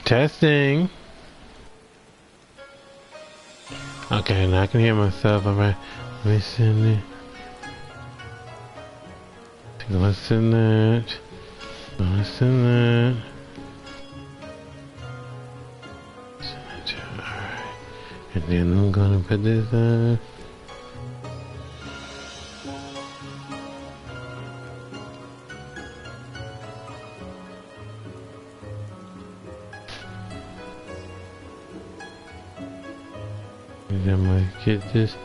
Testing. Okay, now I can hear myself. Alright. Listen. Listen that. Listen that. Alright. And then I'm gonna put this on. And I'm gonna get this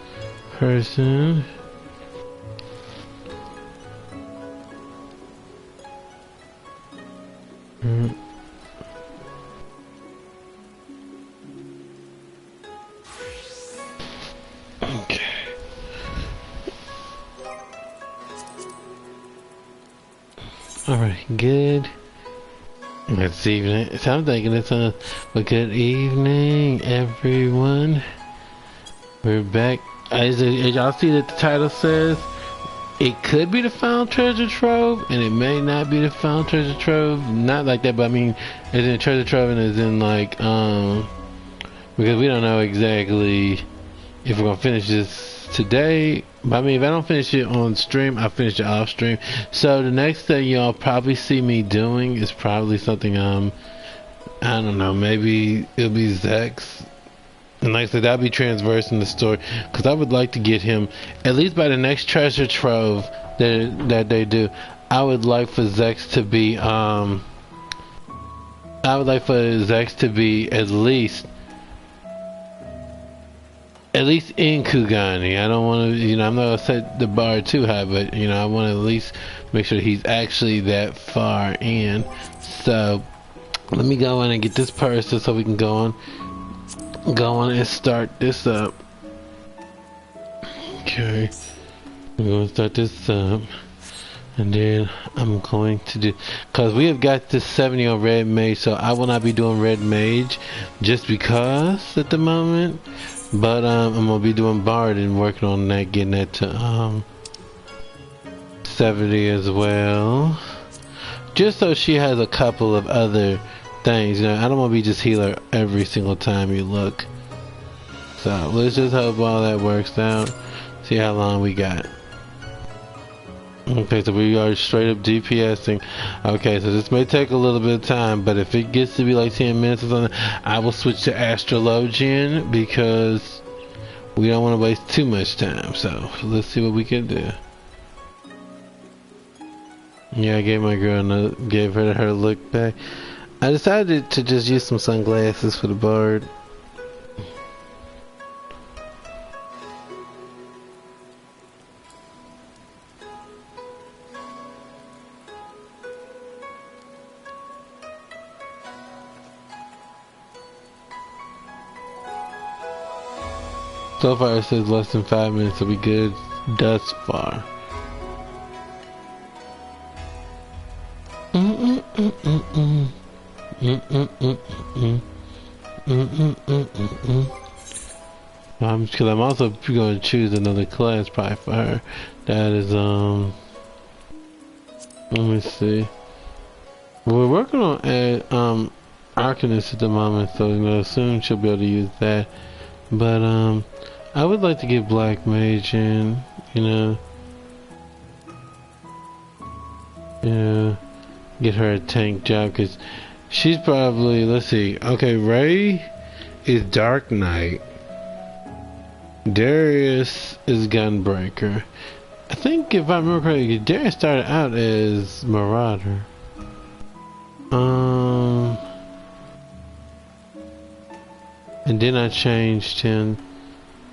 person. Okay. Alright, good. It's evening. So I'm thinking it's a good evening, everyone. We're back. As y'all see that the title says, it could be the Found Treasure Trove, and it may not be the Found Treasure Trove. Not like that, but I mean, as in Treasure Trove, and as in like, because we don't know exactly if we're gonna finish this today. But I mean, if I don't finish it on stream, I'll finish it off stream. So the next thing y'all probably see me doing is probably something, I don't know, maybe it'll be Zach's. And like I said, that'll be transversing the story, because I would like to get him, at least by the next treasure trove that they do, I would like for Zex to be, I would like for Zex to be at least in Kugani. I don't want to, you know, I'm not going to set the bar too high, but, you know, I want to at least make sure he's actually that far in. So, let me go in and get this person so we can go on and start this up. Okay, I'm going to start this up, and then I'm going to do, because we have got this 70 on red mage, so I will not be doing red mage just because at the moment, but I'm going to be doing bard and working on that, getting that to 70 as well, just so she has a couple of other things. You know, I don't want to be just healer every single time you look. So let's just hope all that works out. See how long we got. Okay, so we are straight up DPSing. Okay, so this may take a little bit of time, but if it gets to be like 10 minutes or something, I will switch to Astrologian, because we don't want to waste too much time. So let's see what we can do. Yeah, I gave my girl gave her look back. I decided to just use some sunglasses for the bard. So far it says less than 5 minutes, so we good thus far. Because I'm also going to choose another class probably for her. That is, let me see. We're working on Arcanist at the moment, so you know, soon she'll be able to use that. But I would like to get Black Mage in, you know. Yeah, get her a tank job, because she's probably, let's see, okay, Ray is Dark Knight, Darius is Gunbreaker. I think if I remember correctly, Darius started out as Marauder. And then I changed him.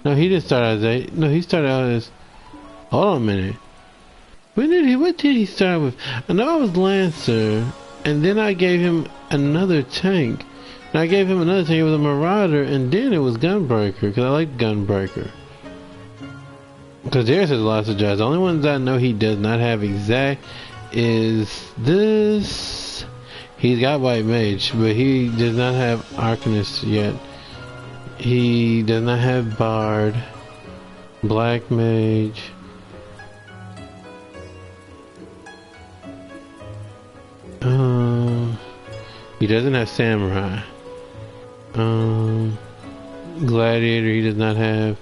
No, he didn't start as a. No, he started out as. Hold on a minute. What did he start with? I know I was Lancer, and then I gave him another tank. And I gave him another tank. It was a Marauder, and then it was Gunbreaker, because I like Gunbreaker. Because Darius has lots of jobs. The only ones I know he does not have exact is this. He's got White Mage, but he does not have Arcanist yet. He does not have Bard, Black Mage. He doesn't have samurai. Gladiator, he does not have.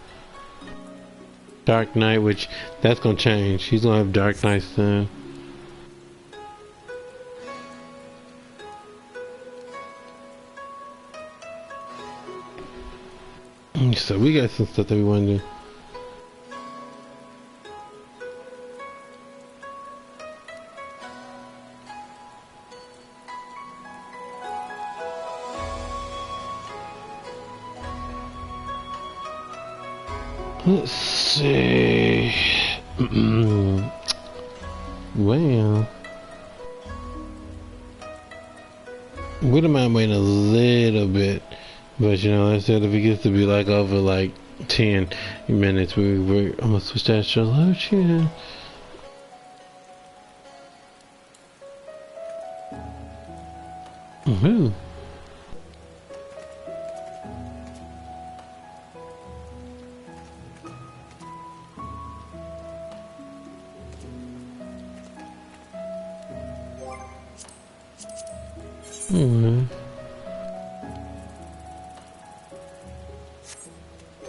Dark Knight, which that's gonna change. He's gonna have Dark Knight soon. So we got some stuff that we want to do. Let's see. Well, wouldn't mind waiting a little bit, but you know, like I said, if it gets to be like over like 10 minutes, I'm gonna switch to astrology. Woohoo!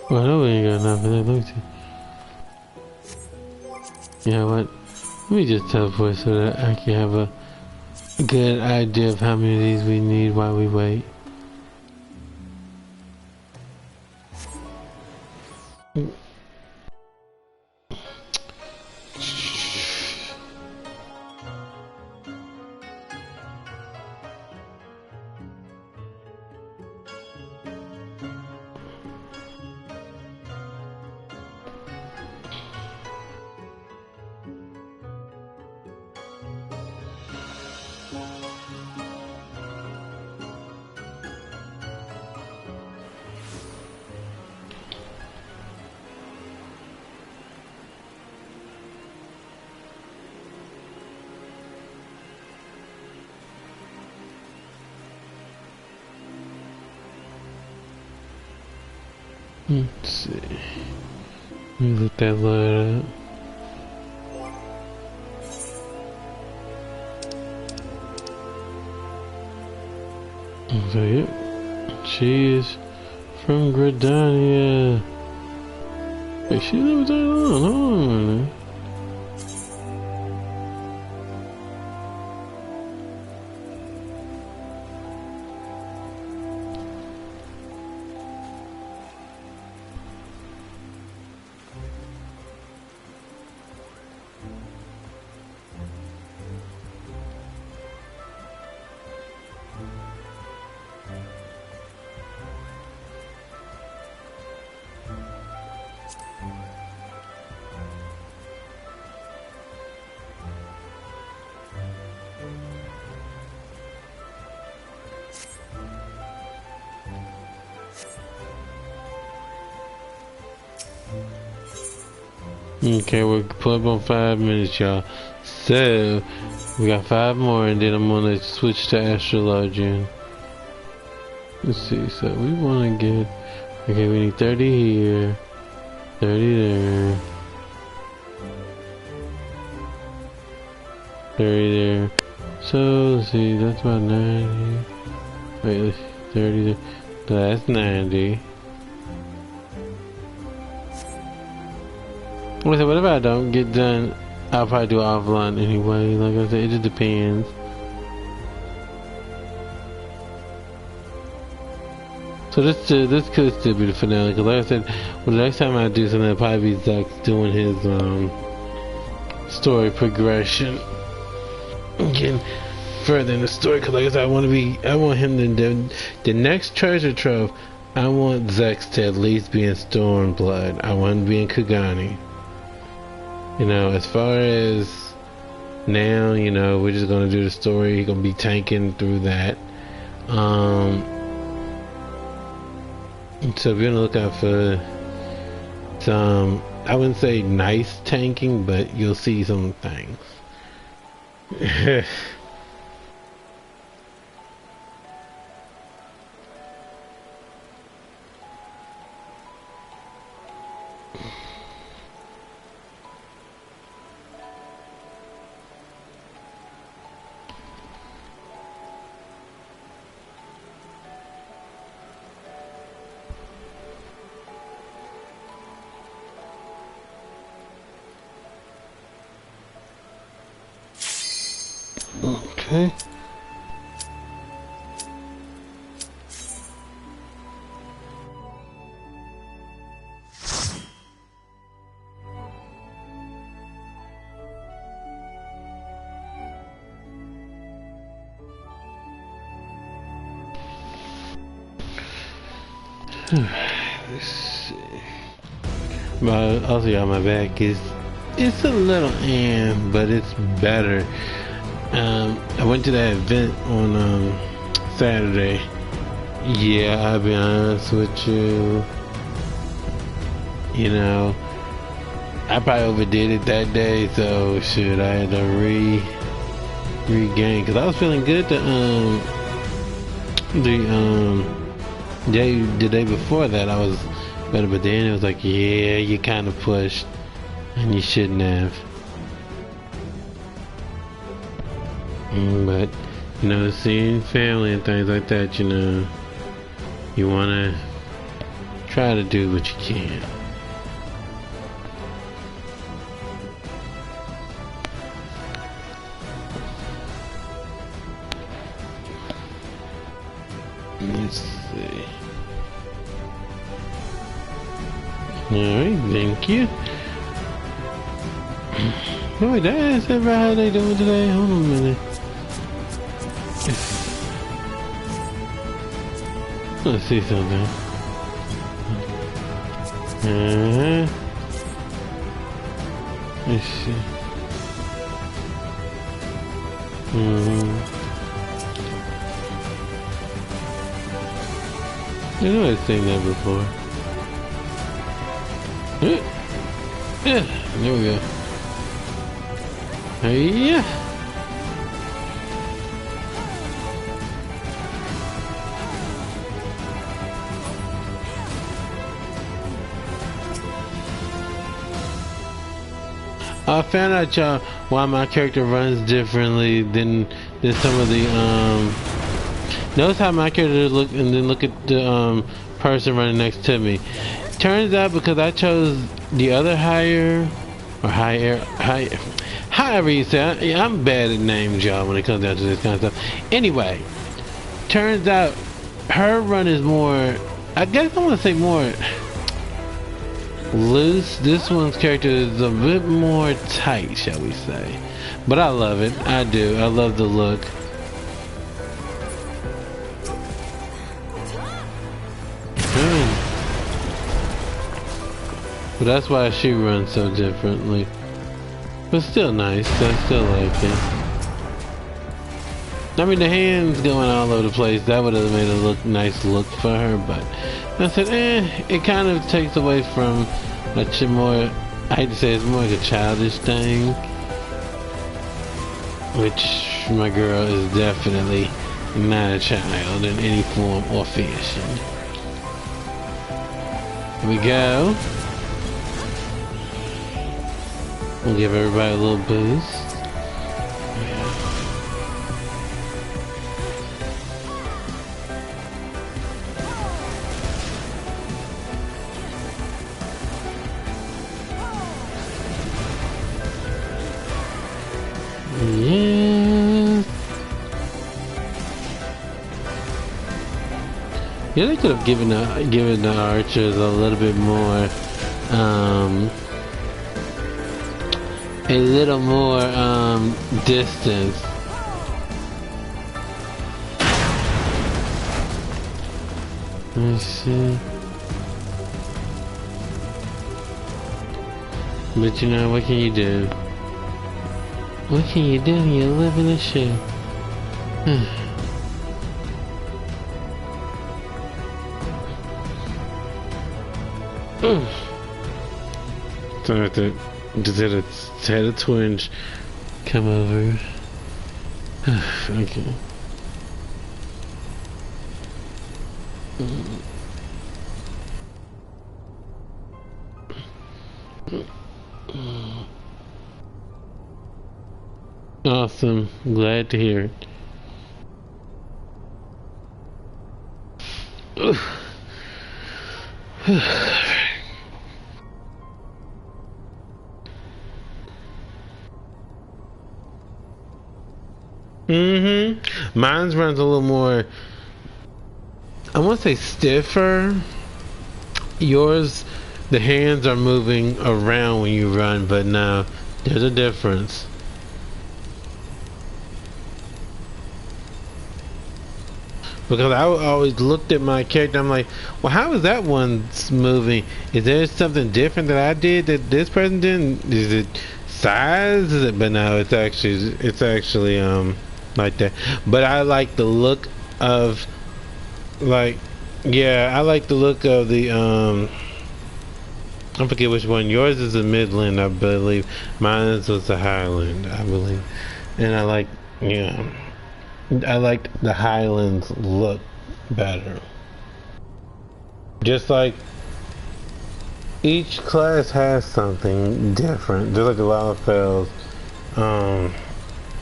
Well, I know we ain't got enough of that, let me see. You know what? Let me just teleport so that I can have a good idea of how many of these we need while we wait. Let's see. Let me look that load up. So yep, she is from Gridania. Wait, she lives that long? Hold on. Okay, we're put up on 5 minutes, y'all. So, we got 5 more, and then I'm gonna switch to astrologian. Let's see, so we wanna get... Okay, we need 30 here, 30 there, 30 there. So, let's see, that's about 90. Wait, let's see, 30 there. That's 90. So whatever I don't get done, I'll probably do offline anyway. Like I said, it just depends. So this could still be the finale. Cause like I said, well, the next time I do something, it'll probably be Zach doing his story progression, getting further in the story. Cause like I said, I want him to do the next treasure trove. I want Zex to at least be in Stormblood. I want him to be in Kugani. You know, as far as now, you know, we're just gonna do the story. He's gonna be tanking through that. So we're gonna look out for some, I wouldn't say nice tanking, but you'll see some things. Okay. Let's see. But also on my back is it's a little but it's better. I went to that event on Saturday. Yeah, I'll be honest with you. You know, I probably overdid it that day, so shoot, I had to regain because I was feeling good the day before that I was better, but then it was like, yeah, you kind of pushed and you shouldn't have. But you know, seeing family and things like that, you know, you want to try to do what you can. Let's see. Alright, thank you. Oh, wait, did I ask everybody how they doing today? Hold on a minute. Let's see something. Let's see. You know I've seen that before. Yeah, there we go. Yeah. I found out, y'all, why my character runs differently than some of the notice how my character look, and then look at the person running next to me. Turns out because I chose the other however you say it. I'm bad at names, y'all, when it comes down to this kind of stuff. Anyway, turns out her run is more, I guess I want to say more loose. This one's character is a bit more tight, shall we say. But I love it. I do. I love the look. But that's why she runs so differently. But still nice. I still like it. I mean, the hands going all over the place, that would have made a nice look for her, but I said, it kind of takes away from much more, I hate to say it's more like a childish thing, which my girl is definitely not a child in any form or fashion. Here we go. We'll give everybody a little boost. Yeah, they could have given the archers a little bit more, distance. Let's see. But you know, what can you do? What can you do? You live in a ship. So I have to just had a twinge come over. Okay. Awesome. Glad to hear it. Mm-hmm. Mine runs a little more, I won't say stiffer. Yours, the hands are moving around when you run, but no, there's a difference. Because I always looked at my character, I'm like, well, how is that one moving? Is there something different that I did that this person didn't? Is it size? Is it? But no, it's actually like that. But I like the look of, like, yeah, I like the look of the I forget which one. Yours is a Midland, I believe. Mine was the Highland, I believe. And I like, yeah, I liked the Highlands look better. Just like each class has something different. Just like the Lalafels.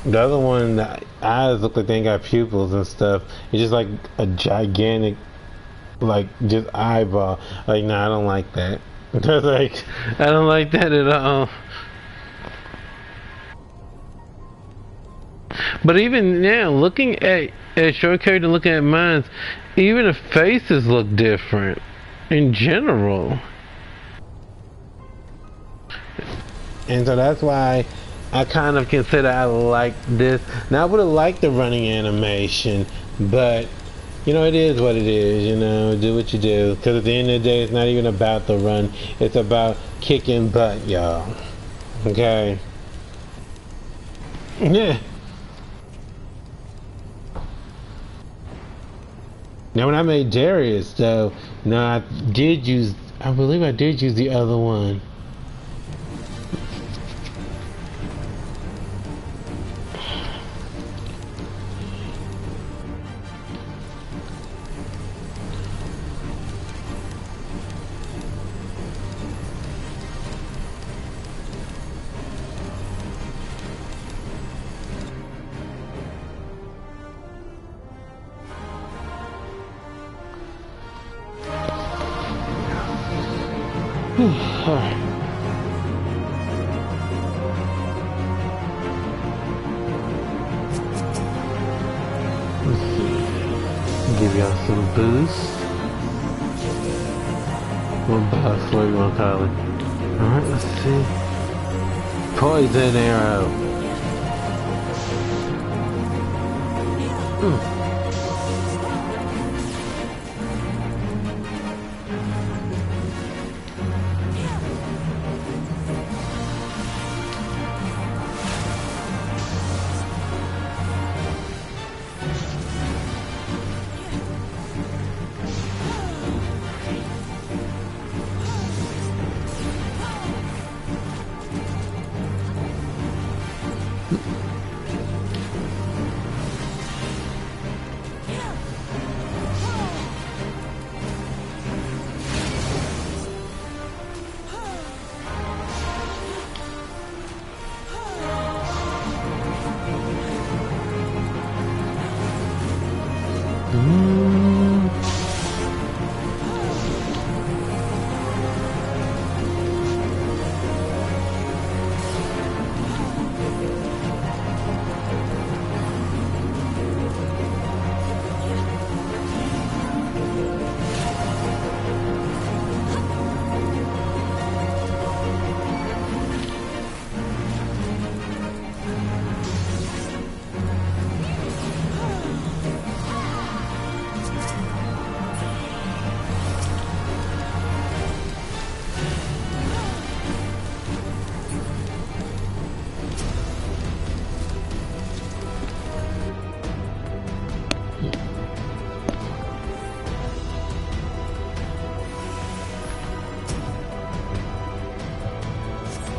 The other one, the eyes look like they ain't got pupils and stuff. It's just like a gigantic, like, just eyeball. Like, nah, I don't like that. Like, I don't like that at all. But even now, looking at your character, looking at mine, even the faces look different in general. And so that's why I kind of consider I like this. Now I would have liked the running animation, but you know, it is what it is, you know, do what you do. Because at the end of the day, it's not even about the run. It's about kicking butt, y'all. Okay? Yeah. Now when I made Darius, though, no, I believe I did use the other one. Alright. Let's see. Give y'all some boost. Or buff, what you want to call it. Alright, let's see. Poison arrow.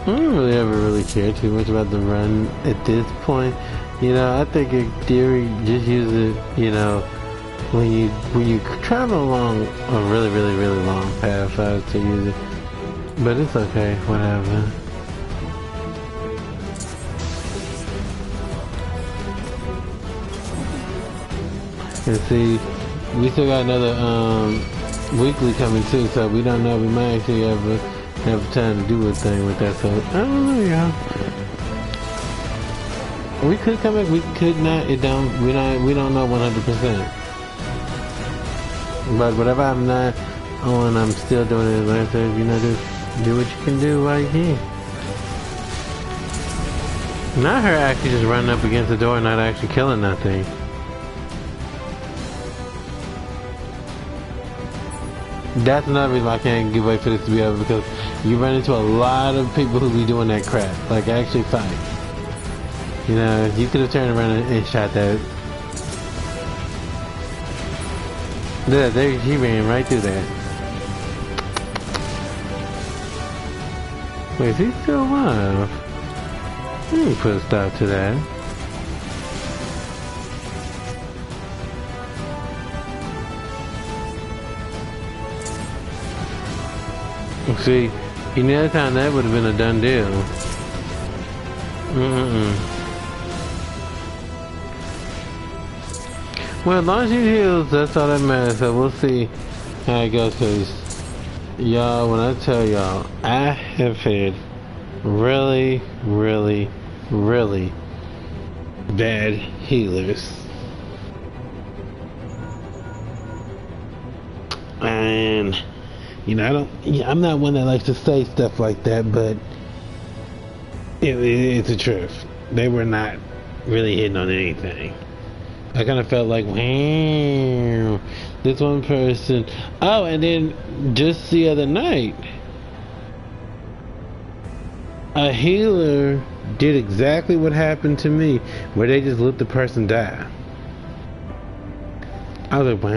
I don't really ever really care too much about the run at this point. You know, I think in theory, just use it, you know, when you travel along a really, really, really long path, I would say use it. But it's okay, whatever. And see, we still got another weekly coming too, so we don't know, we might actually have time to do a thing with that, so I don't know, y'all. We could come back. We could not. It don't. We don't know 100%. But whatever I'm not on, I'm still doing it. Like I said, you know, just do what you can do while you can. Not her actually just running up against the door and not actually killing nothing. That's another reason I can't give away for this to be over, because you run into a lot of people who be doing that crap. Like, actually fight. You know, you could have turned around and shot that. There, he ran right through that. Wait, is he still alive? Let me put a stop to that. See, any other time that would have been a done deal. Well, as long as he heals, that's all that matters. So we'll see how it goes. Cause y'all, when I tell y'all, I have had really, really, really bad healers. And you know, I'm not one that likes to say stuff like that, but it's the truth. They were not really hitting on anything. I kind of felt like, wow, this one person. Oh, and then just the other night, a healer did exactly what happened to me, where they just let the person die. I was like, wow.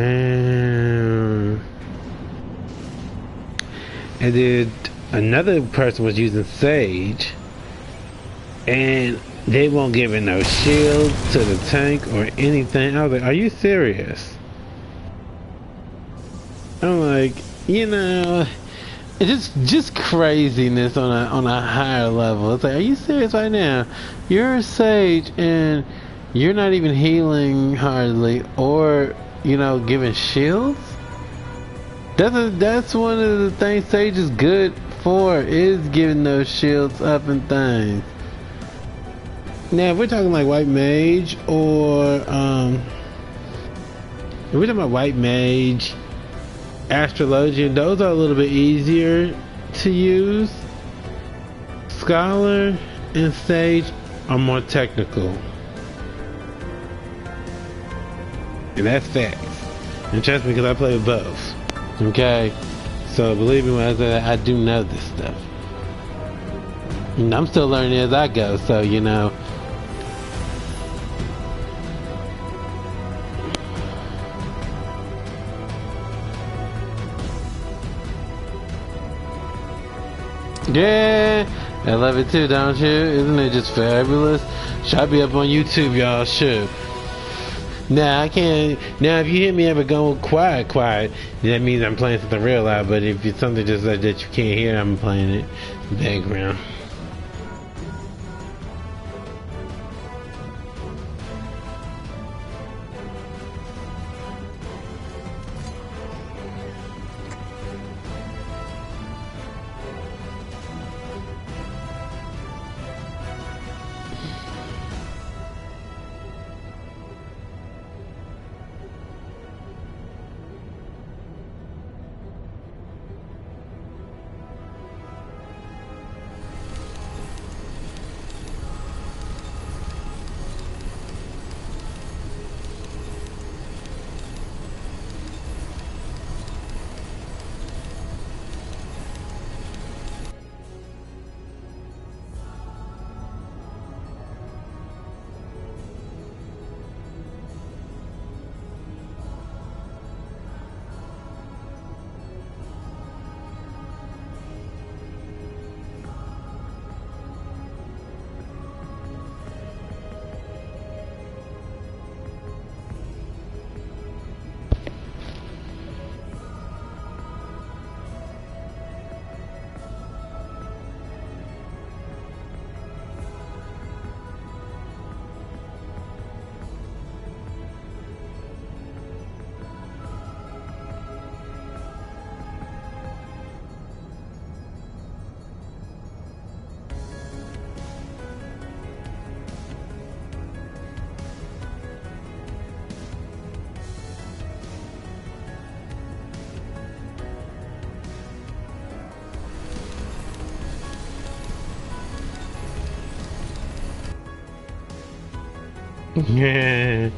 And then another person was using Sage, and they won't give it no shields to the tank or anything. I was like, are you serious? I'm like, you know, it's just craziness on a higher level. It's like, are you serious right now? You're a Sage and you're not even healing hardly, or, you know, giving shields? That's one of the things Sage is good for, is giving those shields up and things. Now, if we're talking like White Mage, or if we're talking about White Mage, Astrologian, those are a little bit easier to use. Scholar and Sage are more technical. And that's facts. And trust me, because I play with both. Okay, so believe me when I say that, I do know this stuff. And I'm still learning as I go, so you know. Yeah, I love it too, don't you? Isn't it just fabulous? Should I be up on YouTube, y'all? Should. Now I can't. Now if you hear me ever go quiet, that means I'm playing something real loud. But if it's something just like that you can't hear, I'm playing it in the background. Yeah.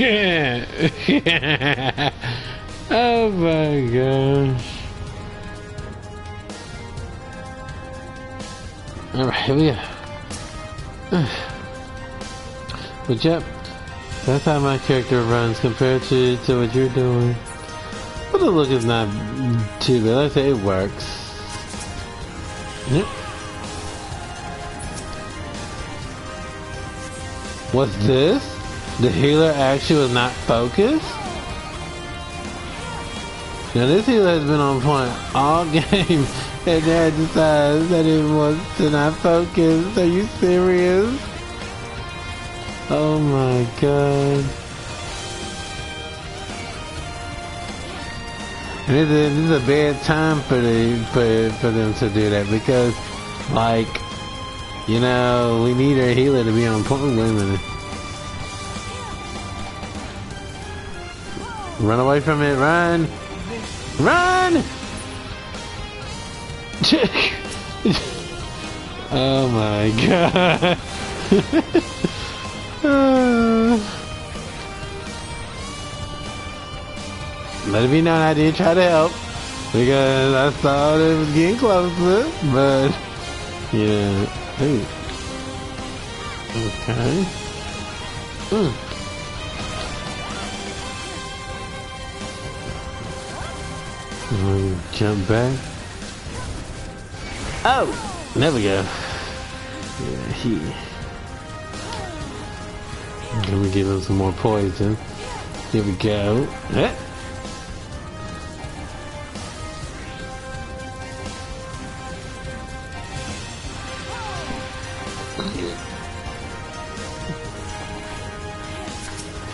Yeah. Oh my gosh. Alright, here we go. But yep, that's how my character runs compared to what you're doing. But the look is not too bad. Like I say, it works. Yep. What's this? The healer actually was not focused? Now this healer has been on point all game and now decides that it wants to not focus. Are you serious? Oh my god. And this is a bad time for them to do that because, like, you know, we need our healer to be on point. Wait a minute. Run away from it, run! Run! Oh my god. Let it be known I did try to help because I saw it was getting closer, but yeah. Hey. Okay. Jump back. Oh, there we go. Yeah, Let me give him some more poison. Here we go.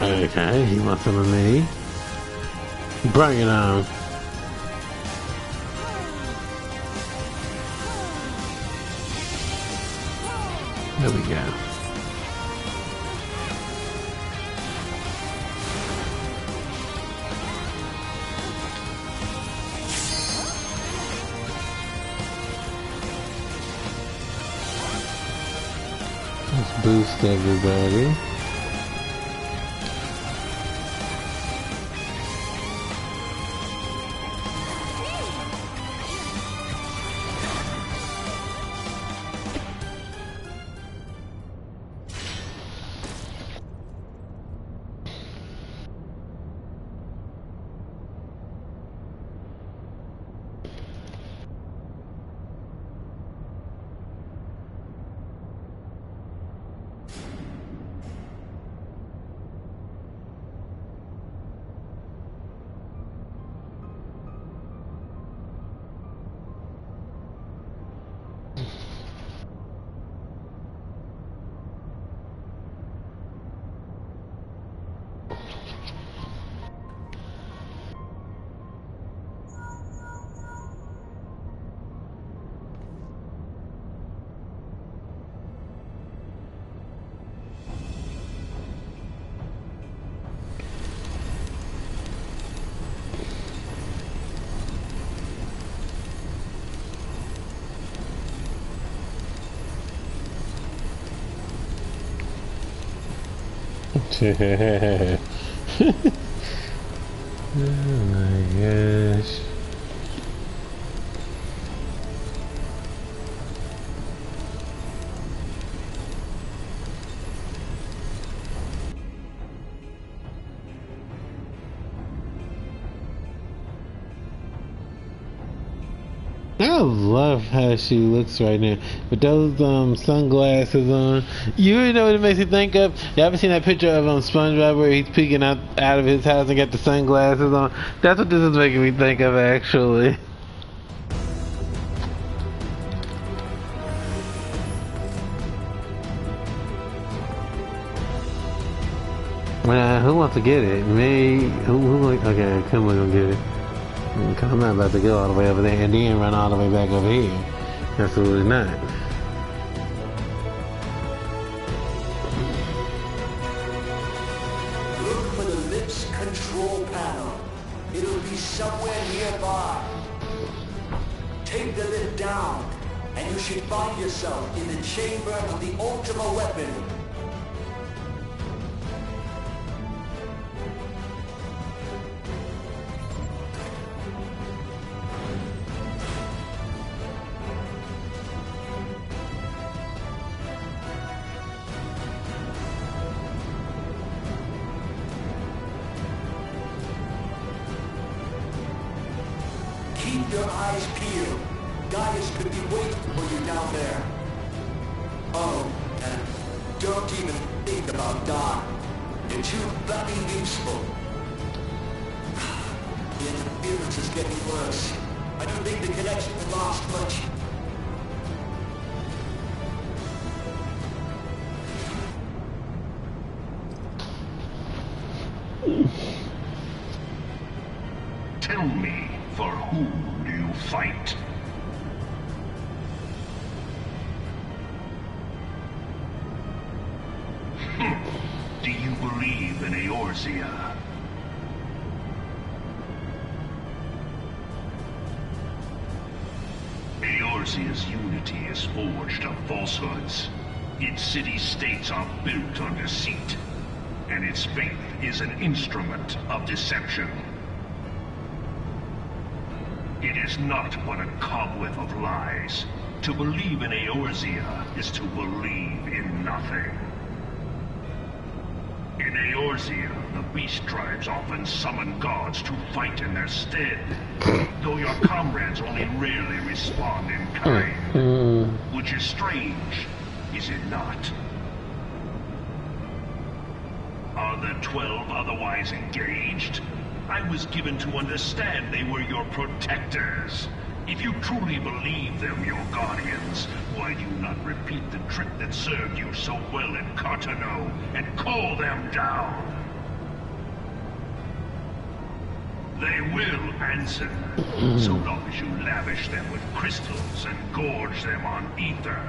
Okay, he wants some of me. Bring it on. There we go. Let's boost everybody. Oh my gosh. I love how she looks right now with those sunglasses on. You know what it makes me think of? You ever seen that picture of SpongeBob where he's peeking out of his house and got the sunglasses on? That's what this is making me think of, actually. Who wants to get it? Me? Okay, come on, go get it. I'm not about to go all the way over there and then run all the way back over here. Absolutely not. Look for the lift's control panel. It'll be somewhere nearby. Take the lift down, and you should find yourself in the chamber of the ultimate weapon. Keep your eyes peeled. Gaius could be waiting for you down there. Oh, and don't even think about dying. You're too bloody useful. The interference is getting worse. I don't think the connection can last much. Tell me, for whom do you fight? Do you believe in Eorzea? Eorzea's unity is forged of falsehoods. Its city-states are built on deceit, and its faith is an instrument of deception. It is not but a cobweb of lies. To believe in Eorzea is to believe in nothing. In Eorzea, the beast tribes often summon gods to fight in their stead, though your comrades only rarely respond in kind. Which is strange, is it not? Are the 12 otherwise engaged? I was given to understand they were your protectors. If you truly believe them your guardians, why do you not repeat the trick that served you so well in Cartano and call them down? They will answer, so long as you lavish them with crystals and gorge them on ether.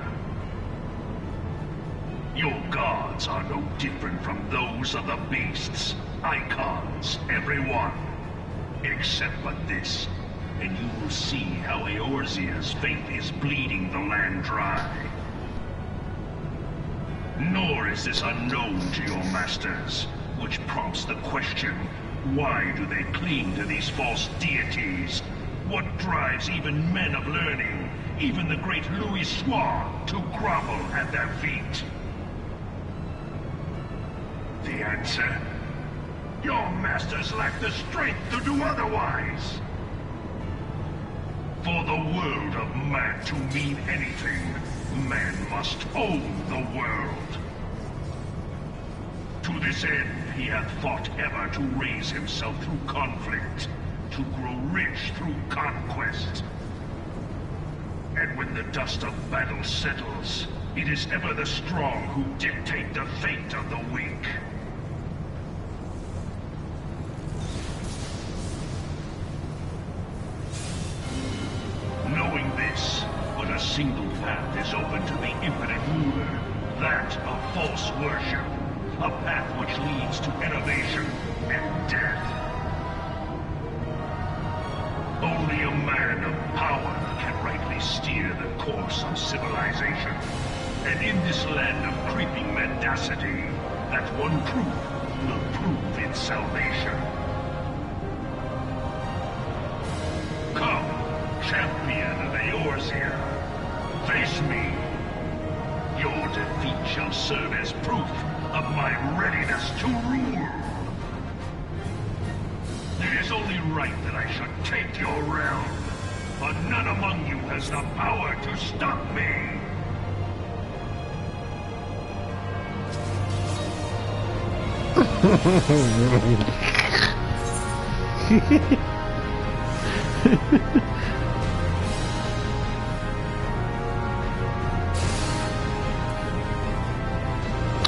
Your gods are no different from those of the beasts. Icons, every one. Except but this, and you will see how Eorzea's faith is bleeding the land dry. Nor is this unknown to your masters, which prompts the question, why do they cling to these false deities? What drives even men of learning, even the great Louis Swan, to grovel at their feet? The answer? Your masters lack the strength to do otherwise. For the world of man to mean anything, man must own the world. To this end, he hath fought ever to raise himself through conflict, to grow rich through conquest. And when the dust of battle settles, it is ever the strong who dictate the fate of the weak. Knowing this, but a single path is open to the infinite ruler, that of false worship, a path which leads to innovation and death. Only a man of power can rightly steer the course of civilization. And in this land of creeping mendacity, that one truth its salvation. Come, champion of Eorzea. Face me. Your defeat shall serve as proof of my readiness to rule. It is only right that I should take your realm, but none among you has the power to stop me.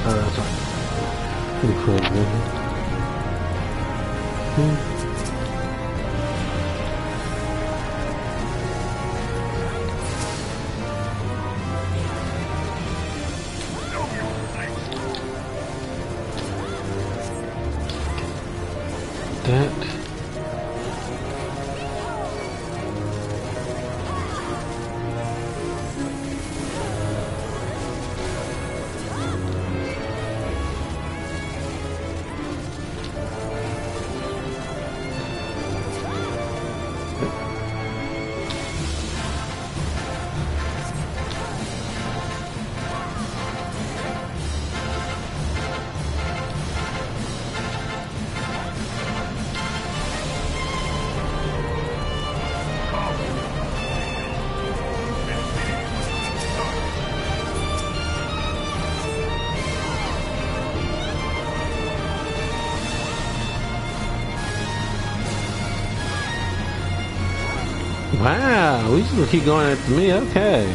Oh, that's right. Pretty cool, man. That. Wow, we just gonna keep going after me, okay.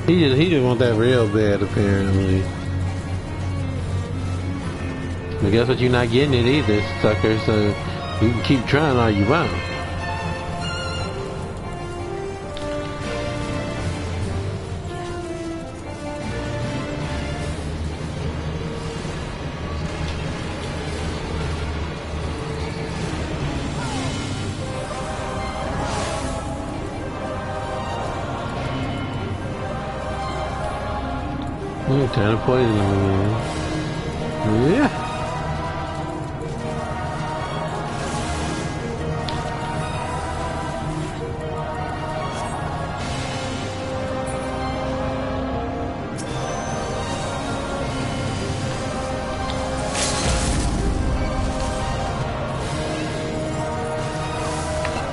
He just want that real bad apparently. But guess what, you're not getting it either, sucker, so you can keep trying all you want. Kind of poison him. Yeah.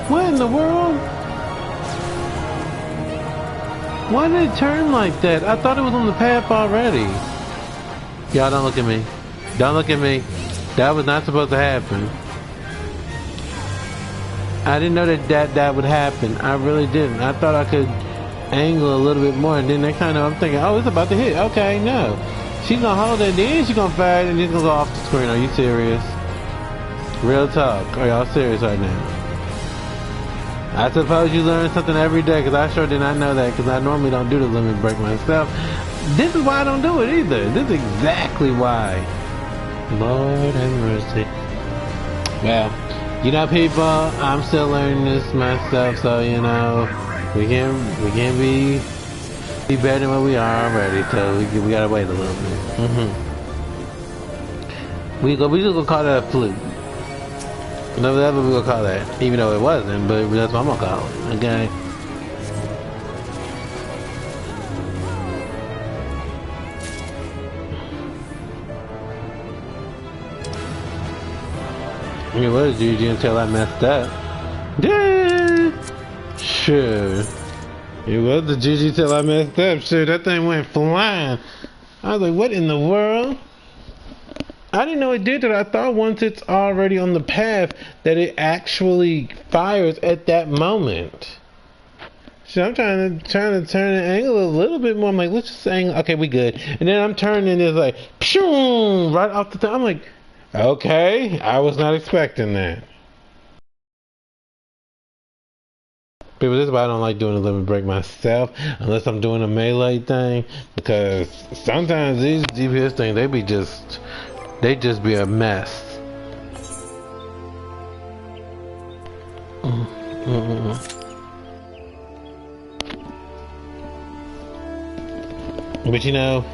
What in the world? Why did it turn like that? I thought it was on the path already. Y'all don't look at me. Don't look at me. That was not supposed to happen. I didn't know that would happen. I really didn't. I thought I could angle a little bit more, and then next time I'm thinking, oh, it's about to hit. Okay, no. She's gonna hold it, then she's gonna fire it, and it's gonna go off the screen. Are you serious? Real talk. Are y'all serious right now? I suppose you learn something every day, because I sure did not know that, because I normally don't do the limit break myself. This is why I don't do it either. This is exactly why. Lord have mercy. Well, you know, people, I'm still learning this myself, so, you know, we can't be better than what we are already, so we gotta wait a little bit. We just gonna call that a fluke. No, that's what we're gonna call that. Even though it wasn't, but that's what I'm gonna call it. Okay? It was GG until I messed up. Yeah! Sure. It was the GG till I messed up. Sure, that thing went flying. I was like, what in the world? I didn't know it did that. I thought once it's already on the path that it actually fires at that moment. So I'm trying to turn the angle a little bit more. I'm like, let's just angle. Okay, we good. And then I'm turning and it's like, pshoo, right off the top. I'm like, okay, I was not expecting that. People, this is why I don't like doing a limit break myself unless I'm doing a melee thing, because sometimes these DPS things, they just be a mess. But you know,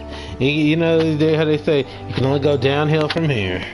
You know how they say it can only go downhill from here.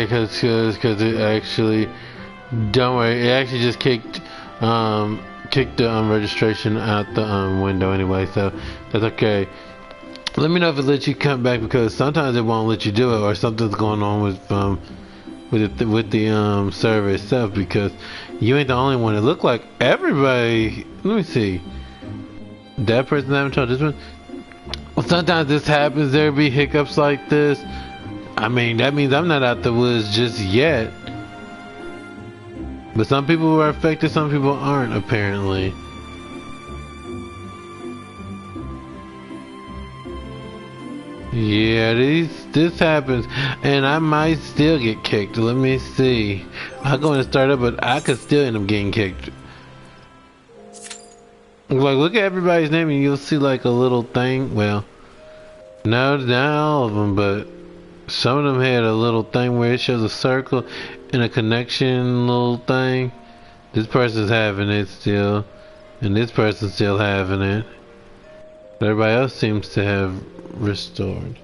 because it actually, don't worry, it actually just kicked the registration out the window anyway, so that's okay. Let me know if it lets you come back, because sometimes it won't let you do it, or something's going on with the server itself, because you ain't the only one. It looked like everybody. Let me see. That person having trouble. This one. Well, sometimes this happens. There be hiccups like this. I mean, that means I'm not out the woods just yet. But some people were affected, some people aren't, apparently. Yeah, this happens, and I might still get kicked. Let me see. I'm going to start up, but I could still end up getting kicked. Like, look at everybody's name, and you'll see like a little thing. Well, no, not all of them, but some of them had a little thing where it shows a circle and a connection little thing. This person's having it still, and this person's still having it. Everybody else seems to have restored.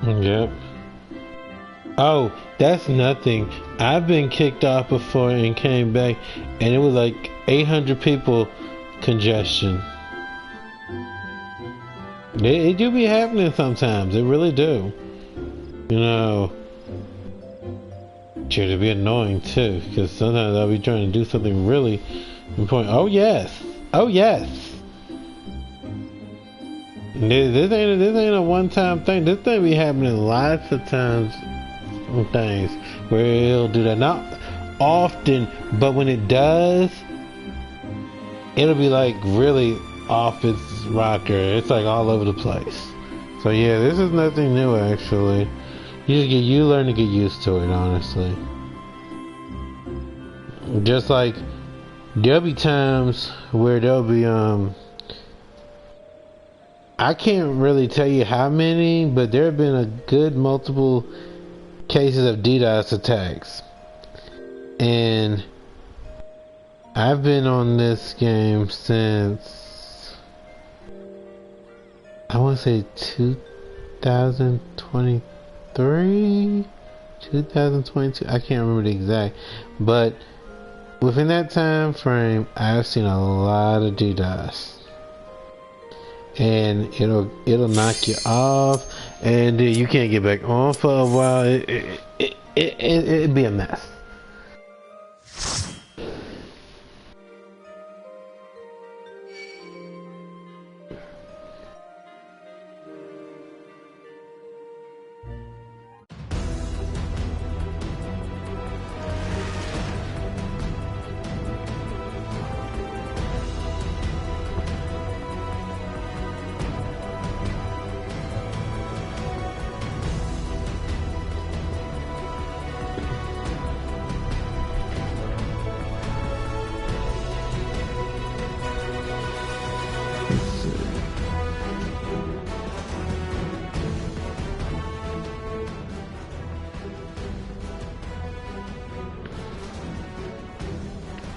Yep. Oh, that's nothing. I've been kicked off before and came back, and it was like 800 people congestion. It do be happening sometimes. It really do. You know, it'd be annoying too, because sometimes I'll be trying to do something really important. Oh yes. Oh yes. This ain't a one-time thing. This thing be happening lots of times. Things where it'll do that, not often, but when it does, it'll be like really off its rocker. It's like all over the place. So yeah, this is nothing new actually. You learn to get used to it, honestly. Just like there'll be times where there'll be I can't really tell you how many, but there have been a good multiple cases of DDoS attacks. And I've been on this game since, I want to say 2023, 2022, I can't remember the exact, but within that time frame, I've seen a lot of DDoS. And it'll knock you off, and you can't get back on for a while. It'd be a mess.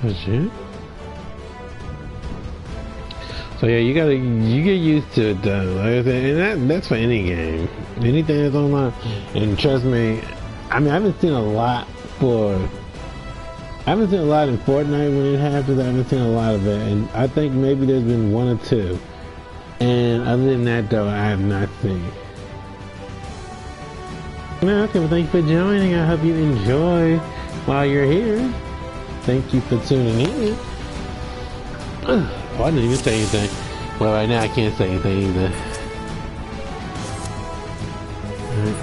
Oh shit. So yeah, you get used to it though. Like I said, and that's for any game. Anything that's online. And trust me, I mean I haven't seen a lot in Fortnite when it happens. I haven't seen a lot of it, and I think maybe there's been one or two. And other than that though, I have not seen. No, okay, well thank you for joining. I hope you enjoy while you're here. Thank you for tuning in. Oh, I didn't even say anything. Well, right now I can't say anything either. Alright.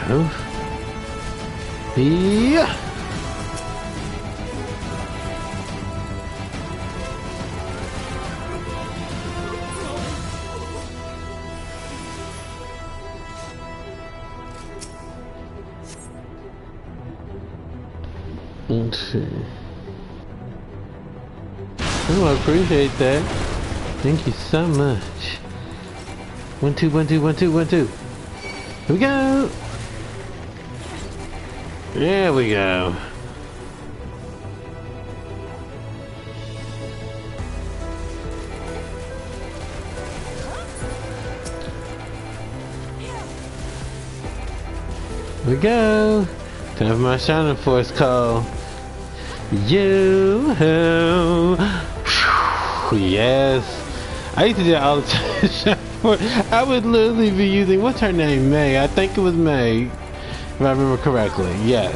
There we go. Yeah. Let's see. Oh, I appreciate that. Thank you so much. 1 2 1 2 1 2 1 2. Here we go. There we go. Here we go. Time for my Shining Force call. Yes. I used to do that all the time. I would literally be using, what's her name? May. I think it was May. If I remember correctly, yes.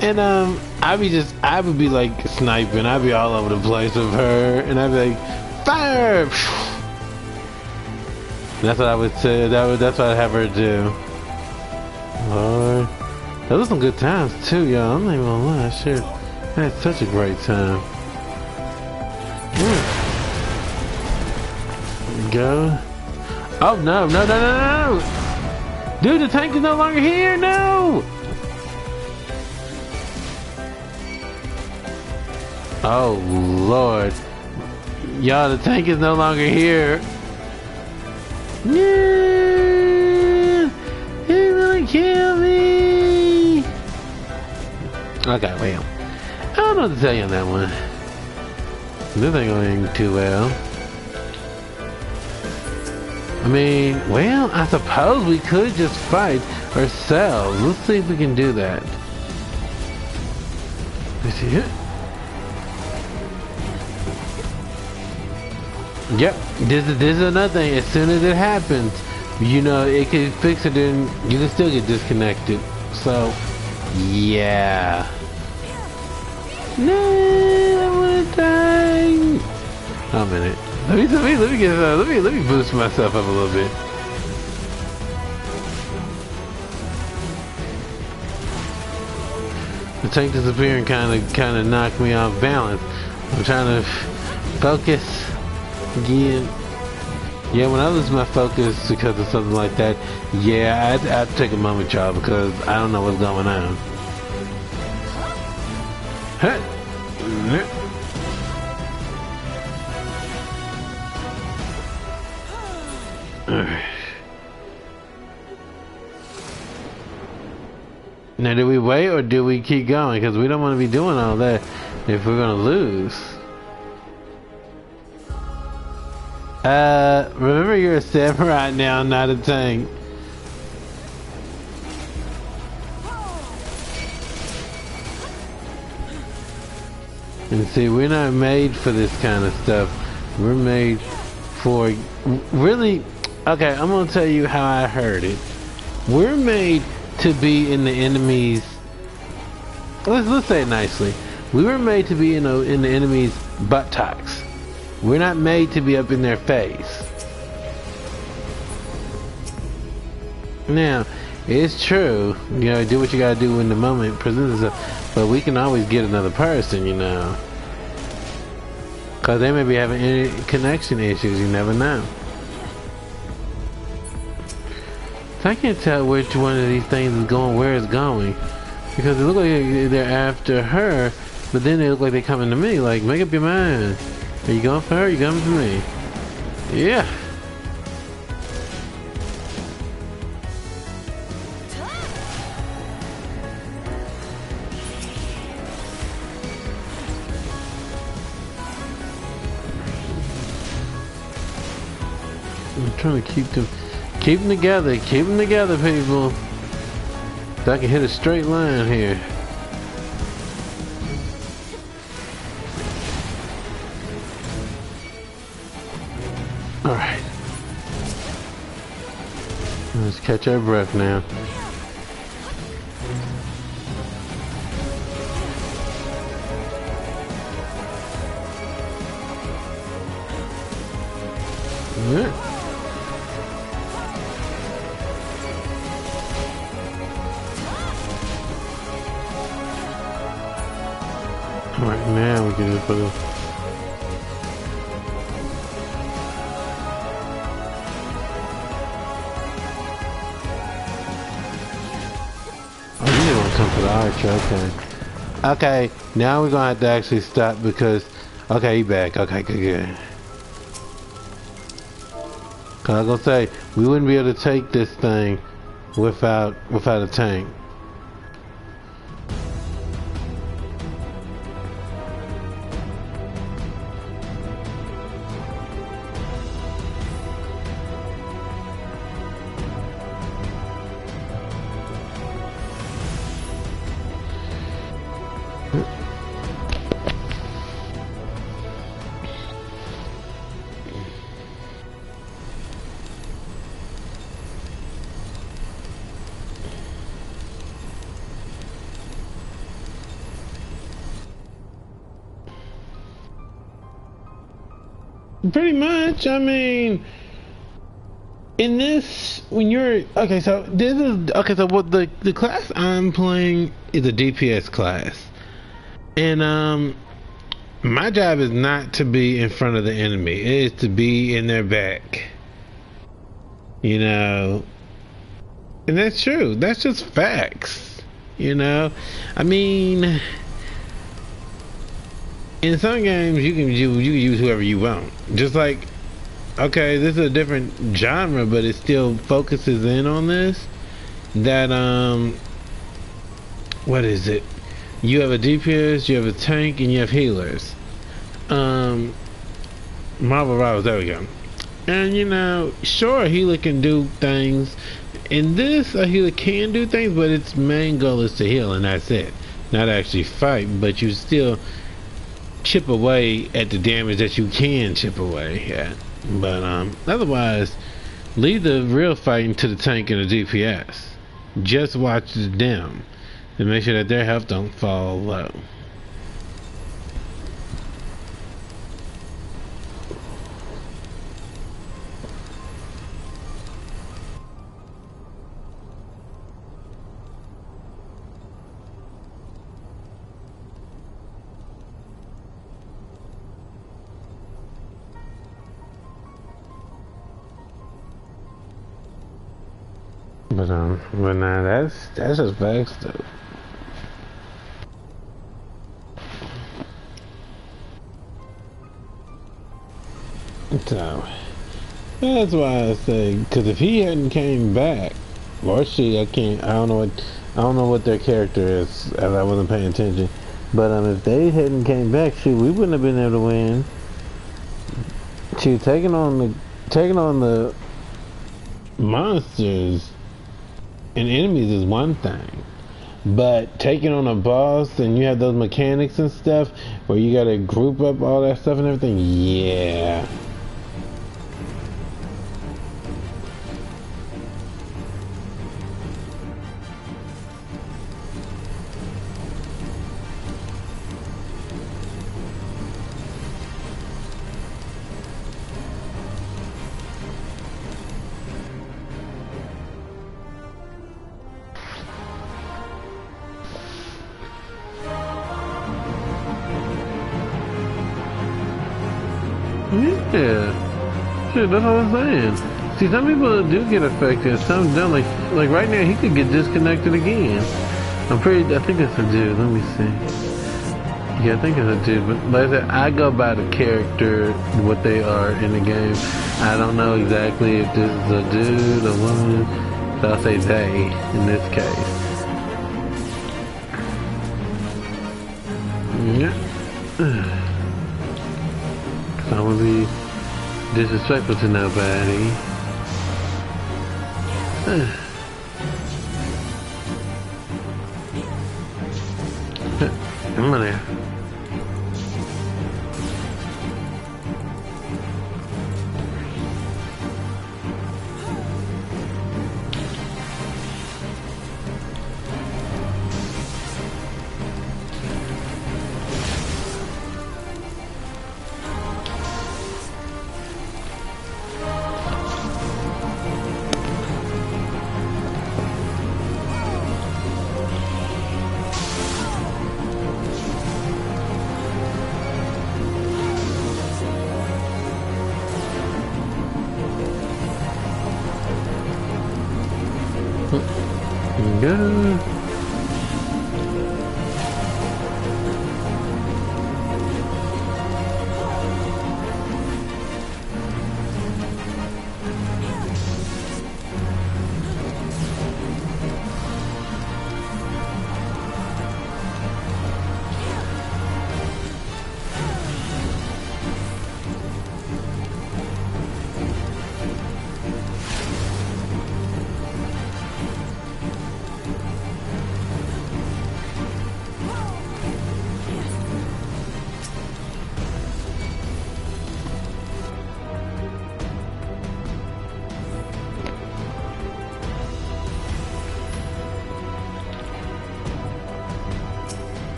And I would be like sniping. I'd be all over the place with her, and I'd be like, fire! That's what I would say. That's what I'd have her do. Lord, those were some good times too, y'all. I'm not even gonna lie. Shit, I had such a great time. Go. Oh no! No! No! No! No! Dude, the tank is no longer here! No! Oh, Lord. Y'all, the tank is no longer here. No! He's gonna kill me! Okay, well. I don't know what to tell you on that one. This ain't going too well. I mean, well, I suppose we could just fight ourselves. Let's see if we can do that. Let's see it. Yep, this is another thing. As soon as it happens, you know, it can fix it and you can still get disconnected. So, yeah. No, I want to die. Oh, a minute. Let me boost myself up a little bit. The tank disappearing kind of knocked me off balance. I'm trying to focus again. Yeah, when I lose my focus because of something like that, yeah, I'd take a moment, y'all, because I don't know what's going on. Huh. Now, do we wait or do we keep going? Because we don't want to be doing all that if we're going to lose. Remember you're a samurai now, not a tank. And see, we're not made for this kind of stuff. We're made for... Really... Okay, I'm going to tell you how I heard it. We're made to be in the enemy's... Let's say it nicely. We were made to be in the enemy's buttocks. We're not made to be up in their face. Now, it's true, you know, do what you gotta do when the moment presents itself, but we can always get another person, you know. Because they may be having any connection issues, you never know. So I can't tell which one of these things is going where it's going. Because it looks like they're after her, but then they look like they're coming to me. Like, make up your mind. Are you going for her or are you coming for me? Yeah. I'm trying to keep them together, people. So I can hit a straight line here. All right, let's catch our breath now. Yeah. Alright, now we can just put it. Oh, you didn't want to come for the archer, okay. Okay, now we're gonna have to actually stop because, okay, he back, okay, good. Cause I was gonna say, we wouldn't be able to take this thing without a tank. Pretty much, I mean, in this, when you're, okay, so this is, okay, so what the class I'm playing is a DPS class. And, my job is not to be in front of the enemy. It is to be in their back. You know, and that's true. That's just facts. You know, I mean, in some games you can use whoever you want. Just like, okay, this is a different genre, but it still focuses in on this. That what is it? You have a DPS, you have a tank, and you have healers. Marvel Rivals, there we go. And you know, sure, a healer can do things. In this, a healer can do things, but its main goal is to heal, and that's it. Not actually fight, but you still chip away at the damage that you can chip away at. But otherwise, leave the real fighting to the tank and the DPS. Just watch them and make sure that their health don't fall low. But nah, that's just facts though. So that's why I say, because if he hadn't came back, or she, I don't know what their character is, as I wasn't paying attention. But if they hadn't came back, shoot, we wouldn't have been able to win. Shoot, taking on the monsters and enemies is one thing, but taking on a boss and you have those mechanics and stuff where you gotta group up all that stuff and everything, yeah. Yeah, shit, that's what I'm saying. See, some people do get affected, some don't. Like right now, he could get disconnected again. I think it's a dude. Let me see. Yeah, I think it's a dude. But like I said, I go by the character, what they are in the game. I don't know exactly if this is a dude or woman, so I'll say they in this case. Yeah. So I'm gonna be disrespectful to nobody. Come on there. Go.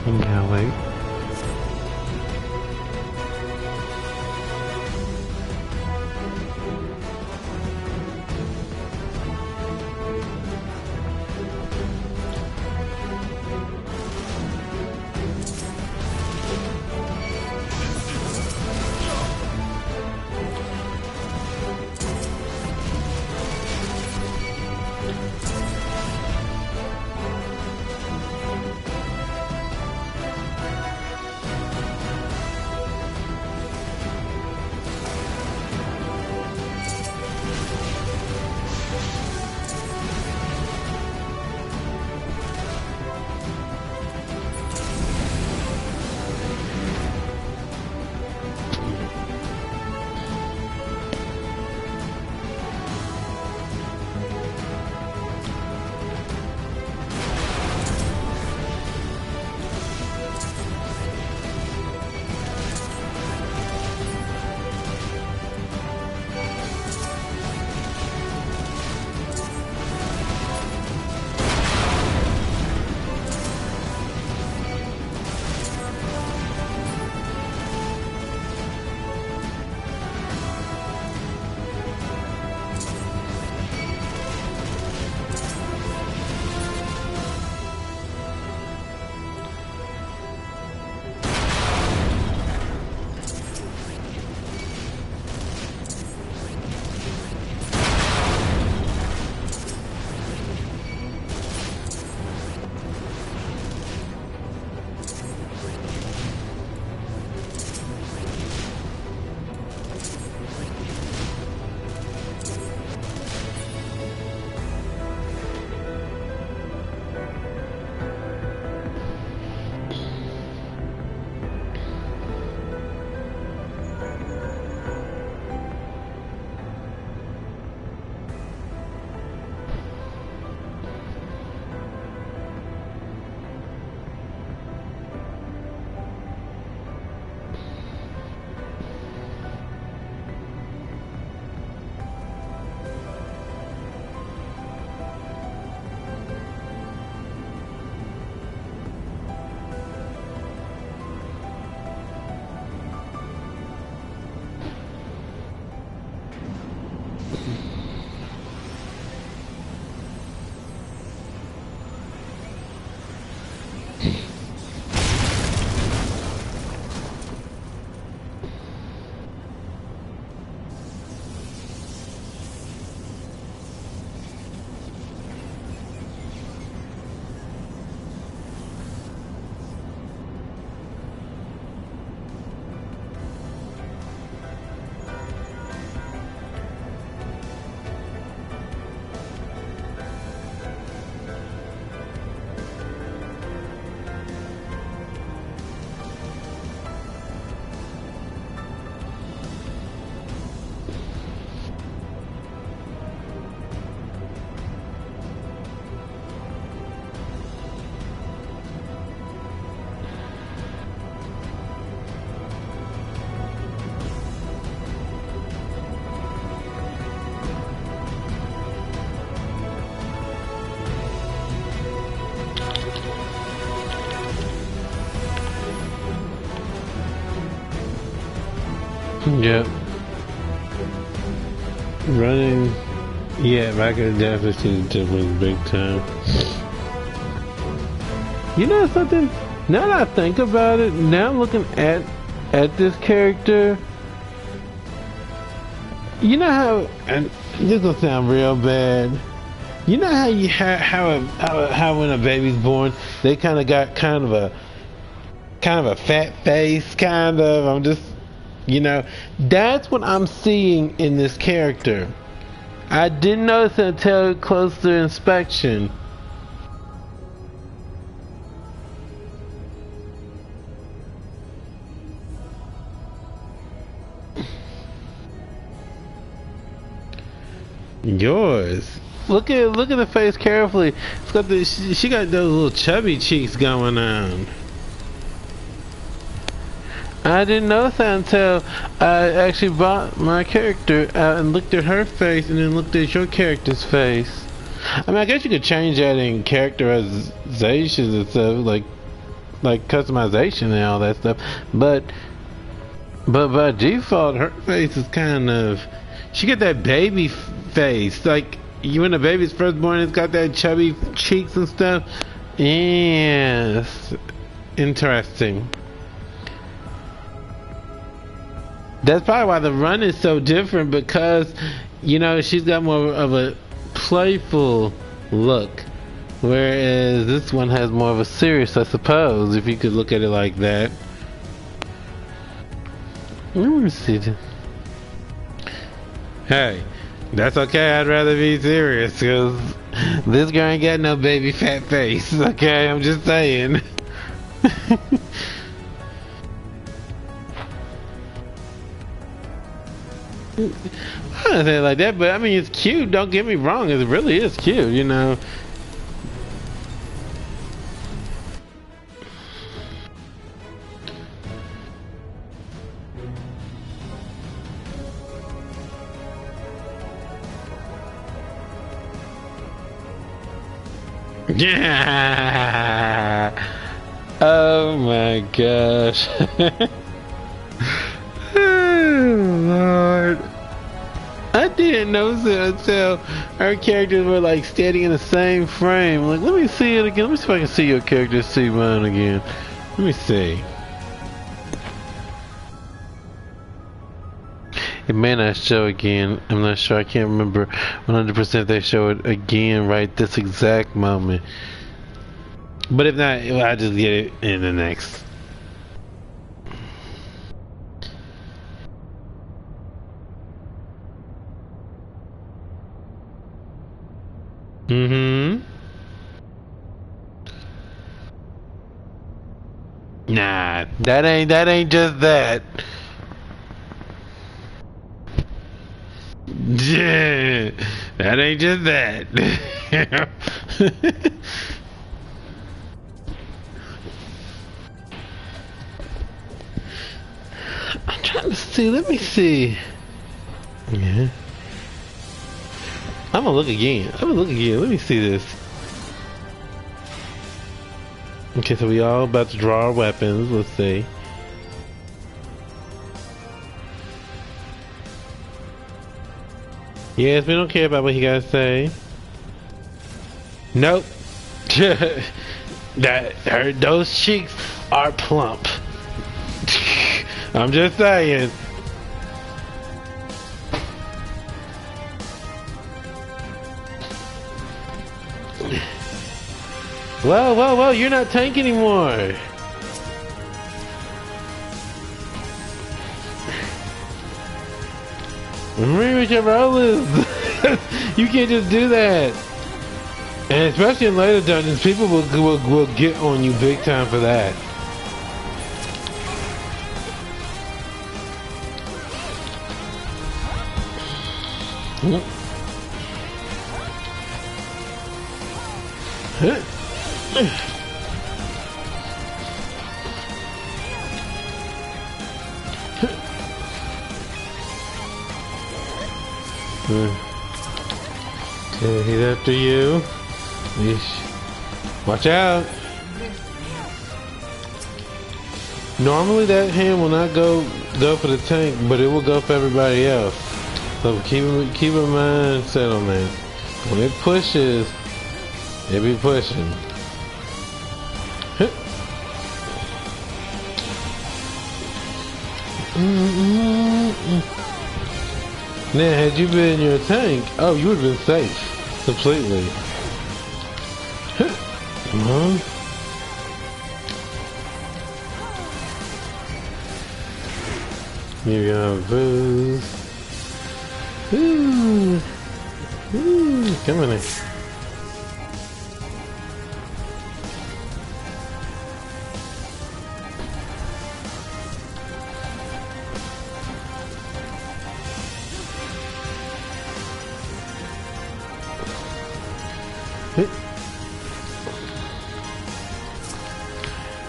Now wait. Yep. Running. Yeah, I could definitely see the difference big time. You know something? Now that I think about it, now I'm looking at this character. You know how, and this gonna sound real bad. You know how you how when a baby's born, they kind of got kind of a fat face, kind of. I'm just, you know, that's what I'm seeing in this character. I didn't notice it until closer inspection. Yours. Look at the face carefully. It's got she got those little chubby cheeks going on. I didn't notice that until I actually brought my character out and looked at her face and then looked at your character's face. I mean, I guess you could change that in characterizations and stuff, like customization and all that stuff. But by default, her face is kind of, she got that baby face, like you when the baby's first born. It's got that chubby cheeks and stuff. Yes, interesting. That's probably why the run is so different, because, you know, she's got more of a playful look, whereas this one has more of a serious, I suppose, if you could look at it like that. Let me see. Hey, that's okay. I'd rather be serious, because this girl ain't got no baby fat face. Okay, I'm just saying. I don't say it like that, but I mean, it's cute. Don't get me wrong. It really is cute, you know. Yeah. Oh my gosh. Oh Lord. I didn't notice it until our characters were like standing in the same frame. Like, let me see it again. Let me see if I can see your character, see mine again. Let me see. It may not show again. I'm not sure. I can't remember 100% if they show it again right this exact moment. But if not, I'll just get it in the next. Nah, that ain't just that. Yeah, that ain't just that. I'm trying to see. Let me see. Yeah. I'm gonna look again. Let me see this. Okay, so we all about to draw our weapons. Let's see. Yes, we don't care about what you guys say. Nope. Those cheeks are plump. I'm just saying. Whoa, you're not Tank anymore. Remember what your role is. You can't just do that. And especially in later dungeons, people will get on you big time for that. Okay, he's after you. Yeesh. Watch out. Normally that hand will not go go for the tank, but it will go for everybody else. So keep a mind set on that. When it pushes, it be pushing. Now, had you been in your tank, oh, you would have been safe completely. Come on. You're gonna boost. Ooh. Ooh. Come on in.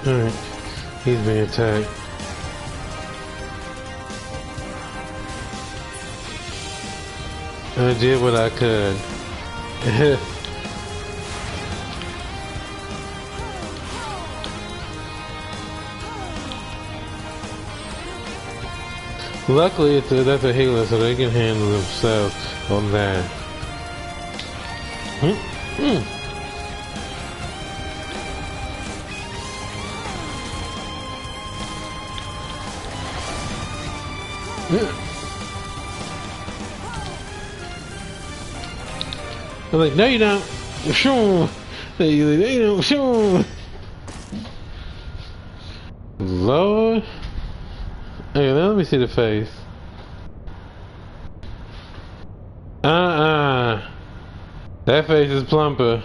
Alright, he's being attacked. I did what I could. Luckily, that's a healer, so they can handle themselves on that. I'm like, no you don't. Shoo. No you don't. Shoo. Lord. Okay, now let me see the face. That face is plumper.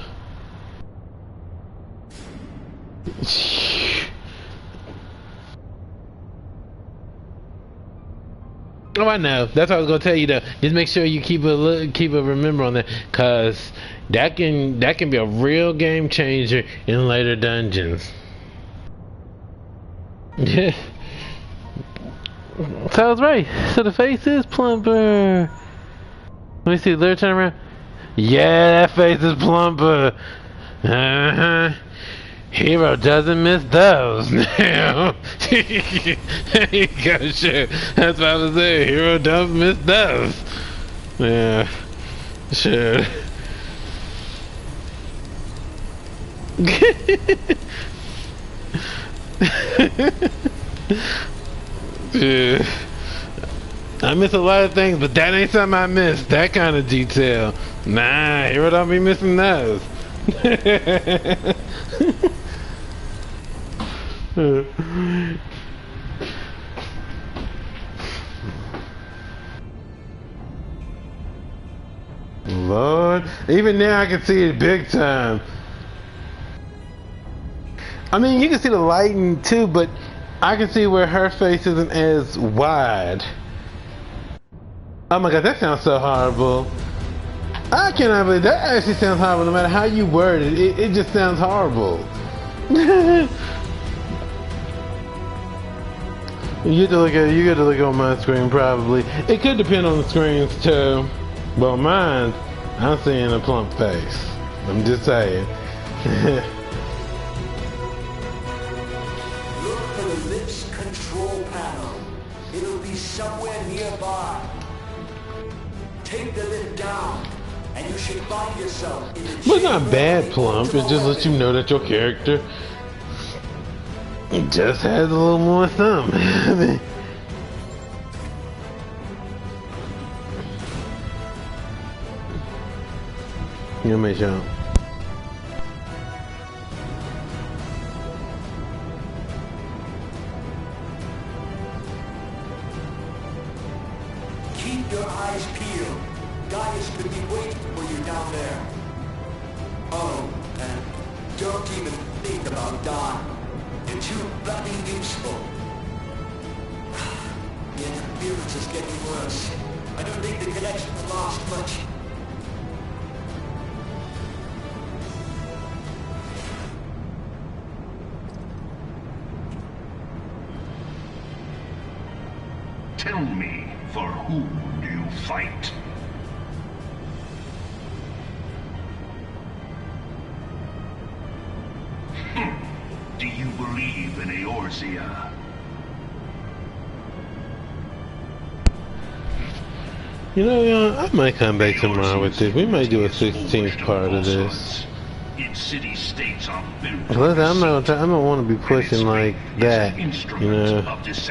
Oh, I know. That's what I was gonna tell you though. Just make sure you keep a remember on that, cause that can be a real game changer in later dungeons. Yeah. So I was right. So the face is plumper. Let me see. Let her turn around. Yeah, that face is plumper. Hero doesn't miss those. Now, there you go, sure. That's what I was saying. Hero don't miss those. Yeah, sure. Yeah. I miss a lot of things, but that ain't something I miss. That kind of detail. Nah, Hero don't be missing those. Lord, even now I can see it big time. I mean, you can see the lighting too, but I can see where her face isn't as wide. Oh my god, that sounds so horrible. I cannot believe that actually sounds horrible. No matter how you word it, it just sounds horrible. You get to look on my screen probably. It could depend on the screens too. But mine, I'm seeing a plump face. I'm just saying. Look for the lips control panel. It'll be somewhere nearby. Take the lip down, and you should find yourself in the But it's not bad plump. It just lets you know that your character just has a little more thumb. I mean, you make sure. Keep your eyes peeled. Gaius could be waiting for you down there. Oh, and don't even think about dying. You're too bloody useful. The interference is getting worse. I don't think the connection will last much. Tell me, for whom do you fight? Do you believe in Eorzea? You know, I might come back tomorrow with this. We might do a 16th part of this. Its city-states are built. Listen, I don't want to be pushing like that. You know,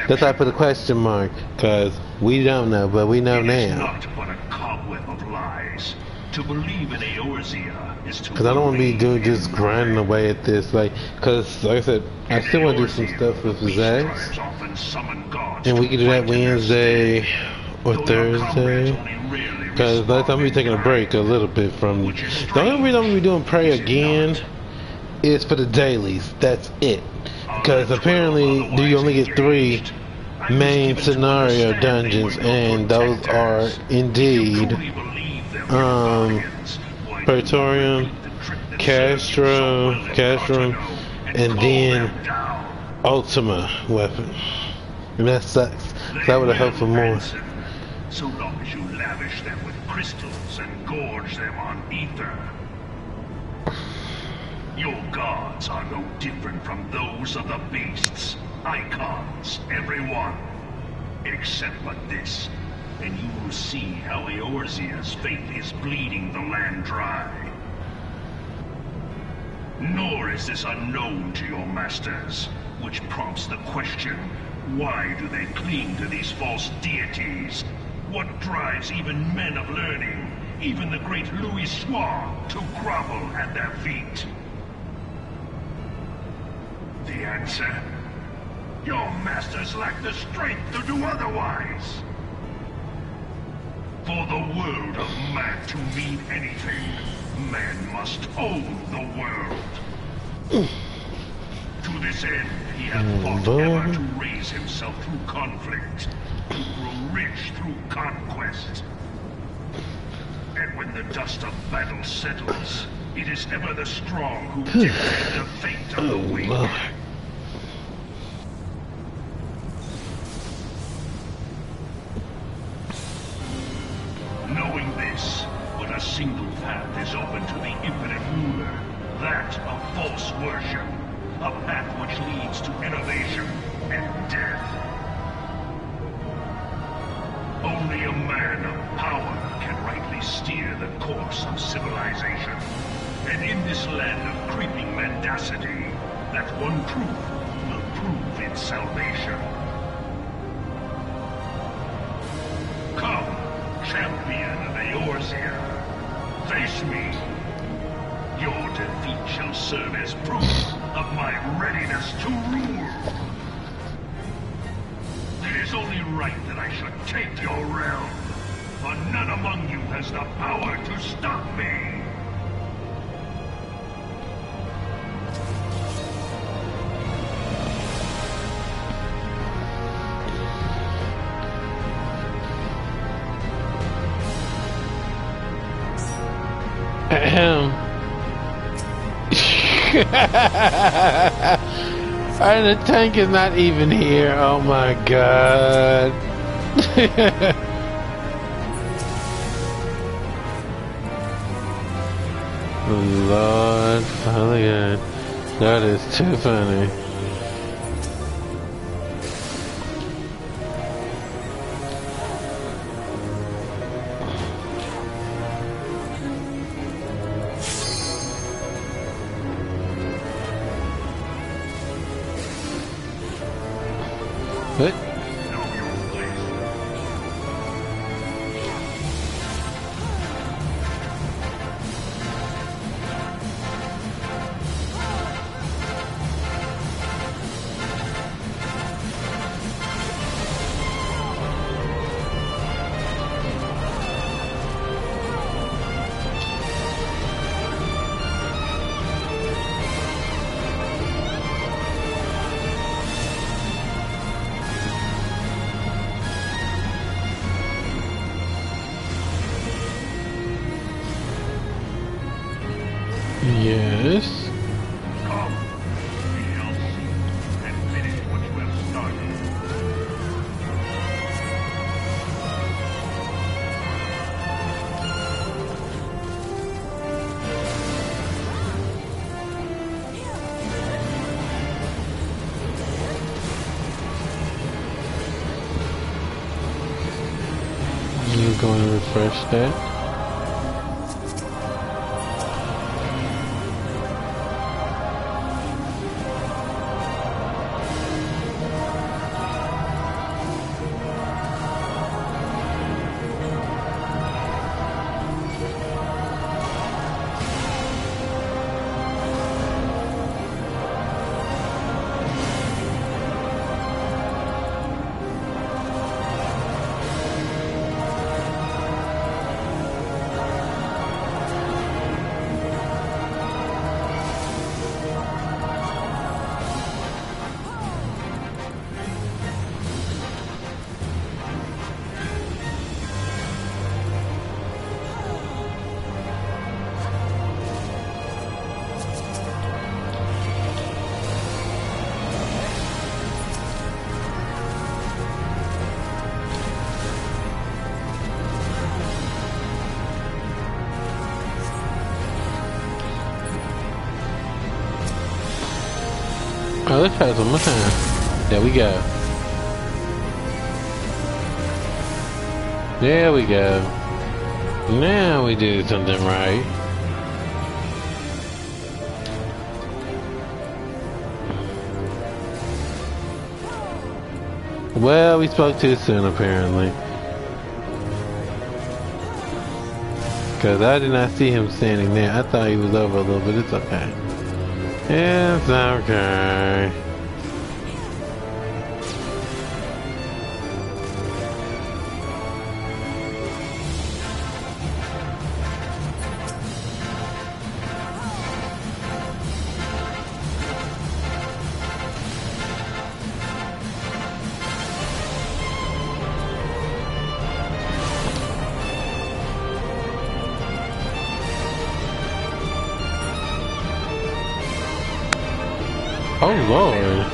that's why I put a question mark, cause we don't know, but we know It is now. not but a cobweb of lies. To believe in Eorzea is to. Cause I don't want to be doing just grinding away at this, like, cause like I said, I still want to do some stuff with Zax, and we can do that Wednesday or Thursday. Cause last time we be taking a break a little bit from. The only reason I'm gonna be doing Prey again is for the dailies. That's it. Because apparently you only get 3 main scenario dungeons, and those are indeed Praetorium, Castrum, and then Ultima weapon. And that sucks. So I would have hoped for more. So long as you lavish them with crystals and gorge them on ether. Your gods are no different from those of the beasts. Icons, everyone. Except but this, and you will see how Eorzea's fate is bleeding the land dry. Nor is this unknown to your masters, which prompts the question, why do they cling to these false deities? What drives even men of learning, even the great Louis Soir, to grovel at their feet? The answer? Your masters lack the strength to do otherwise. For the world of man to mean anything, man must own the world. To this end, he hath fought ever to raise himself through conflict, to grow rich through conquest. And when the dust of battle settles, it is ever the strong who dictate the fate of the weak. Knowing this, but a single path is open to the infinite ruler, that of false worship, a path which leads to innovation and death. Only a man of power can rightly steer the course of civilization. And in this land of creeping mendacity, that one truth will prove its salvation. Come, champion of Eorzea, face me. Your defeat shall serve as proof of my readiness to rule. It is only right that I should take your realm, for none among you has the power to stop me. And the tank is not even here. Oh my god. Lord, oh my god. That is too funny. What? go and refresh that. Oh, let's try this one more time. There we go. There we go. Now we did something right. Well, we spoke too soon, apparently. Because I did not see him standing there. I thought he was over a little bit. It's okay. It's okay. Oh Lord.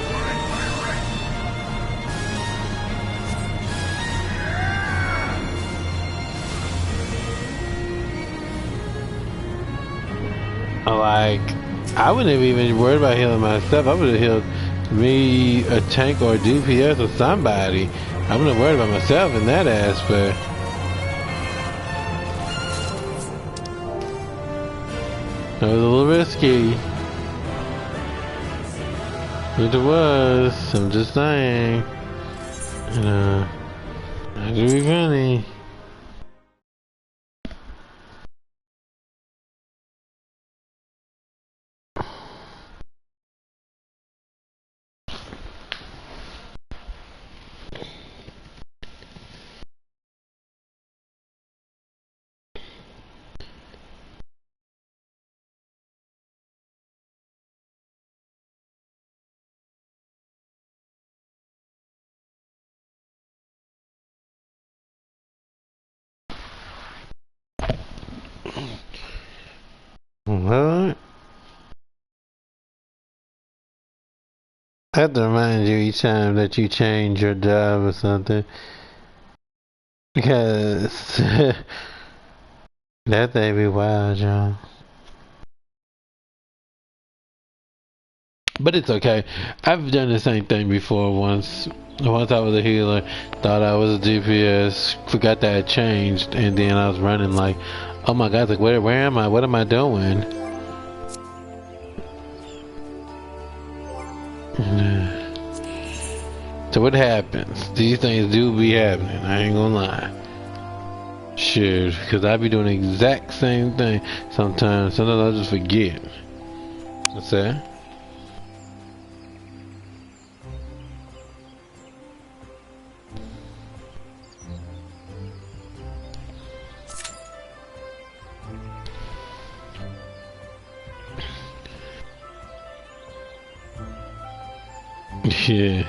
Like, I wouldn't have even worried about healing myself. I would have healed me, a tank or a DPS or somebody. I wouldn't have worried about myself in that aspect. It was a little risky. It was. I'm just saying. You know, I do be funny. What? I have to remind you each time that you change your job or something. Because that thing be wild, y'all. But it's okay. I've done the same thing before once. Once I was a healer, thought I was a DPS, forgot that I changed, and then I was running like, oh my god, like where am I? What am I doing? So what happens? These things do be happening, I ain't gonna lie. Shit, because I be doing the exact same thing sometimes. Sometimes I just forget. What's that? Yeah.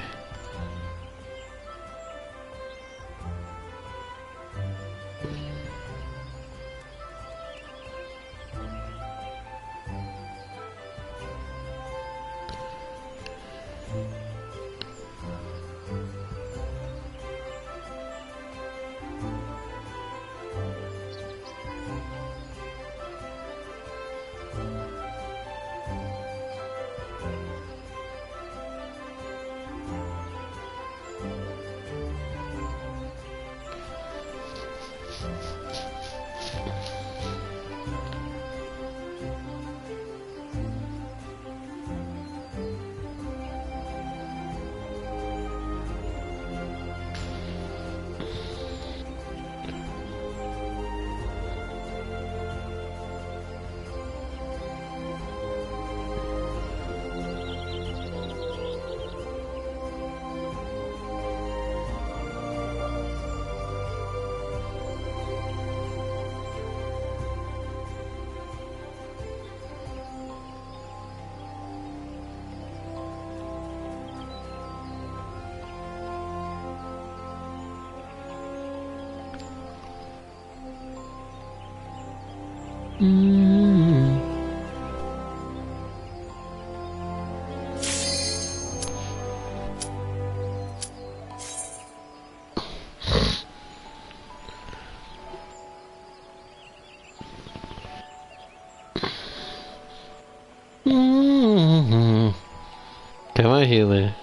Mm. Mm-hmm. Come on, healer.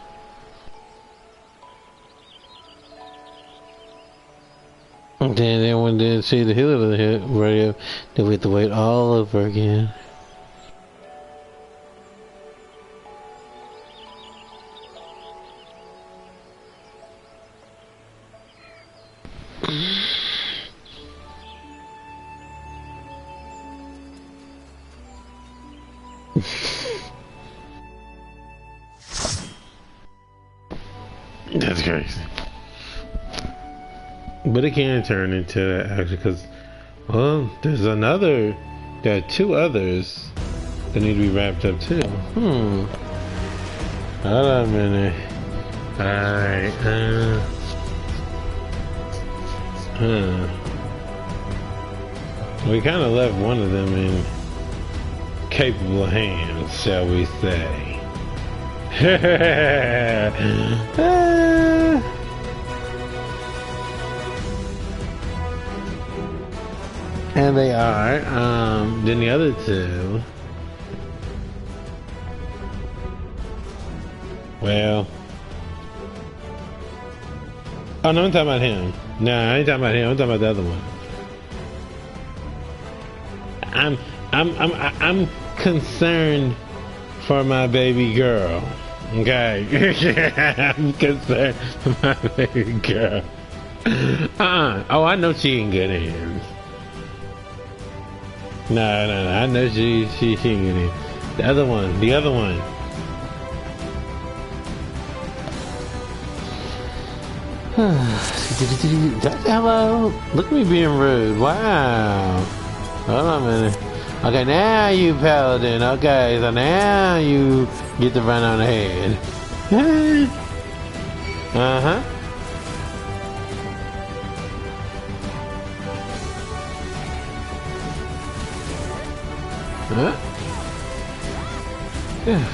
Then when they see the healer of the radio, then we have to wait all over again. That's crazy. But it can turn into that actually, because, well, there are two others that need to be wrapped up too. Hold on a minute. Alright, we kind of left one of them in capable hands, shall we say. And they are, then the other two, well, oh no, I'm talking about him. No, I ain't talking about him, I'm talking about the other one. I'm concerned for my baby girl. Okay. I'm concerned for my baby girl. Oh, I know she in good hands. No, I know she in good hands. The other one. Hello? Look at me being rude. Wow. Hold on a minute. Okay, now you paladin. Okay, so now you get to run on ahead. Uh-huh. Huh? Yeah.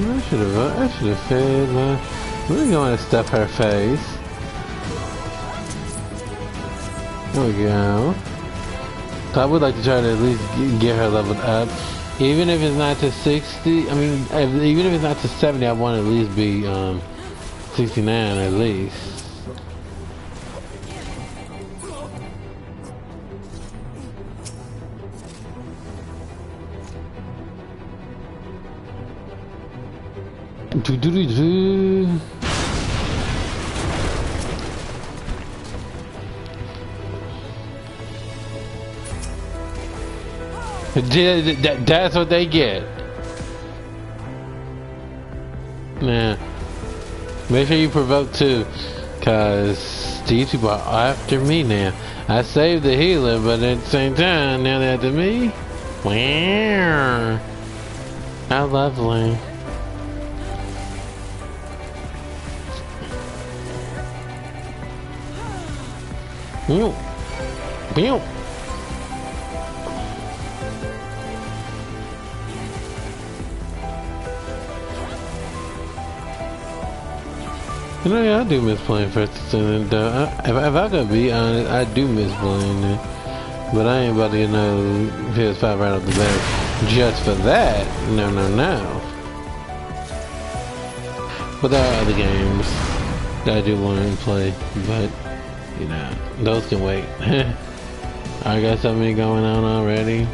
I should have fed my... We're going to stuff her face. There we go. So I would like to try to at least get her leveled up. Even if it's not to 60, I mean, even if it's not to 70, I want to at least be 69 at least. That's what they get. Nah. Make sure you provoke too, cause these people are after me now. I saved the healer, but at the same time, now they're after me. Wow. How lovely. Pew. Pew. You know, yeah, I do miss playing First Descendant, though. If I gotta be honest, I do miss playing it. But I ain't about to get no PS5 right off the bat just for that. No. But there are other games that I do want to play, but, you know, those can wait. I got so many going on already.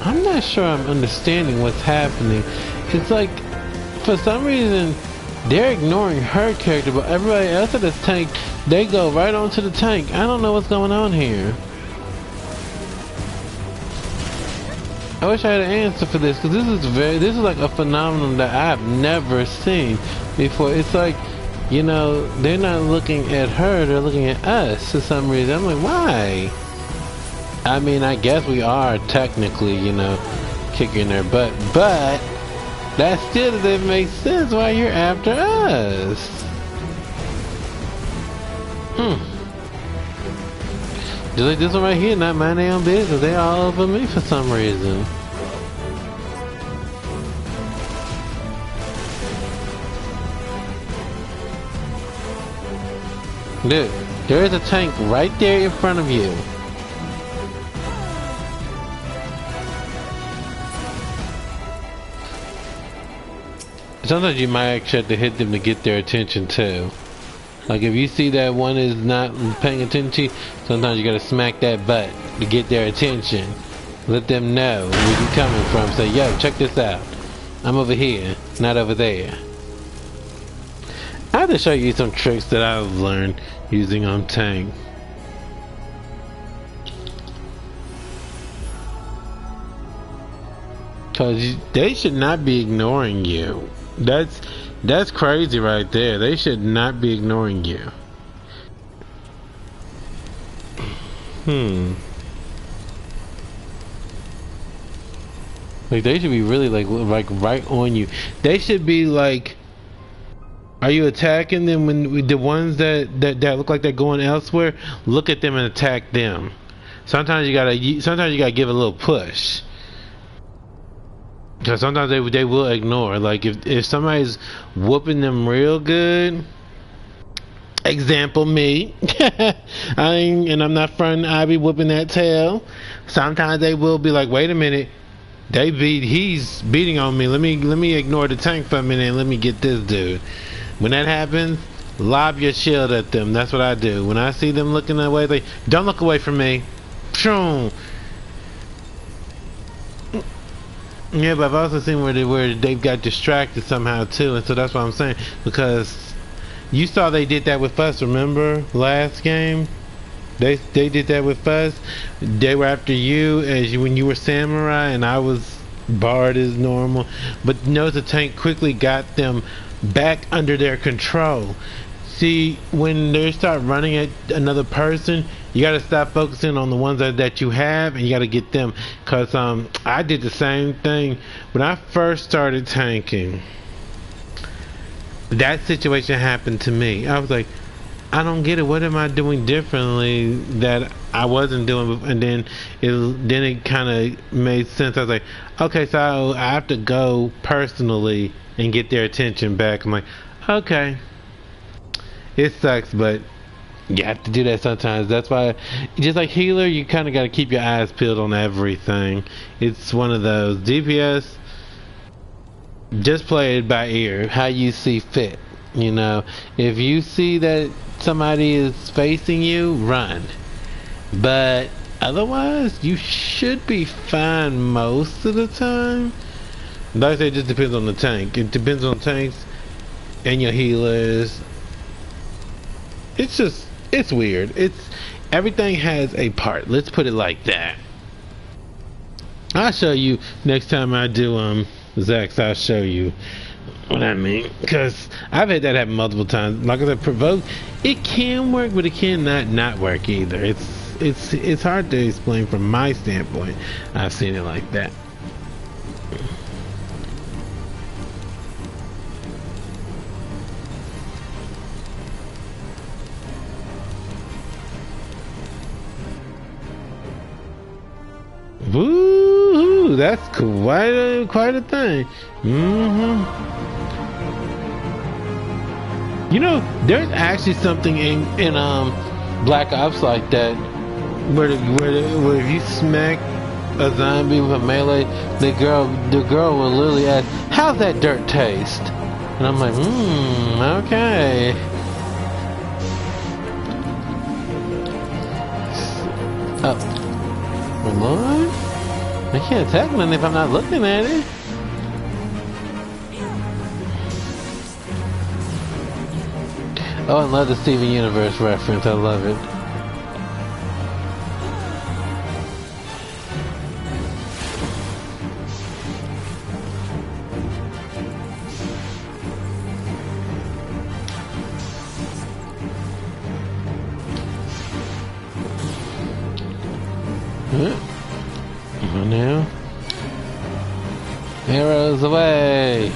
I'm not sure I'm understanding what's happening. It's like, for some reason, they're ignoring her character, but everybody else at the tank, they go right onto the tank. I don't know what's going on here. I wish I had an answer for this, because this is like a phenomenon that I've never seen before. It's like, you know, they're not looking at her, they're looking at us for some reason. I'm like, why? I mean, I guess we are technically, you know, kicking their butt, but that still doesn't make sense why you're after us. Just like this one right here, not my damn business. They all over me for some reason. Dude, there is a tank right there in front of you. Sometimes you might actually have to hit them to get their attention too. Like if you see that one is not paying attention to you, sometimes you gotta smack that butt to get their attention. Let them know where you're coming from. Say, yo, check this out. I'm over here, not over there. I have to show you some tricks that I've learned using on tank. Cause they should not be ignoring you. That's crazy right there. They should not be ignoring you. Like they should be really like right on you. They should be like, are you attacking them when the ones that look like they're going elsewhere? Look at them and attack them. Sometimes you gotta give a little push. Because sometimes they will ignore. Like if somebody's whooping them real good, example me, and I'm not fronting, I be whooping that tail. Sometimes they will be like, wait a minute, he's beating on me. Let me ignore the tank for a minute and let me get this dude. When that happens, lob your shield at them. That's what I do. When I see them looking that way, they don't look away from me. Pshoo. Yeah, but I've also seen where they've got distracted somehow too, and so that's what I'm saying. Because you saw they did that with us. Remember last game? They did that with us. They were after you when you were samurai, and I was bard as normal. But notice the tank quickly got them back under their control. See, when they start running at another person, you gotta stop focusing on the ones that you have, and you gotta get them. Cause I did the same thing when I first started tanking. That situation happened to me. I was like, I don't get it. What am I doing differently that I wasn't doing before? And then it kind of made sense. I was like, okay, so I have to go personally and get their attention back. I'm like, okay. It sucks, but you have to do that sometimes. That's why, just like healer, you kind of got to keep your eyes peeled on everything. It's one of those. DPS, just play it by ear, how you see fit. You know, if you see that somebody is facing you, run. But otherwise, you should be fine most of the time. Like I say, it just depends on the tank. It depends on tanks and your healers. It's weird. Everything has a part. Let's put it like that. I'll show you next time I do Zax. I'll show you what I mean, because I've had that happen multiple times. Like I said, provoke, it can work, but it can not work either. It's hard to explain from my standpoint. I've seen it like that. Woo! That's quite a thing. You know, there's actually something in Black Ops like that, where if you smack a zombie with a melee, the girl will literally ask, "How's that dirt taste?" And I'm like, okay. Lord? I can't attack nothing if I'm not looking at it. Oh, I love the Steven Universe reference. I love it. Miles away.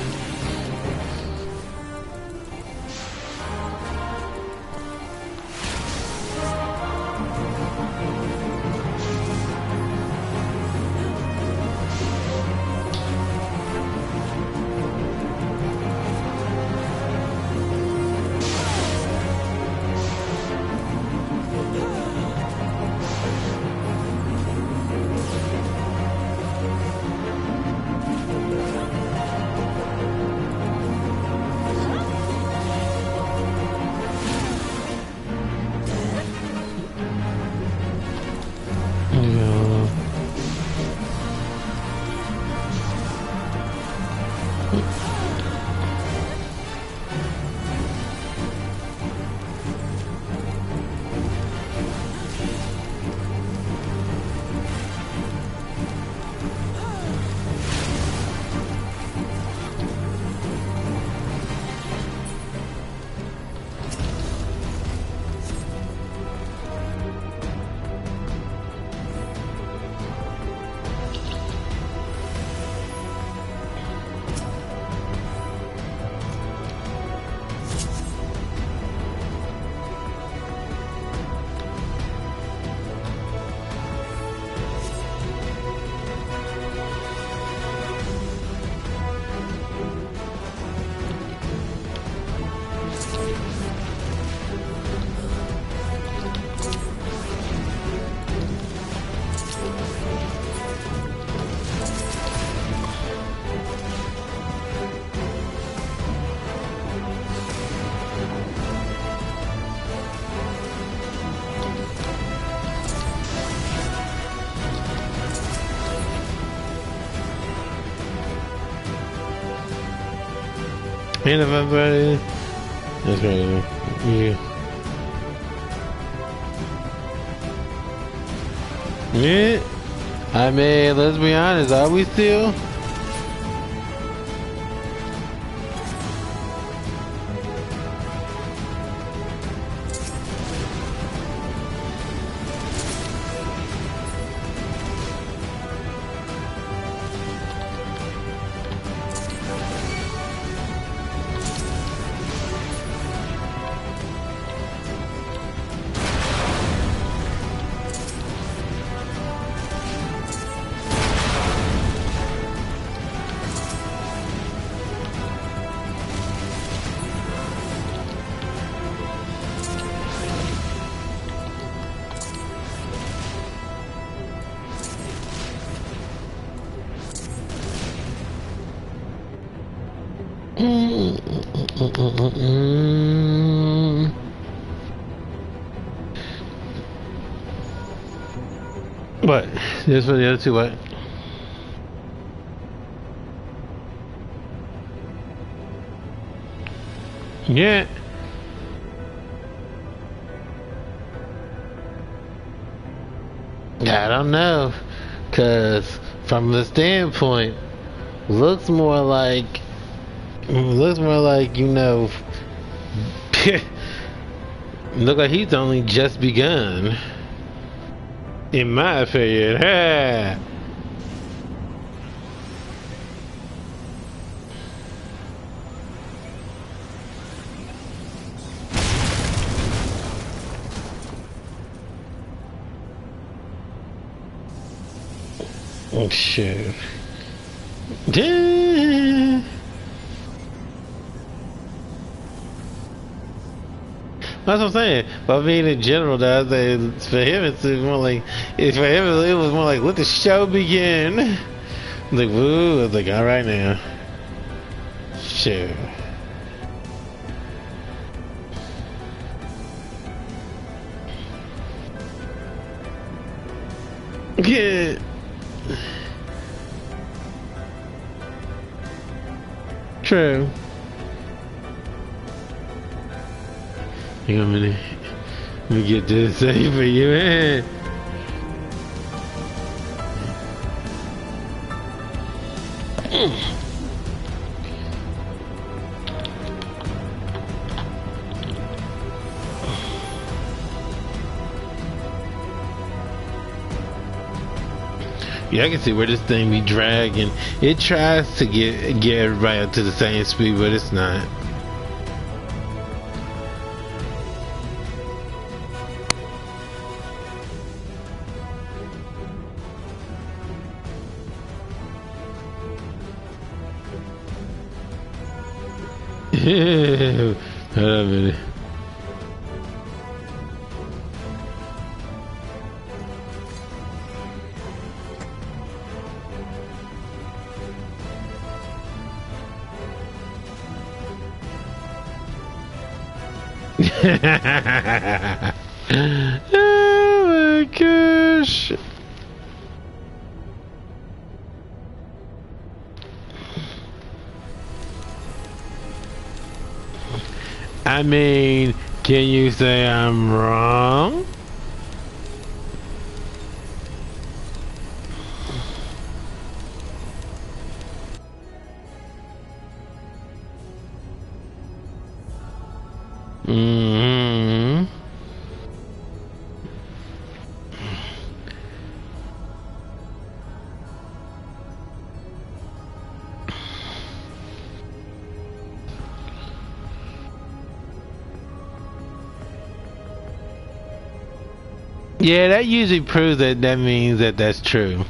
And if everybody, that's crazy. Yeah. Yeah. I mean, let's be honest. Are we still? What? Just for the other two, what? Yeah. I don't know. Cause from the standpoint, looks more like, you know, look like he's only just begun. In my opinion, ha! Oh shit. That's what I'm saying. But I mean, in general, though, I say for him, it's more like, for him, it was more like, let the show begin. Like, woo, I was like, all right now. Sure. Yeah. True. Hang on a minute. Let me get this safe for you, man. Yeah, I can see where this thing be dragging. It tries to get everybody up to the same speed, but it's not. Hold on a minute. Oh my gosh. I mean, can you say I'm wrong? Mm-hmm. Yeah, that usually proves that means that that's true.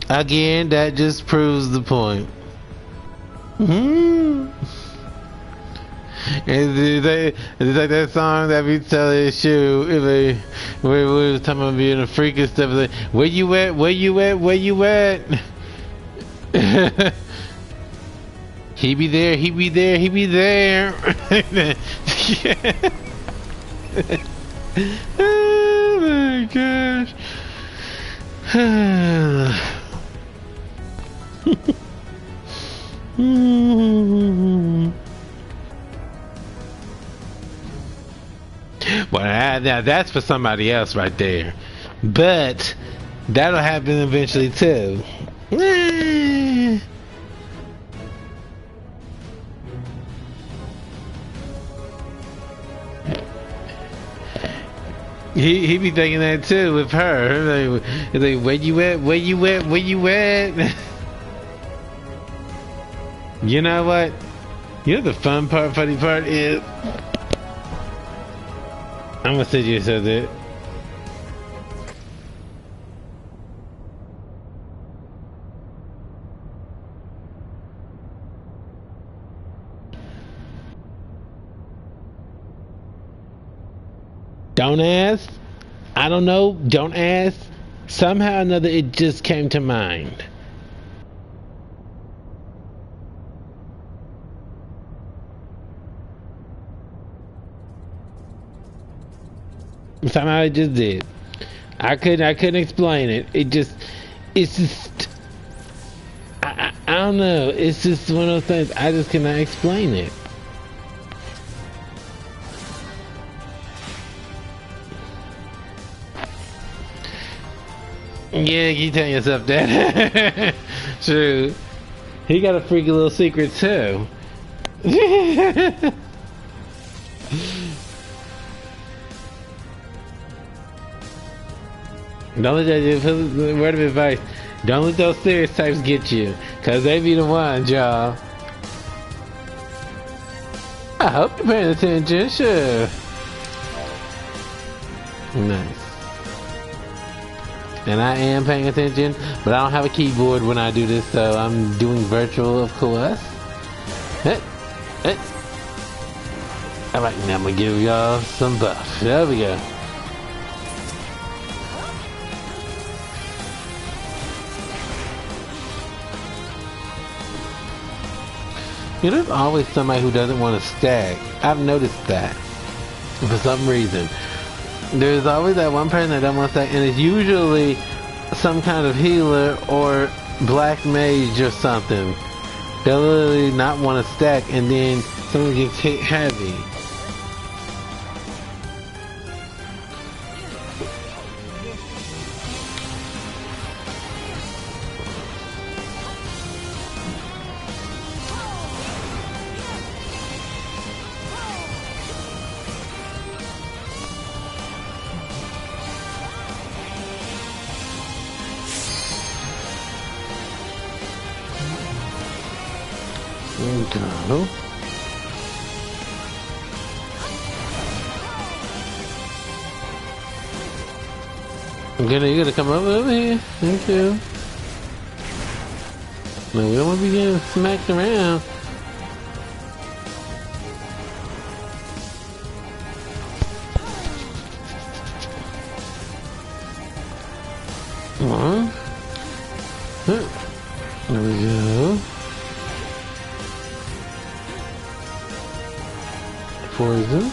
Again, that just proves the point. It's like that song that we tell his shoe where we was talking about being a freak and stuff. Like, where you at? Where you at? Where you at? He be there. He be there. He be there. Oh my gosh. Well, now that's for somebody else right there. But that'll happen eventually too. He be thinking that too with her. Like, where you at? Where you at? Where you at? You know what? You know the funny part is, I'm gonna say you said that. Don't ask. I don't know. Don't ask. Somehow or another, it just came to mind. Somehow it just did. I couldn't explain it. It's just, I don't know. It's just one of those things. I just cannot explain it. Yeah, you tell yourself that. True. He got a freaky little secret too. Don't let that word of advice. Don't let those stereotypes get you, cause they be the ones, y'all. I hope you're paying attention. Sure. Nice. And I am paying attention, but I don't have a keyboard when I do this, so I'm doing virtual, of course. Alright, now I'm gonna give y'all some buff. There we go. You know, there's always somebody who doesn't want to stack. I've noticed that. For some reason. There's always that one person that doesn't want to stack, and it's usually some kind of healer or black mage or something. They'll literally not want to stack, and then someone gets hit heavy. Go. You gotta come over here. Thank you. No, we don't want to be getting smacked around. Come on. There we go. Poison.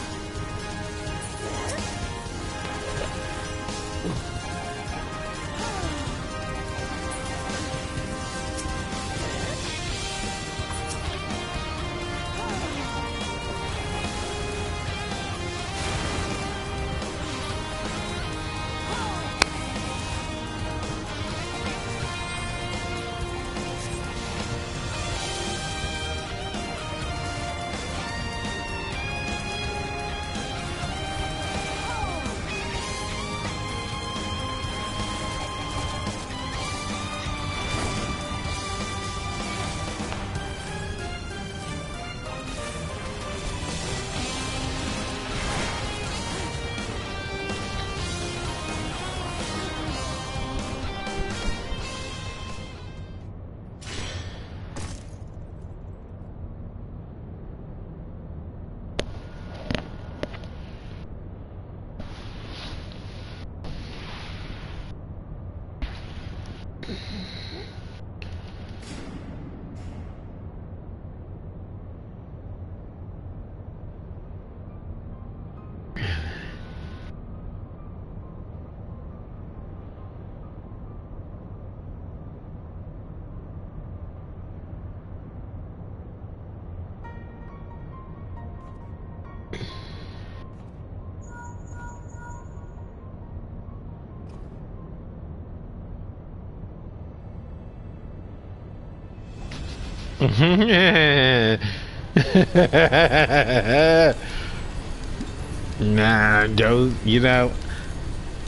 Nah, those, you know,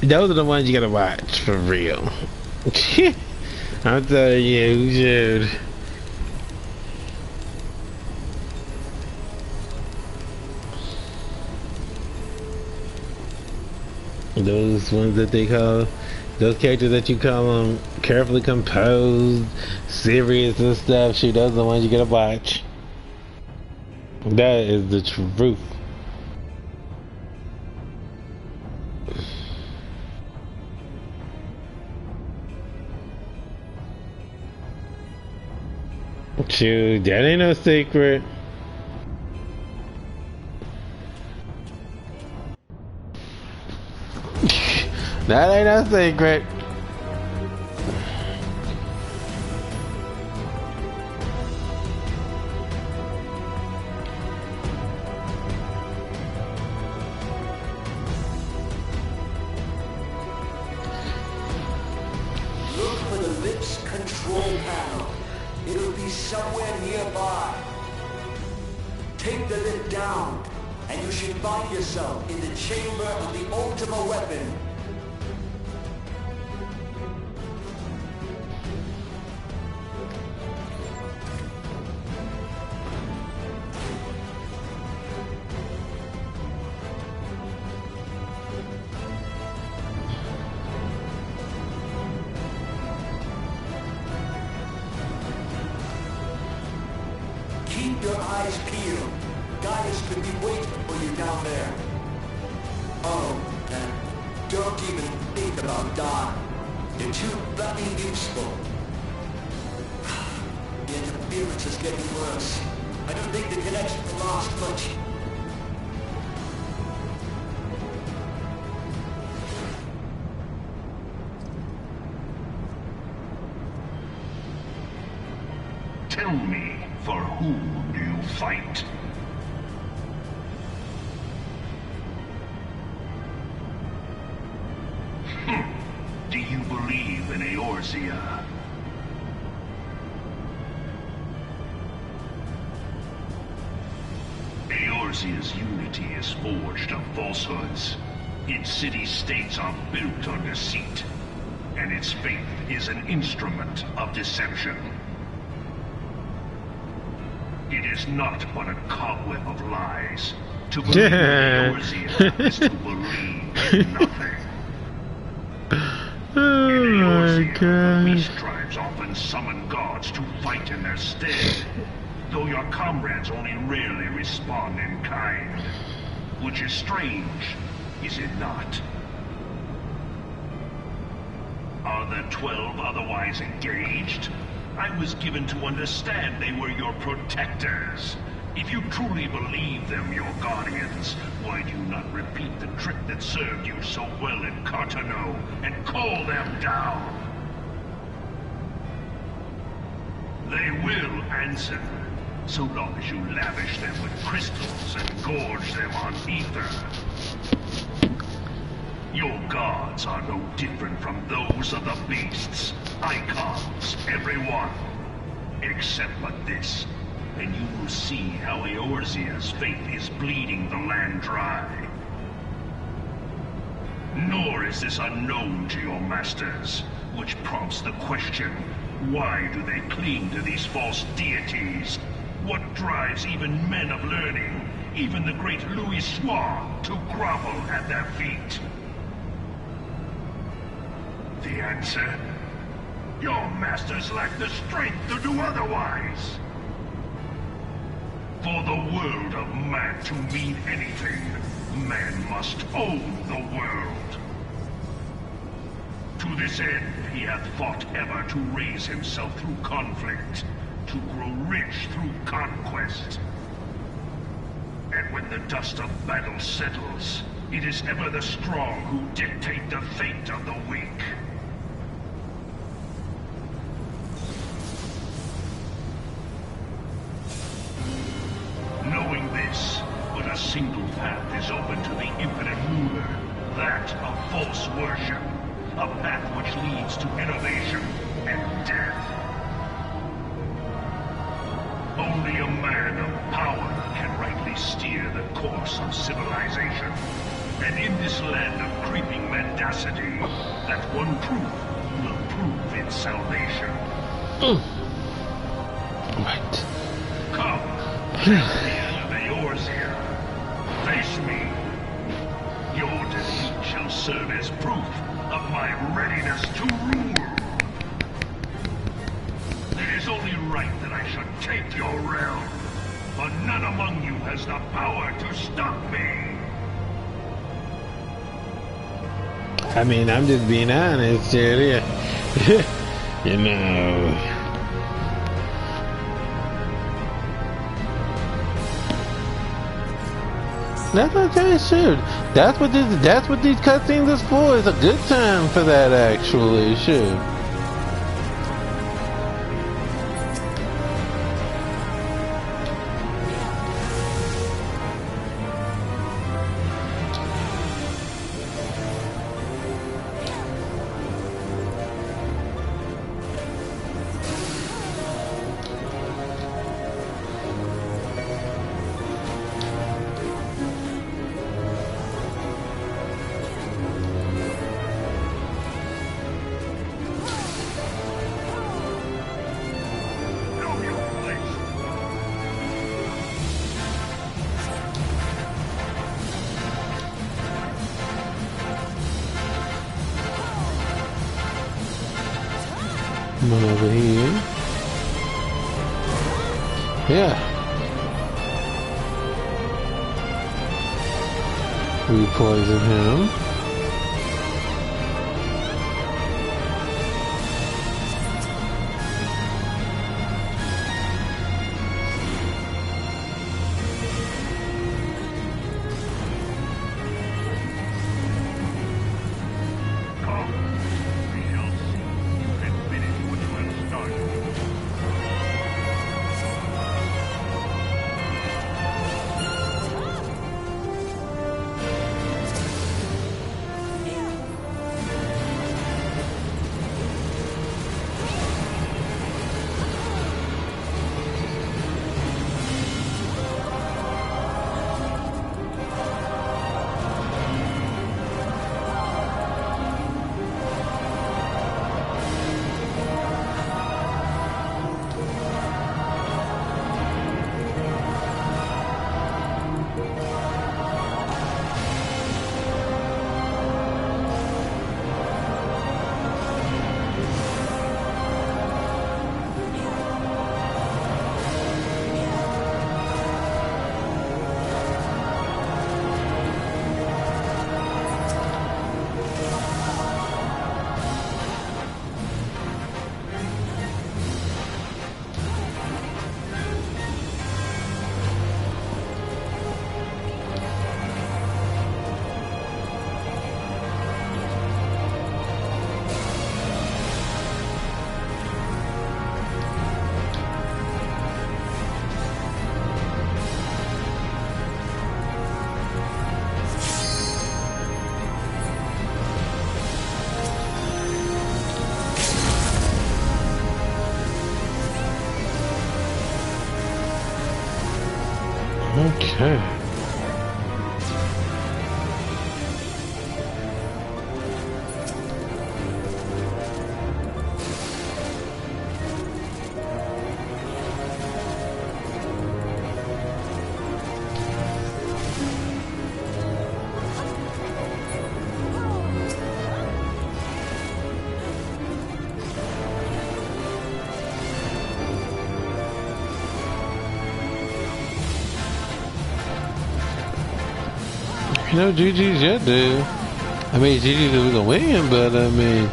those are the ones you gotta watch for real. I'm telling you, dude. Those ones that they call, those characters that you call them carefully composed, serious and stuff, shoot, those are the ones you gotta watch. That is the truth. Shoot, that ain't no secret. That ain't no secret. Look for the lip's control panel. It'll be somewhere nearby. Take the lip down, and you should find yourself in the chamber of the ultimate weapon. Keep your eyes peeled. Goddess could be waiting for you down there. Oh, and don't even think about dying. You're too bloody useful. The interference is getting worse. I don't think the connection will last much. Tell me, for whom do you fight? Do you believe in Eorzea? Eorzea's unity is forged of falsehoods. Its city-states are built on deceit, and its faith is an instrument of deception. It is not but a cobweb of lies. To believe in Eorzea is to believe in nothing. Oh my The god. beast tribes often summon gods to fight in their stead, though your comrades only rarely respond in kind. Which is strange, is it not? Are the 12 otherwise engaged? I was given to understand they were your protectors. If you truly believe them your guardians, why do you not repeat the trick that served you so well in Cartano and call them down? They will answer, so long as you lavish them with crystals and gorge them on ether. Your gods are no different from those of the beasts. Icons, every one. Except but this, and you will see how Eorzea's faith is bleeding the land dry. Nor is this unknown to your masters, which prompts the question, why do they cling to these false deities? What drives even men of learning, even the great Louis Swan, to grovel at their feet? The answer? Your masters lack the strength to do otherwise. For the world of man to mean anything, man must own the world. To this end, he hath fought ever to raise himself through conflict, to grow rich through conquest. And when the dust of battle settles, it is ever the strong who dictate the fate of the weak. Knowing this, but a single path is open to the infinite ruler, that of false worship, a path which leads to innovation and death. Only a man of power can rightly steer the course of civilization. And in this land of creeping mendacity, that one truth will prove its salvation. Right. Come, champion of Eorzea. Face me. Your defeat shall serve as proof of my readiness to rule. It is only right that I should take your realm, but none among you has the power to stop me. I mean, I'm just being honest, Jerry. You know. That's what I should. That's what these cutscenes is for. It's a good time for that, actually. Should. Come on over here. Yeah. We poison him. Okay. You know, GG's yet, dude. I mean, GG's was gonna win, but I mean.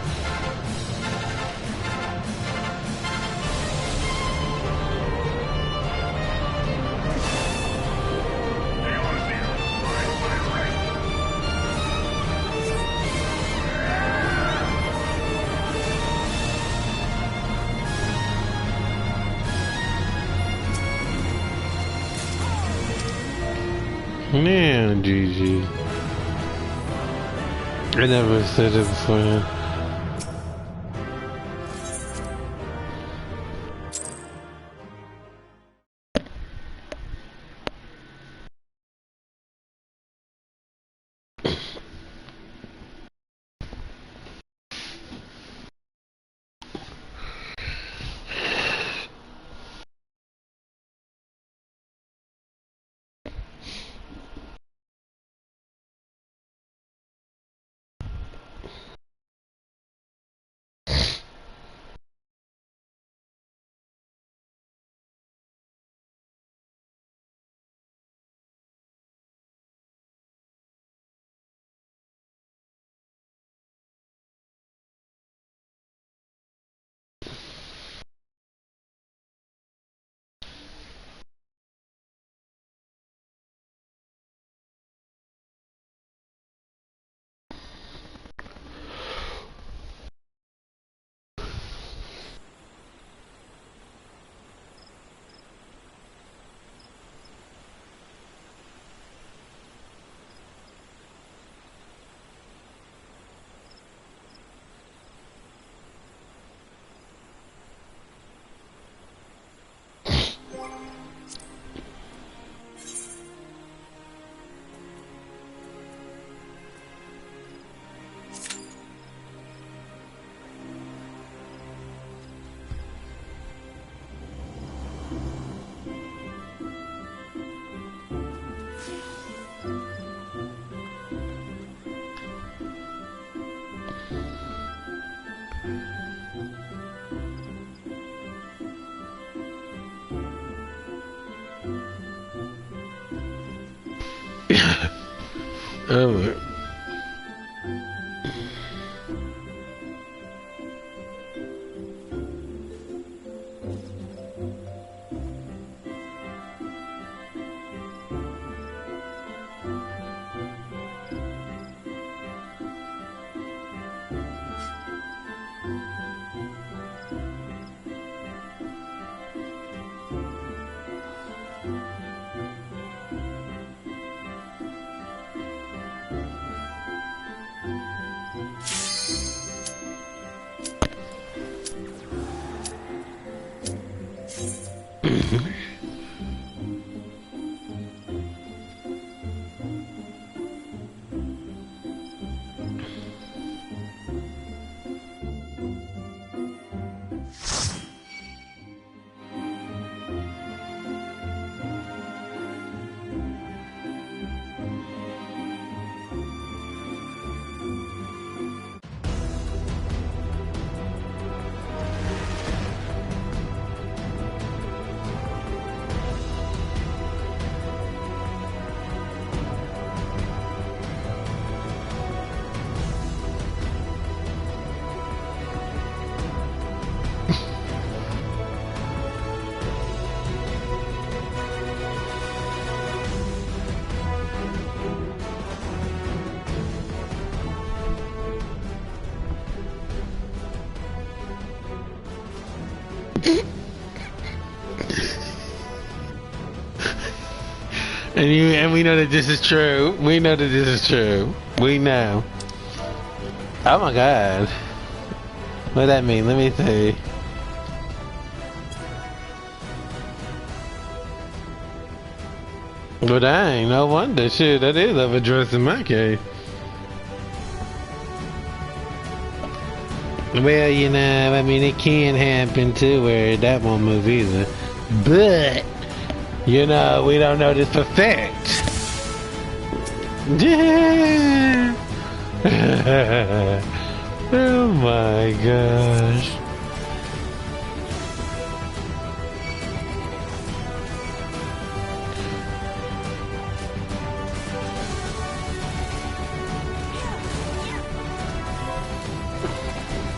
Yeah, GG. I never said it before. Oh, and we know that this is true. We know that this is true. We know. Oh my god. What that mean? Let me see. But dang, no wonder. Shit, that is overdressed in my case. Well, you know, I mean, it can happen too where that won't move either. But, you know, we don't know this for fact. Yeah. Oh my gosh.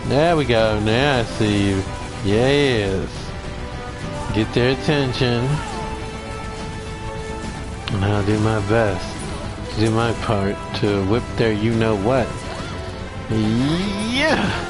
There we go. Now I see you. Yes. Get their attention. And I'll do my best to do my part to whip their you-know-what. Yeah!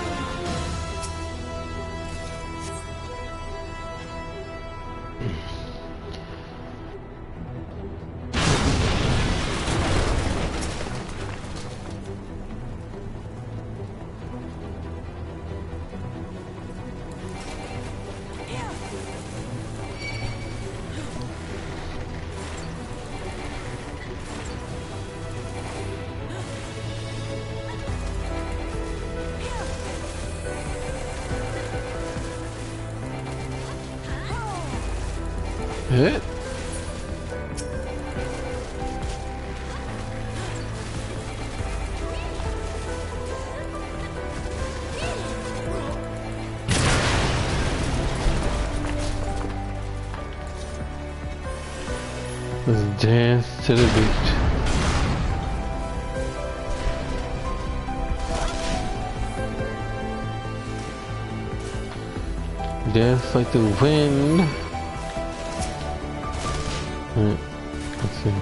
Hit. Let's dance to the beat. Dance like the wind. Let's see.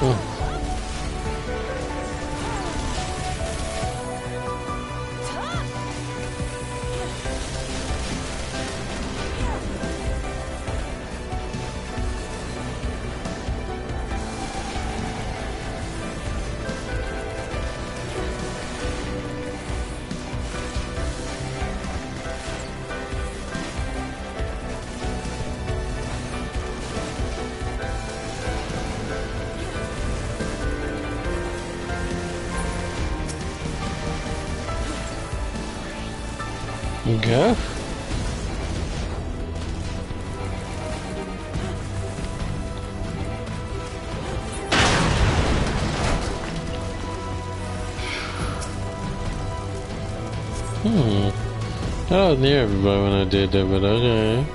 Oh. Go. I was near everybody when I did that, but okay.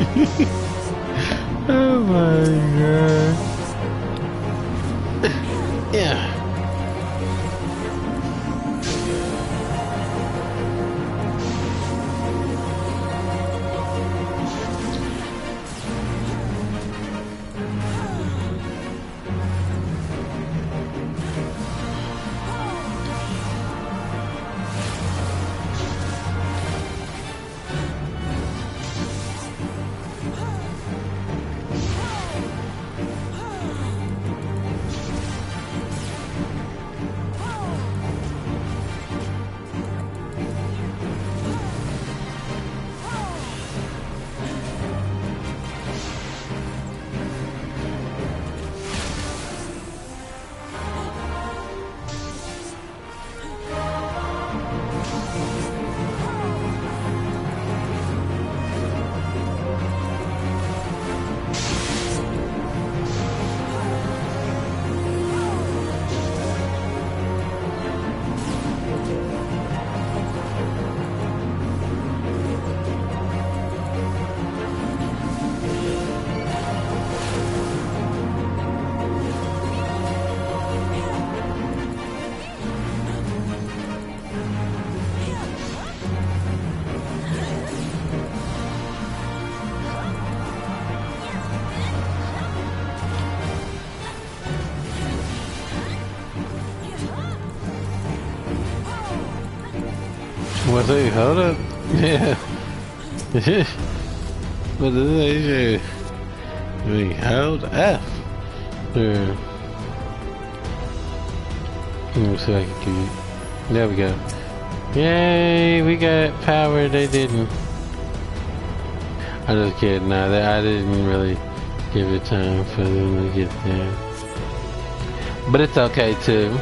Oh my god. Yeah. What's it? Hold up. Yeah. What did they say? We held F. Let me see if I can give you. There we go. Yay! We got power. They didn't. I'm just kidding. No, I didn't really give it time for them to get there. But it's okay too.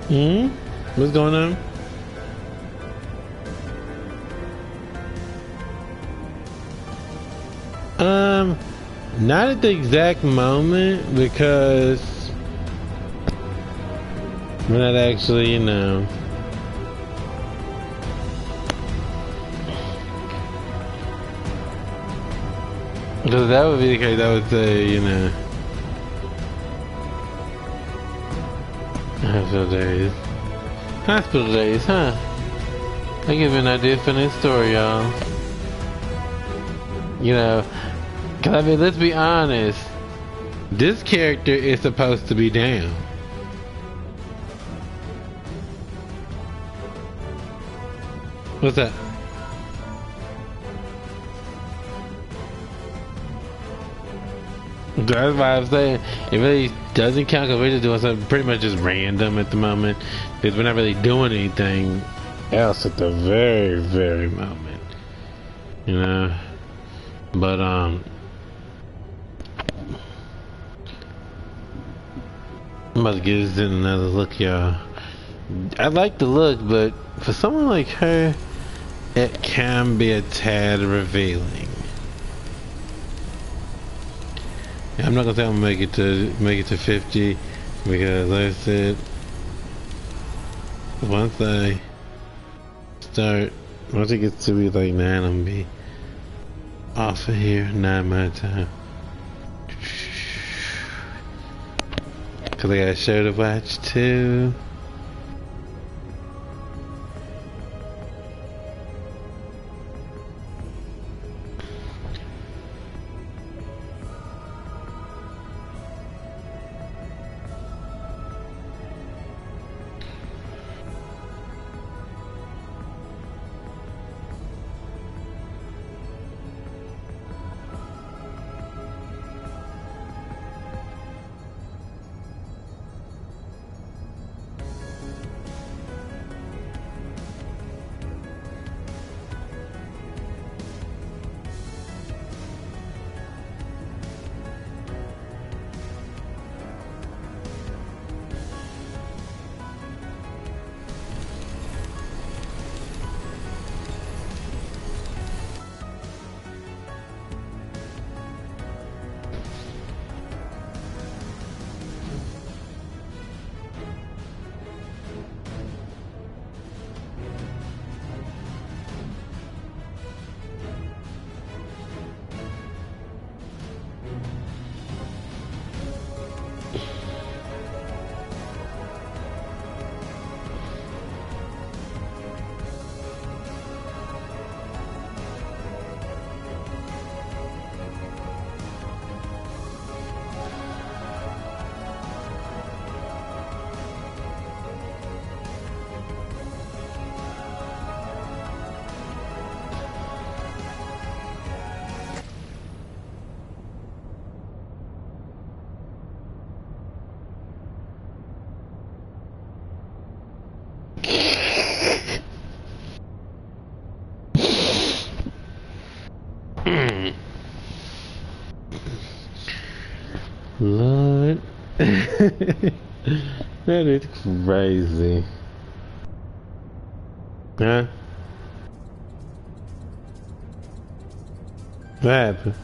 Hmm? What's going on? Not at the exact moment because we're not actually, you know. Because that would be the case, I would say, you know. Hospital days. Hospital days, huh? That gives me an idea for this story, y'all. You know, cause I mean, let's be honest. This character is supposed to be down. What's that? That's why I'm saying it really doesn't count because we're just doing something pretty much just random at the moment because we're not really doing anything else at the very, very moment, you know. But I'm about to give this another look, y'all. I like the look, but for someone like her, it can be a tad revealing. I'm not gonna say I'm gonna make it to 50 because like I said, once it gets to be like 9, I'm gonna be off of here. 9 my time. Cause I got a show to watch too. Lord. That is crazy. Huh? What happened?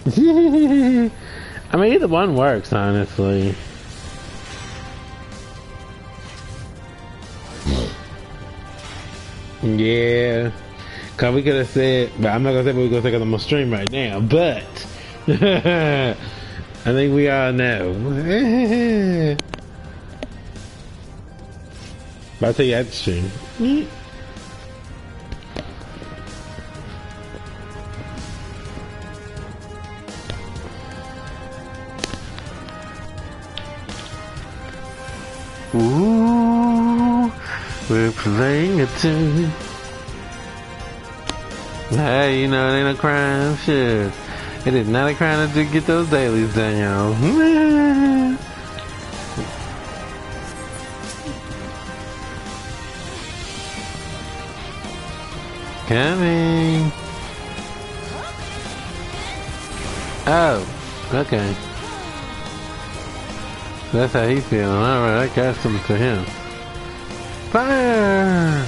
I mean, either one works, honestly. Yeah. Cause we could have said, but I'm not gonna say what we're gonna say cause I'm on stream right now, but I think we all know. But I'll tell you at the stream. Ooh, we're playing a tune. Hey, you know, it ain't a crime, shit. It is not a crime to get those dailies done, y'all. Coming. Oh, okay. That's how he's feeling. Alright, I got something for him. Fire!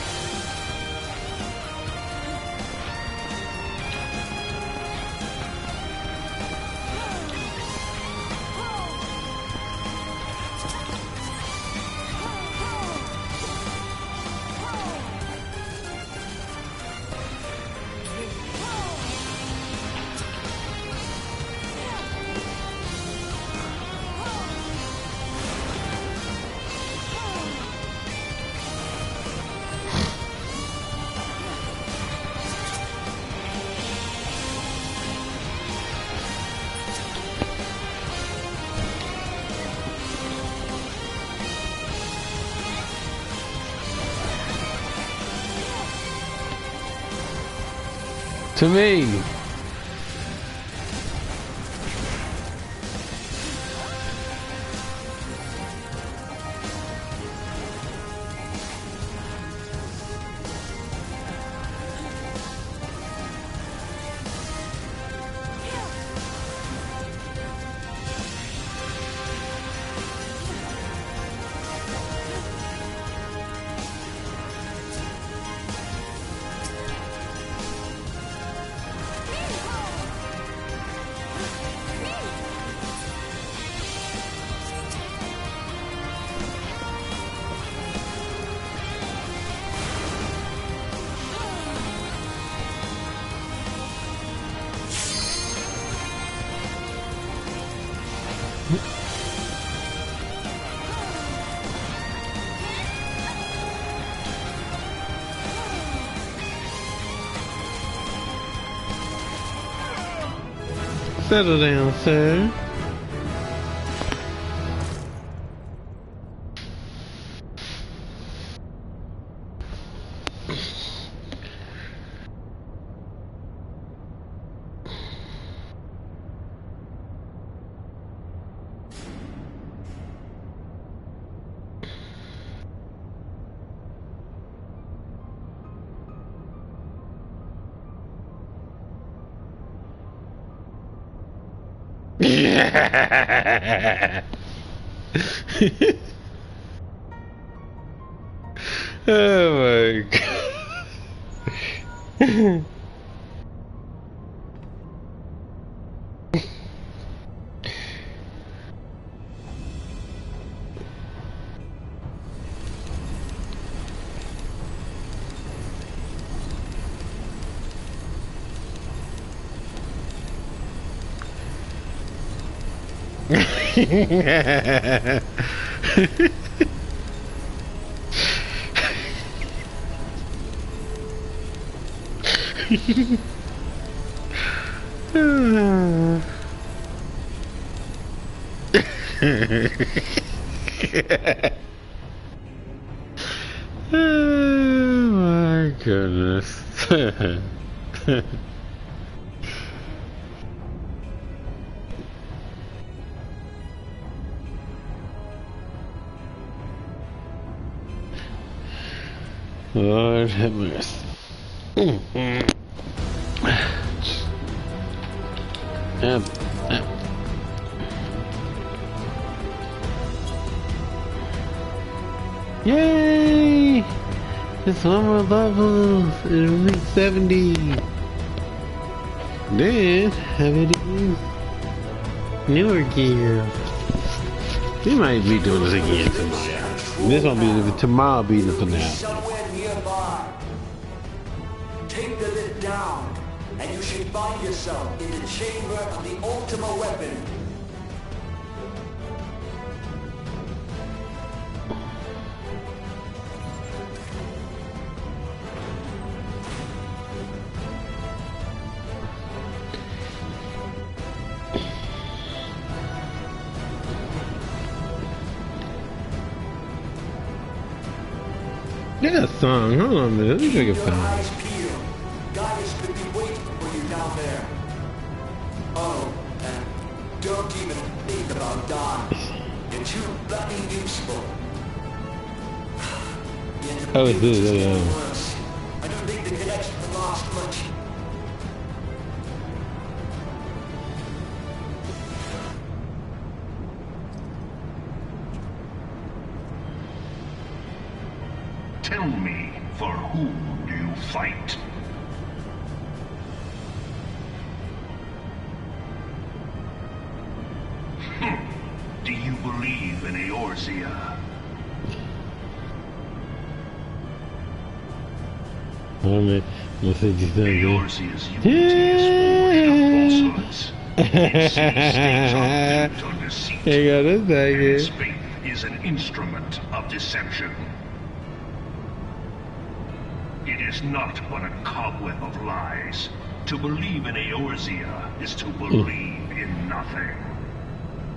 To me. Settle down, sir. Oh my god. Oh my goodness. Lord have mercy. Yay! It's one more levels in week 70. Then have it use newer gear. We might be doing this again tomorrow. This won't be tomorrow. Be the finale. Somewhere nearby. Take the lid down, and you should find yourself in the chamber of the Ultima weapon. Yeah, song. Hold on a minute. Let me take a Your phone. eyes peeled. Gaius could be waiting for you down there. Oh, and don't even think about dying. You're too bloody useful. Oh, it's good. Worse. I don't think the connection will last much. Tell me, for whom do you fight? Do you believe in Eorzea? Eorzea's unity is forged of falsehoods. Its states are built on deceit. And its faith is an instrument of deception. It is not but a cobweb of lies. To believe in Eorzea is to believe in nothing.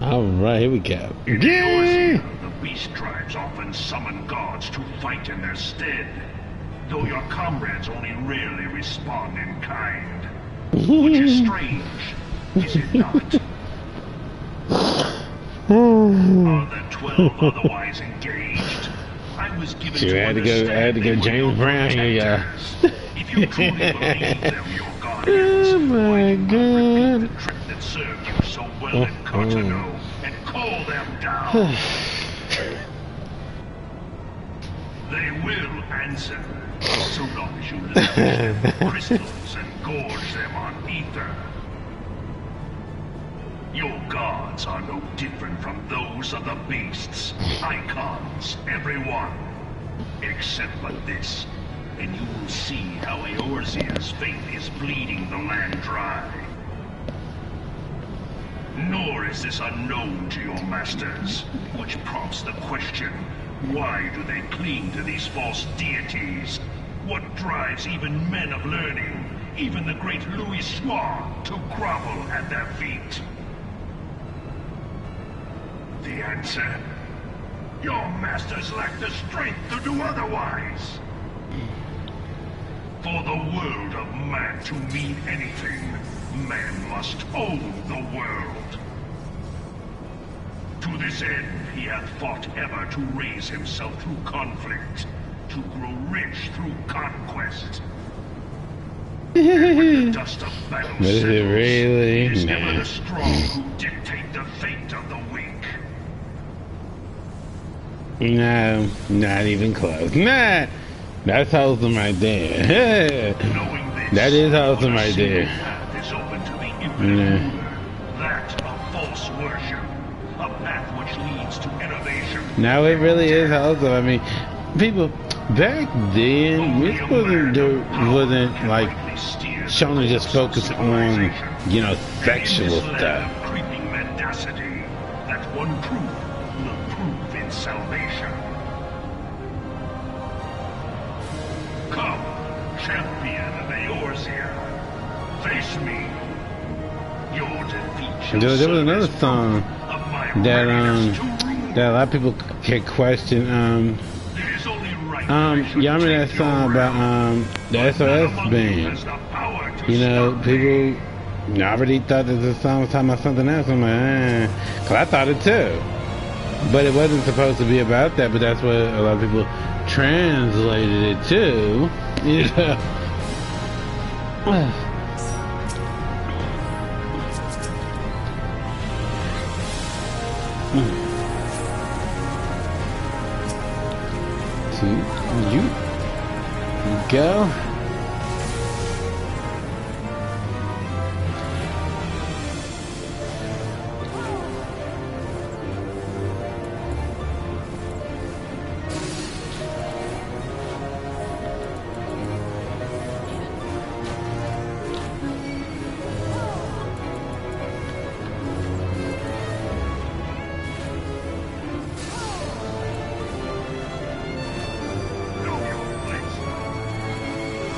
Alright, here we go. In Eorzea, the beast tribes often summon gods to fight in their stead, though your comrades only rarely respond in kind. Which is strange, is it not? Are the 12 otherwise engaged? I was given to understand I had to go James Brown here, y'all. If you truly believe them your guardians, Oh my God. the trick that served you so well in Cartano and call them down. They will answer, so long as you lavish them crystals and gorge them on ether. Your gods are no different from those of the beasts. Icons, everyone. Except but this, and you will see how Eorzea's faith is bleeding the land dry. Nor is this unknown to your masters, which prompts the question, why do they cling to these false deities? What drives even men of learning, even the great Louis Swan, to grovel at their feet? The answer? Your masters lack the strength to do otherwise. For the world of man to mean anything, man must own the world. To this end, he hath fought ever to raise himself through conflict, to grow rich through conquest. And when the dust of battle But is settles, it really? it is ever Nah. the strong who dictate the fate of the weak. No, not even close. Nah, that's wholesome right there. Knowing this, That is wholesome right single there. path is open to the infinite Nah. ruler, that of false worship, a path which leads to innovation. No, it really is wholesome. I mean, people back then, this wasn't like shown to just focus on, you know, sexual stuff. Creeping mendacity, that one proof will prove in salvation. Come, champion of Eorzea, face me. Your defeat shall There was serve another as song proof of my that readiness to rule. that a lot of people can question. It is only right that I should Y'all remember that take song your about realm. the But none SOS among you band? has the power to You know, stop me. people already thought that the song was talking about something else. I'm like, cause I thought it too, but it wasn't supposed to be about that. But that's what a lot of people translated it to. You know. So you go. Know your place.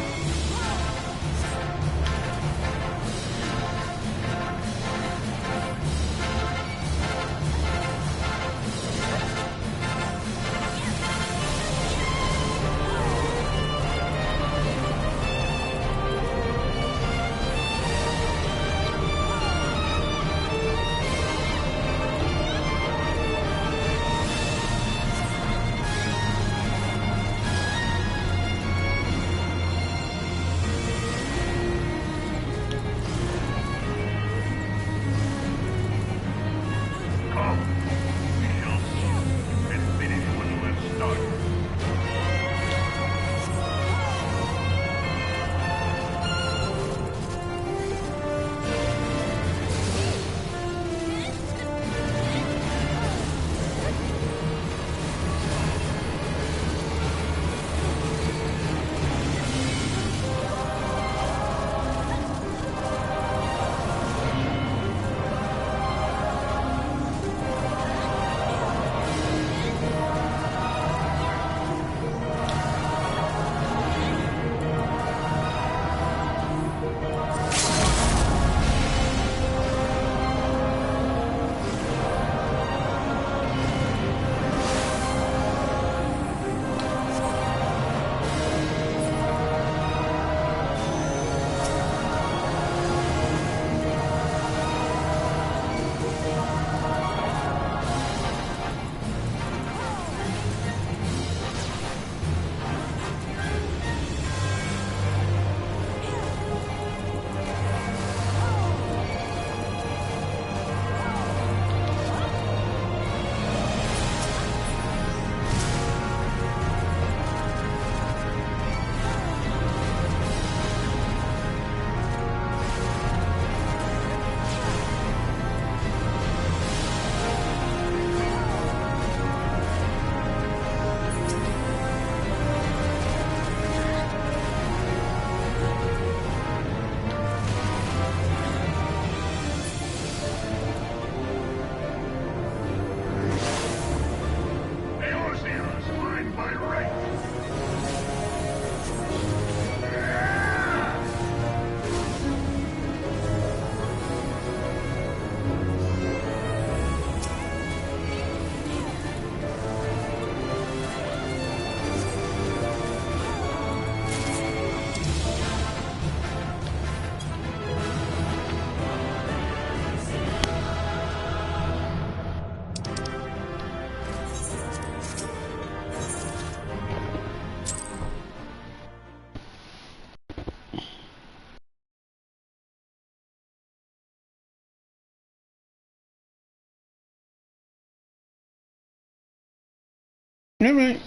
Alright.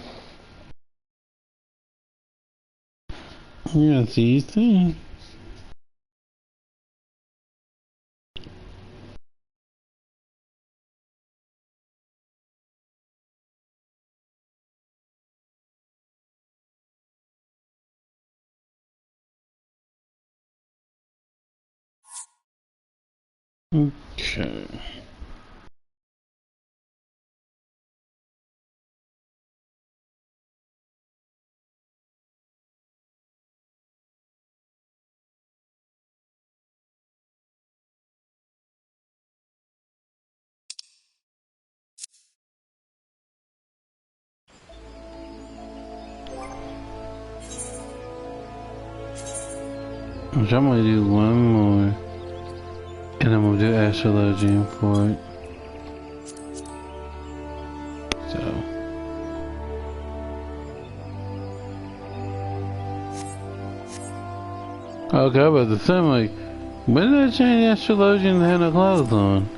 Yeah, see you soon. Okay. Which I'm gonna do one more. And I'm gonna do astrology for it. So. Okay, but the same like, when did I change astrology and have no clothes on?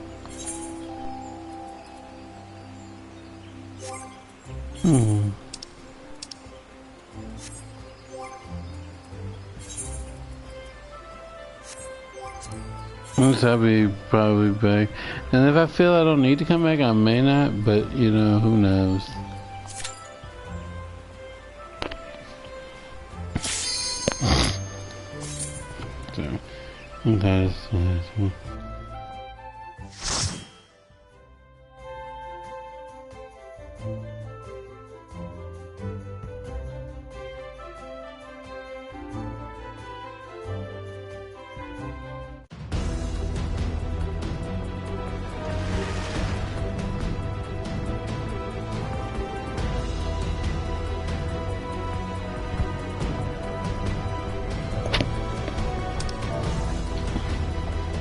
I'll be probably back. And if I feel I don't need to come back, I may not, but you know, who knows. So, okay, so.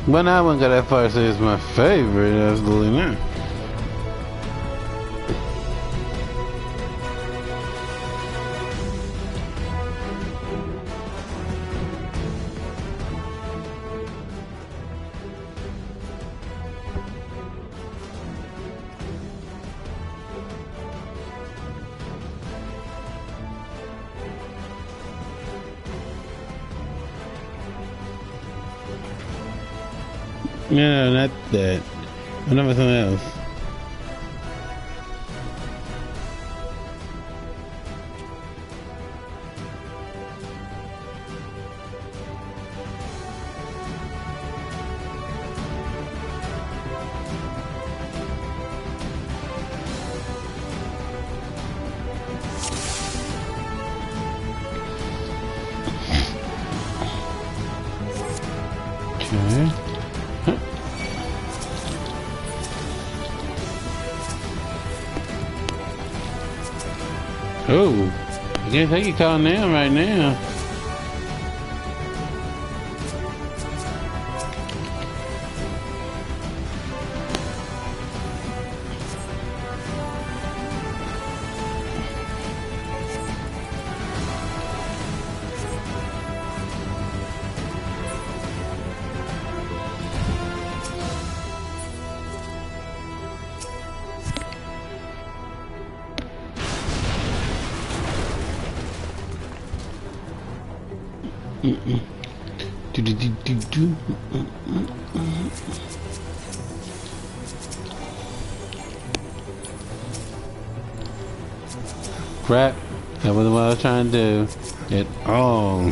But I wouldn't go that far to say it's my favorite, absolutely not. No, not that. I'm talking about something else. Okay. Oh, I can't take your call now, right now. Crap, that wasn't what I was trying to do at all.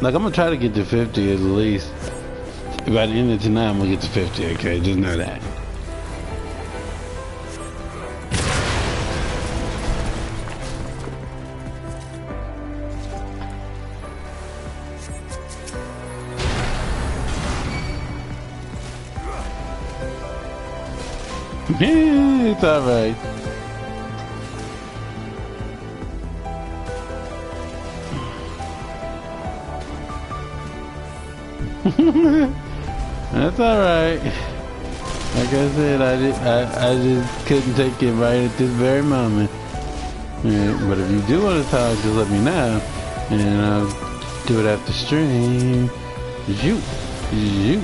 Like, I'm gonna try to get to 50 at least. By the end of tonight, I'm gonna get to 50, okay? Just know that. It's alright. That's alright. Like I said, I just couldn't take it right at this very moment. Yeah, but if you do want to talk, just let me know, and I'll Do it after stream. Zoop. Zoop.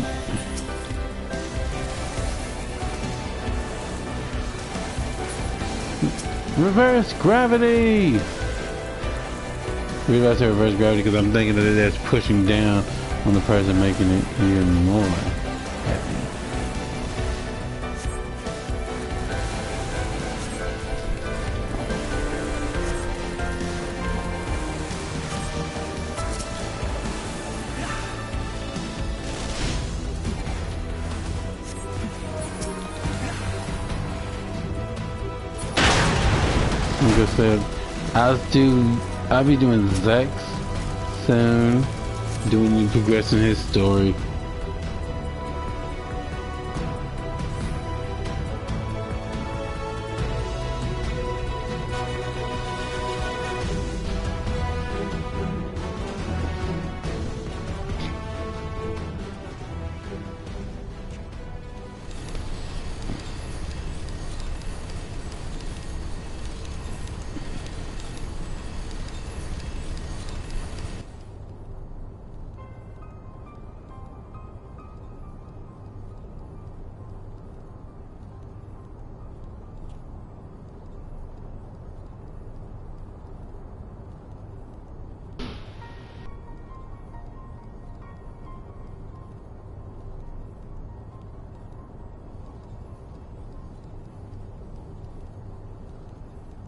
Reverse gravity! We're about to reverse gravity because I'm thinking that that's pushing down on the person making it even more happy. Like I said, I'll be doing Zex soon, progressing his story.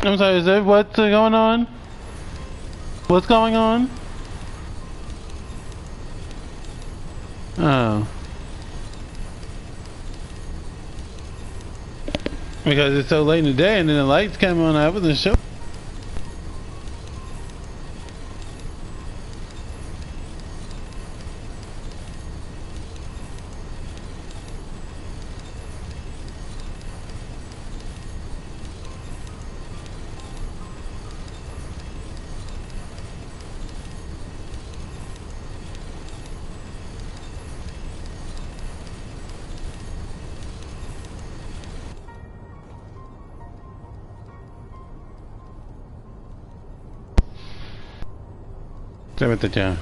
I'm sorry, is that what's going on? What's going on? Oh. Because it's so late in the day and then the lights came on, I wasn't sure. Sorry about that, John.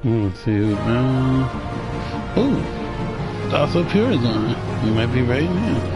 Let's see. Oh, also Pure is on it. We might be right now.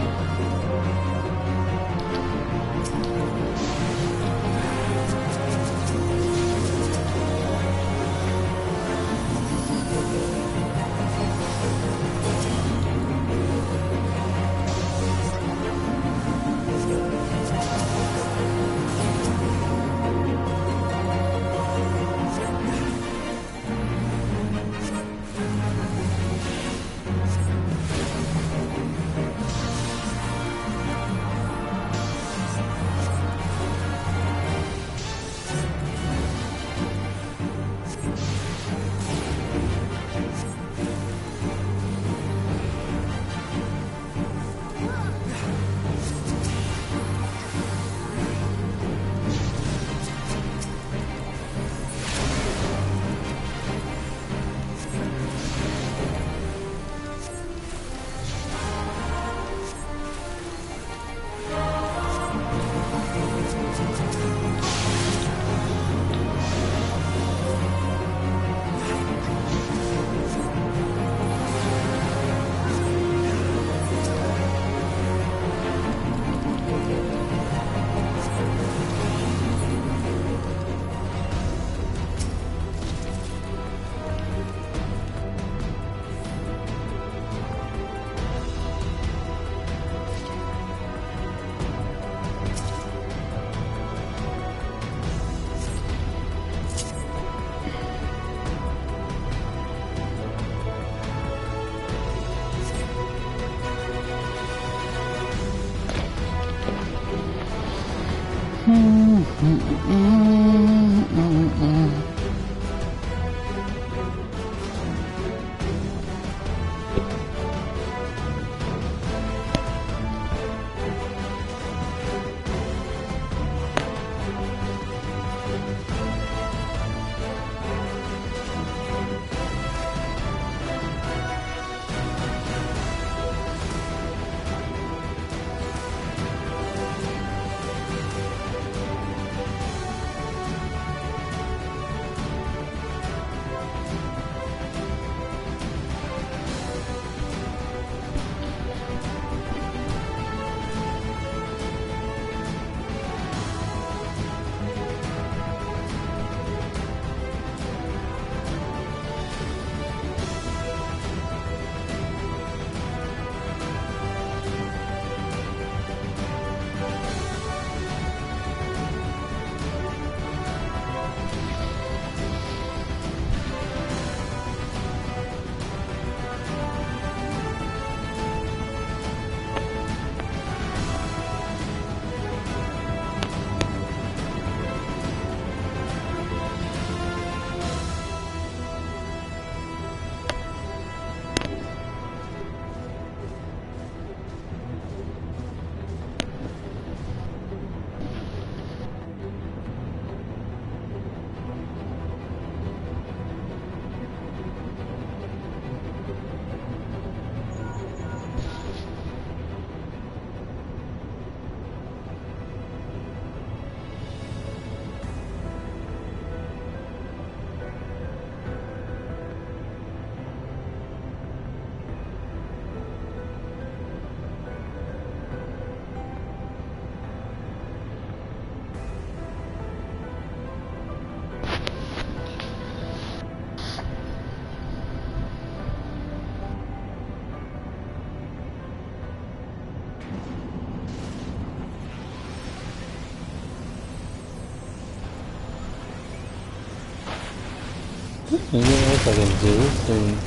Yeah, if I can do this thing.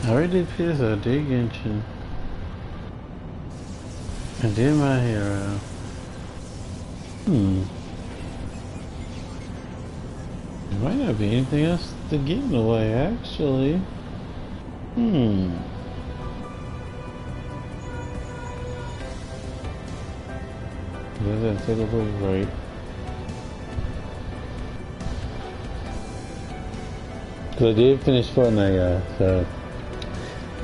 I already did this, I did Genshin. I did my hero. There might not be anything else to get in the way, actually. Does that take a little right? Cause I did finish Fortnite, y'all, so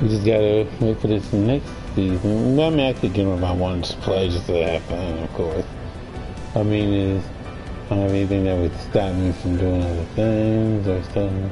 we just gotta wait for this next season. Well, I mean, I could get what I wanted to play just to have fun, of course. I mean, I don't have anything that would stop me from doing other things or something.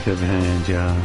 back up behind y'all.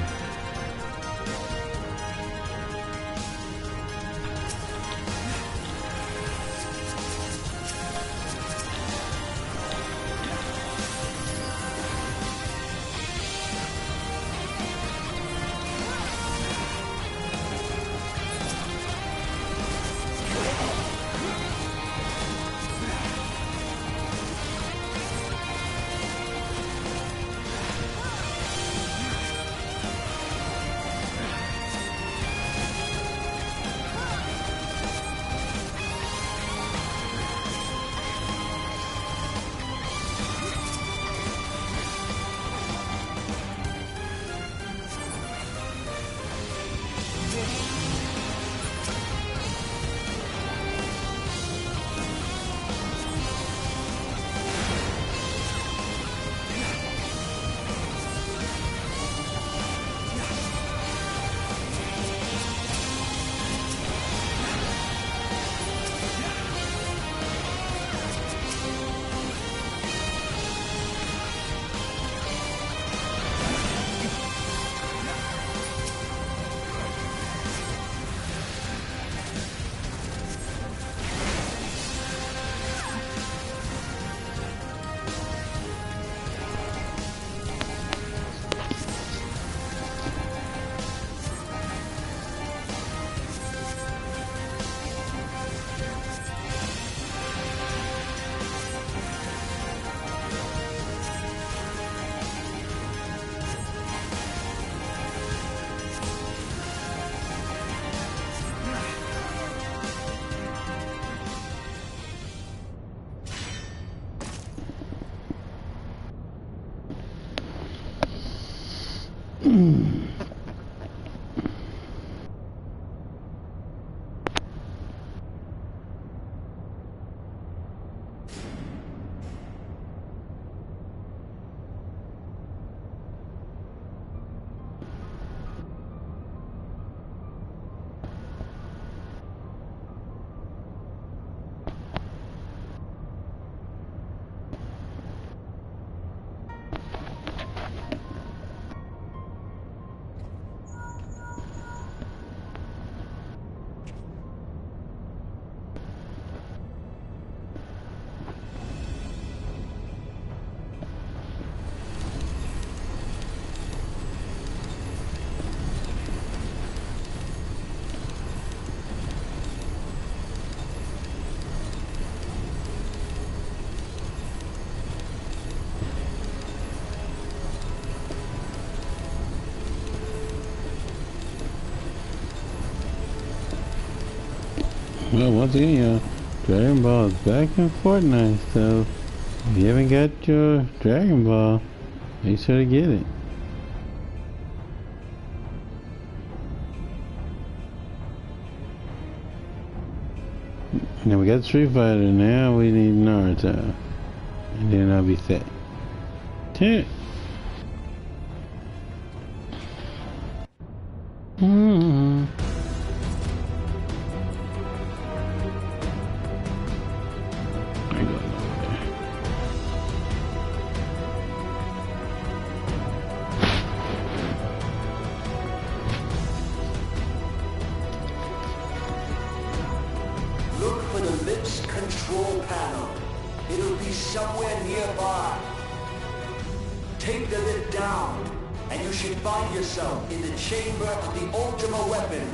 Well, once again, Dragon Ball is back in Fortnite, so if you haven't got your Dragon Ball, make sure to get it. Now we got Street Fighter, now we need Naruto. And then I'll be set. Look for the lips control panel. It'll be somewhere nearby. Take the lid down, and you should find yourself in the chamber of the Ultima weapon.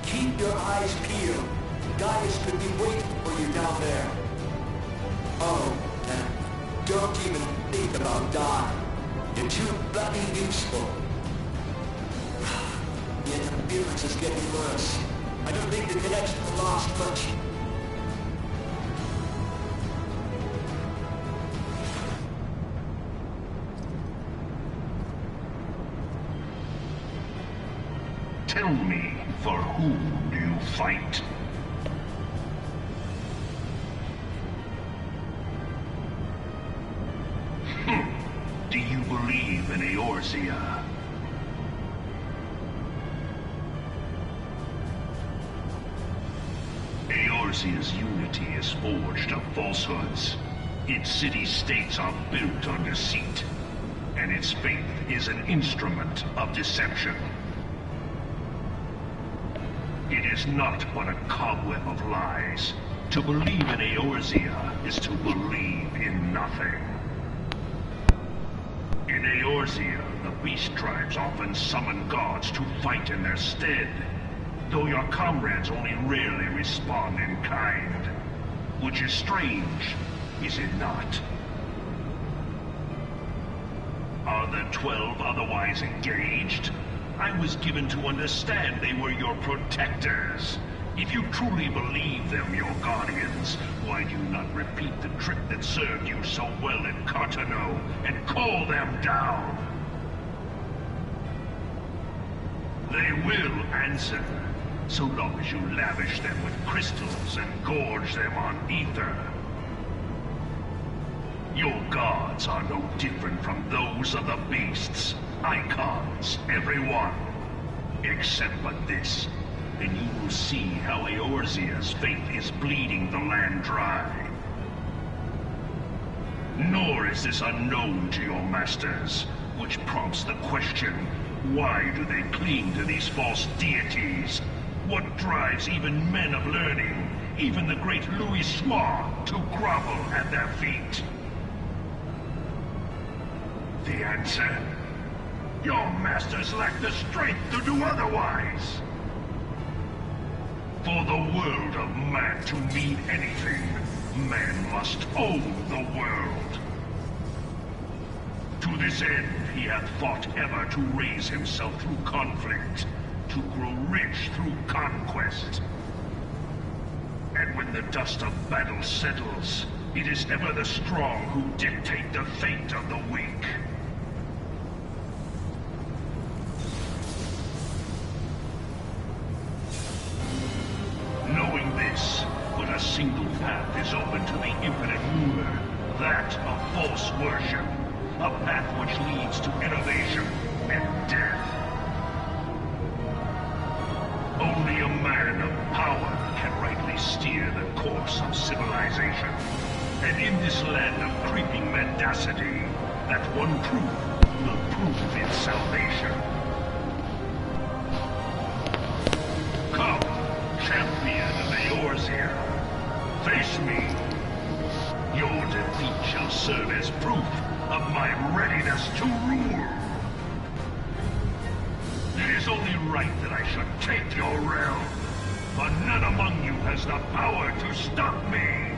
Keep your eyes peeled. Gaius could be waiting for you down there. Oh, and don't even think about dying. You're too bloody useful. The interference is getting worse. I don't think the connection will last much. Tell me, for whom do you fight? believe in Eorzea. Eorzea's unity is forged of falsehoods. Its city-states are built on deceit, and its faith is an instrument of deception. It is not but a cobweb of lies. To believe in Eorzea is to believe in nothing. In Eorzea, the beast tribes often summon gods to fight in their stead, though your comrades only rarely respond in kind. Which is strange, is it not? Are the 12 otherwise engaged? I was given to understand they were your protectors. If you truly believe them your guardians, why do you not repeat the trick that served you so well in Cartano and call them down? They will answer, so long as you lavish them with crystals and gorge them on ether. Your gods are no different from those of the beasts. Icons, every one. Except but this. And you will see how Eorzea's faith is bleeding the land dry. Nor is this unknown to your masters, which prompts the question, why do they cling to these false deities? What drives even men of learning, even the great Louis Soir, to grovel at their feet? The answer? Your masters lack the strength to do otherwise. For the world of man to mean anything, man must own the world. To this end, he hath fought ever to raise himself through conflict, to grow rich through conquest. And when the dust of battle settles, it is ever the strong who dictate the fate of the weak. Knowing this, but a single path is open to the infinite ruler, that of false worship, a path which leads to innovation and death. Only a man of power can rightly steer the course of civilization. And in this land of creeping mendacity, that one proof will prove its salvation. Come, champion of Eorzea, face me. Your defeat shall serve as proof of my readiness to rule. It is only right that I should take your realm, but none among you has the power to stop me.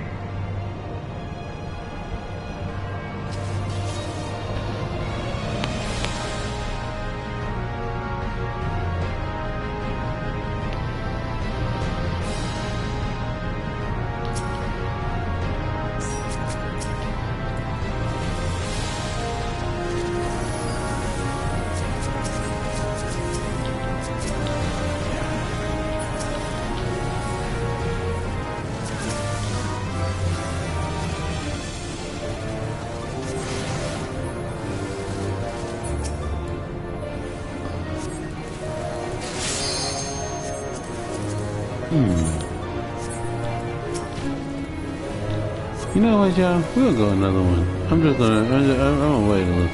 You know what, y'all? We'll go another one. I'm gonna wait a little,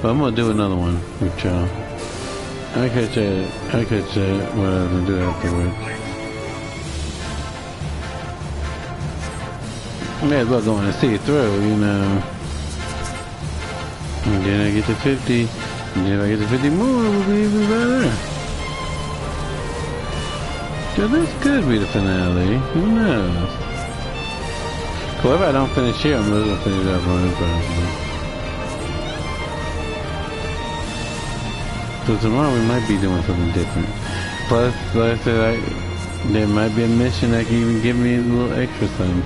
but I'm gonna do another one with y'all. I catch what I'm gonna do afterwards. May as well go and see it through, you know. And then I get to 50, and then if I get to 50 more, we'll be even better. So this could be the finale. Who knows? Cool, if I don't finish here, I'm just gonna finish up on this one. So tomorrow we might be doing something different. Plus, like I said, there might be a mission that can even give me a little extra something.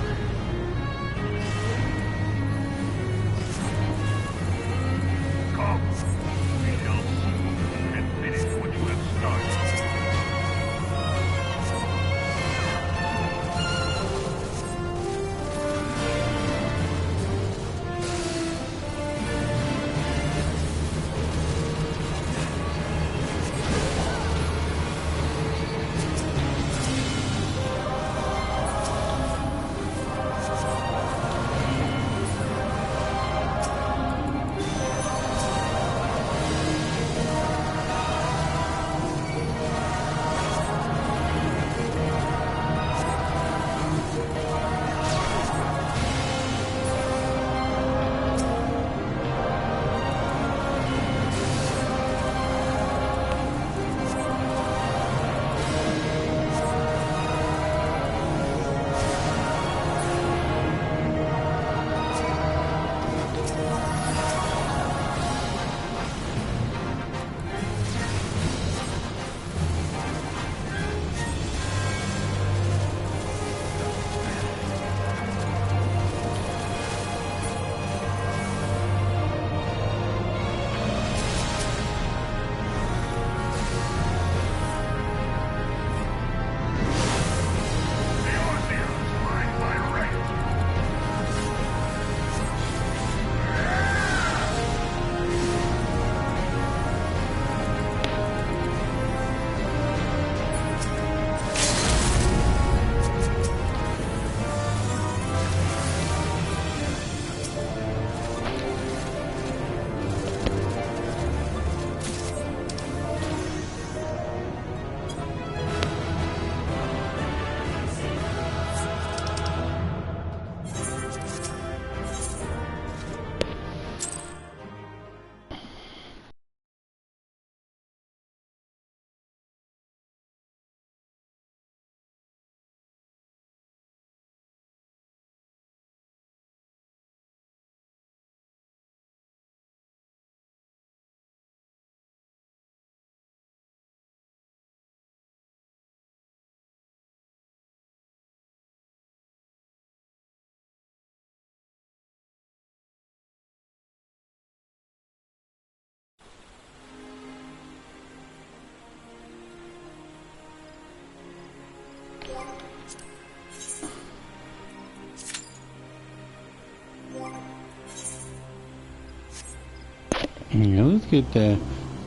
Yeah, let's get that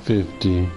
50.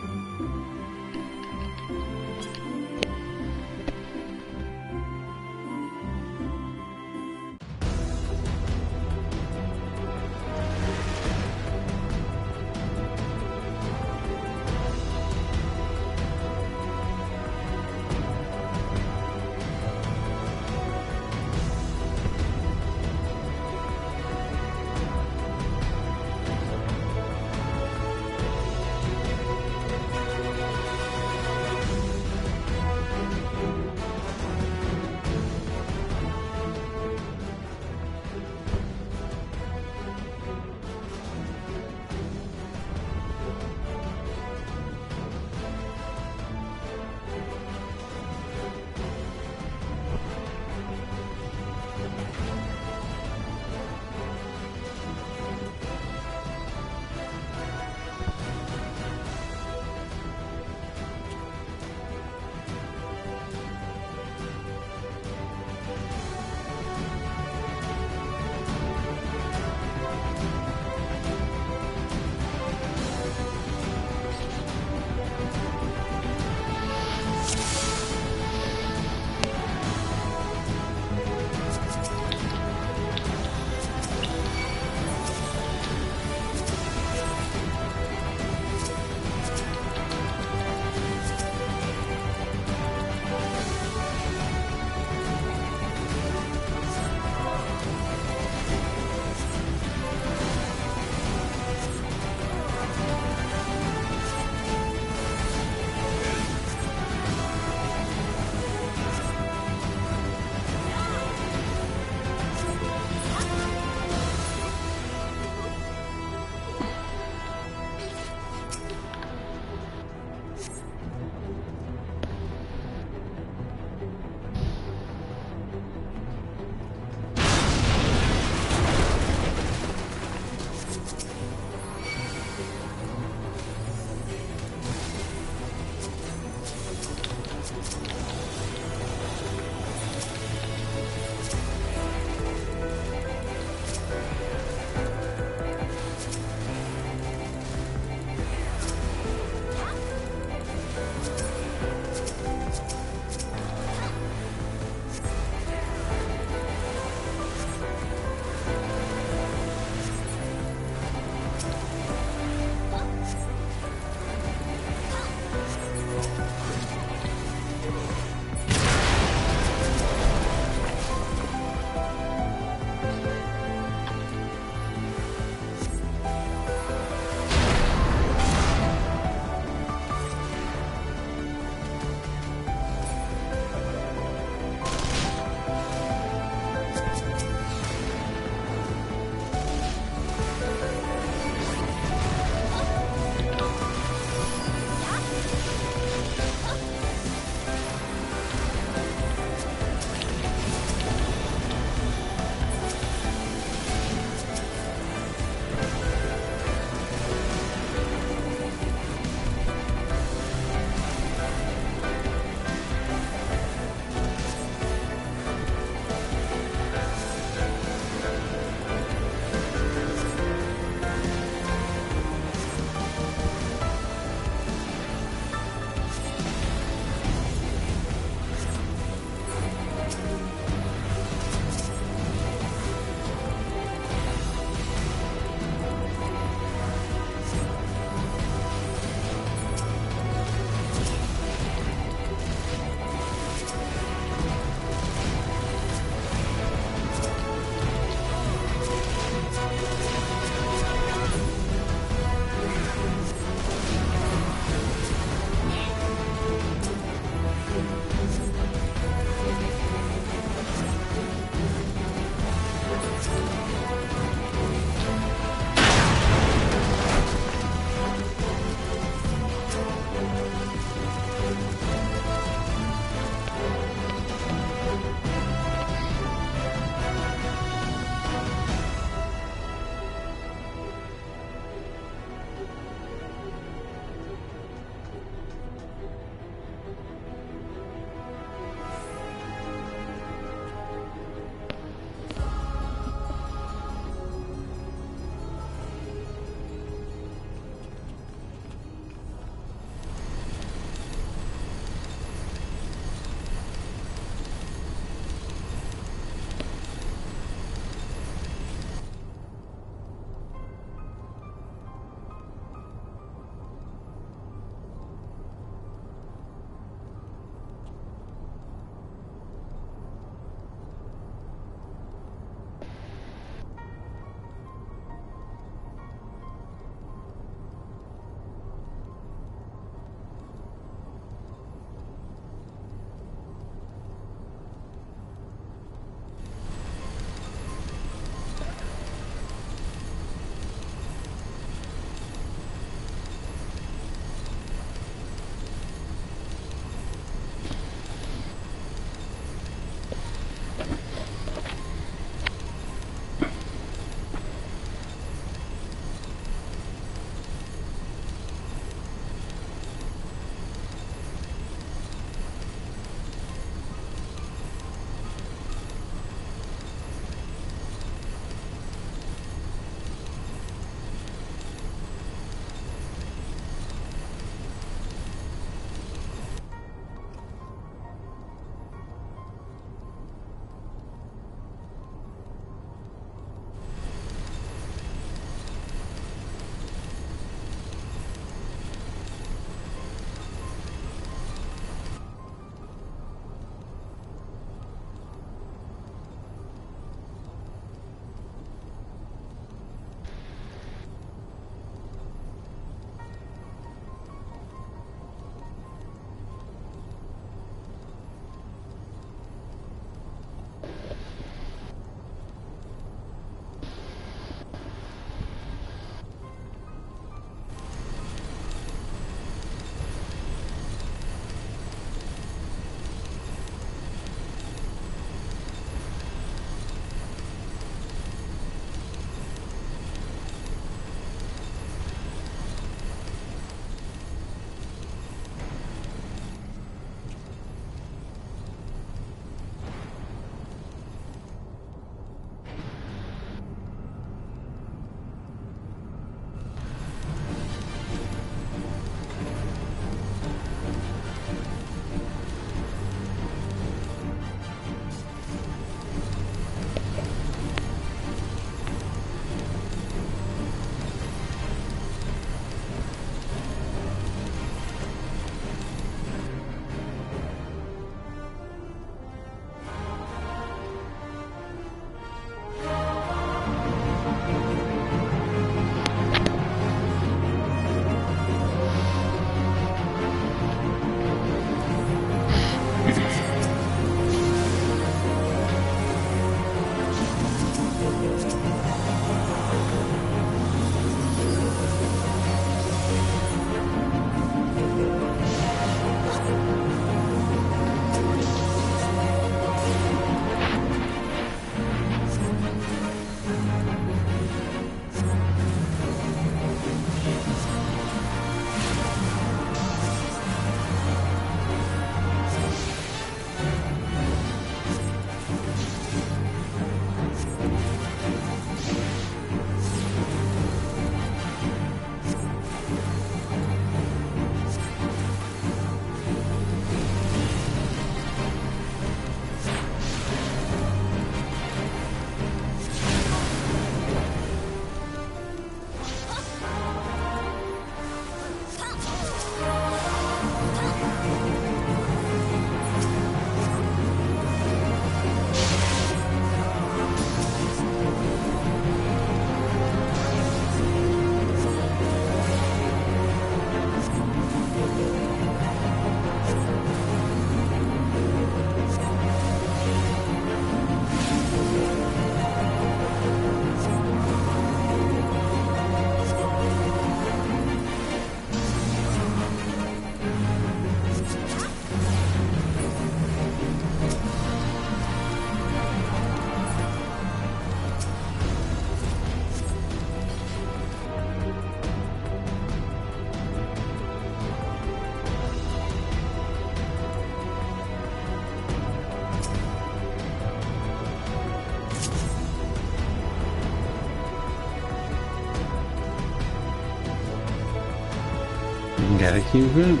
You gotta keep root.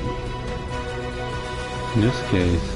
In this case.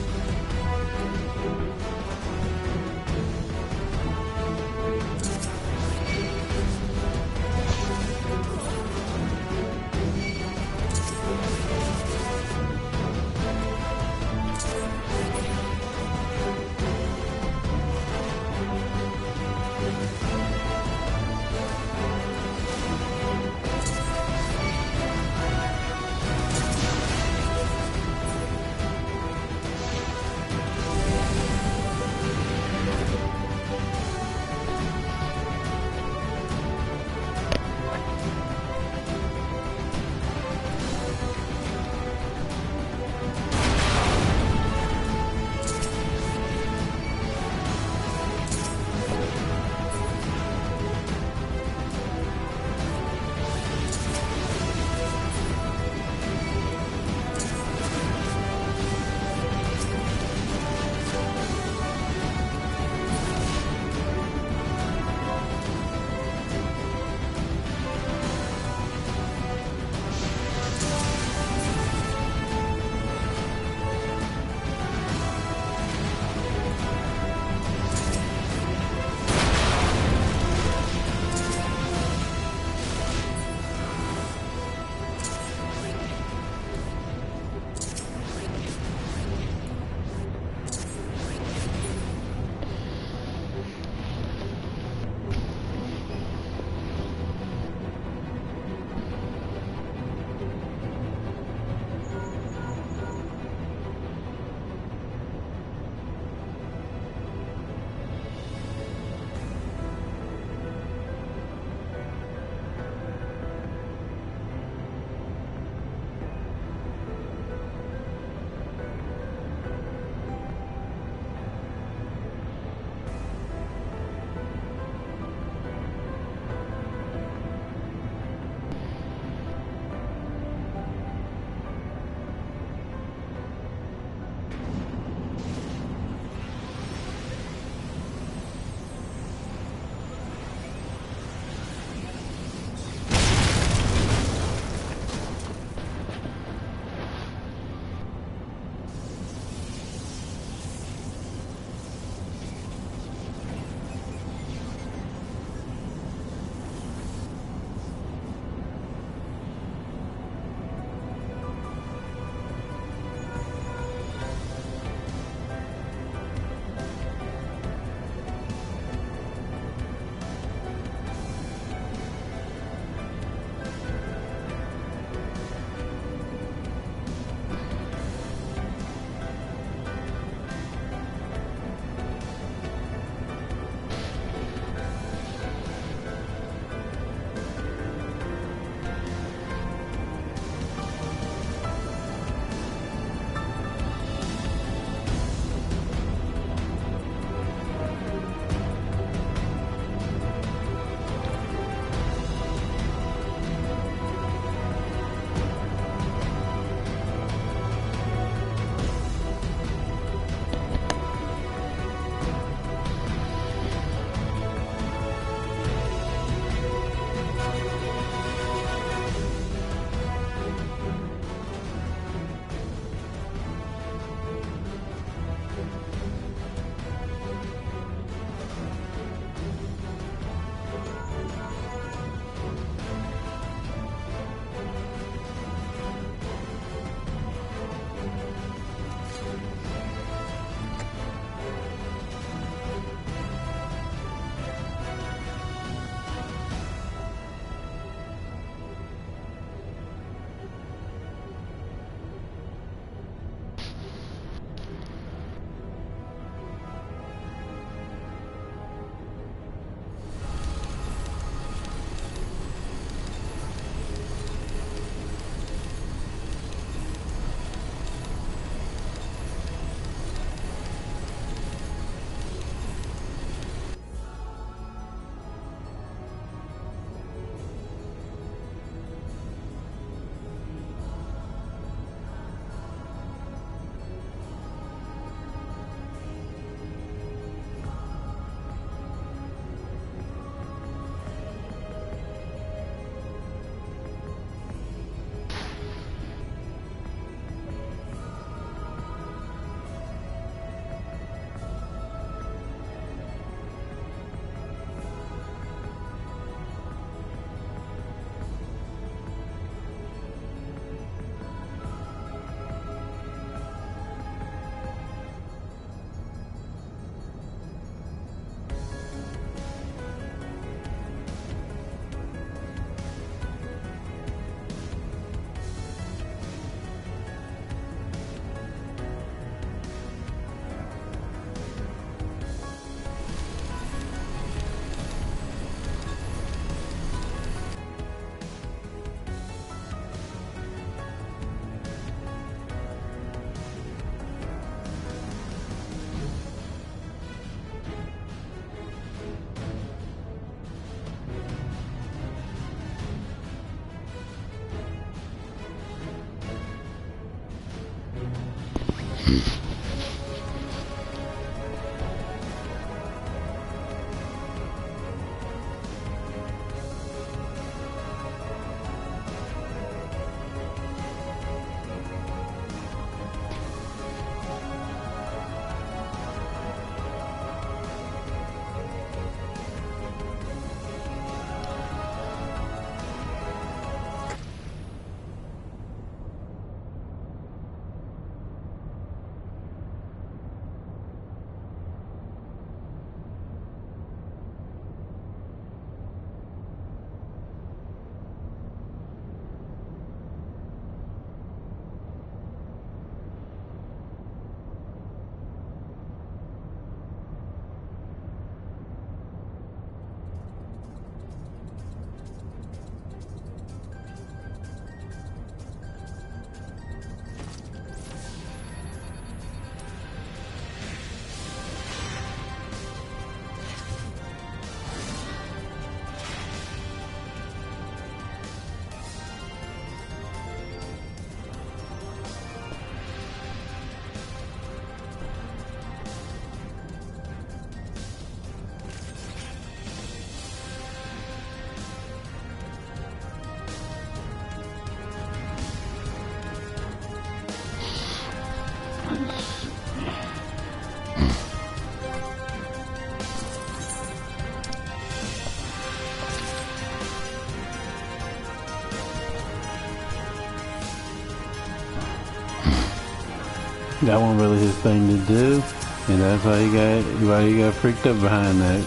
That wasn't really his thing to do, and that's why he got freaked up behind that.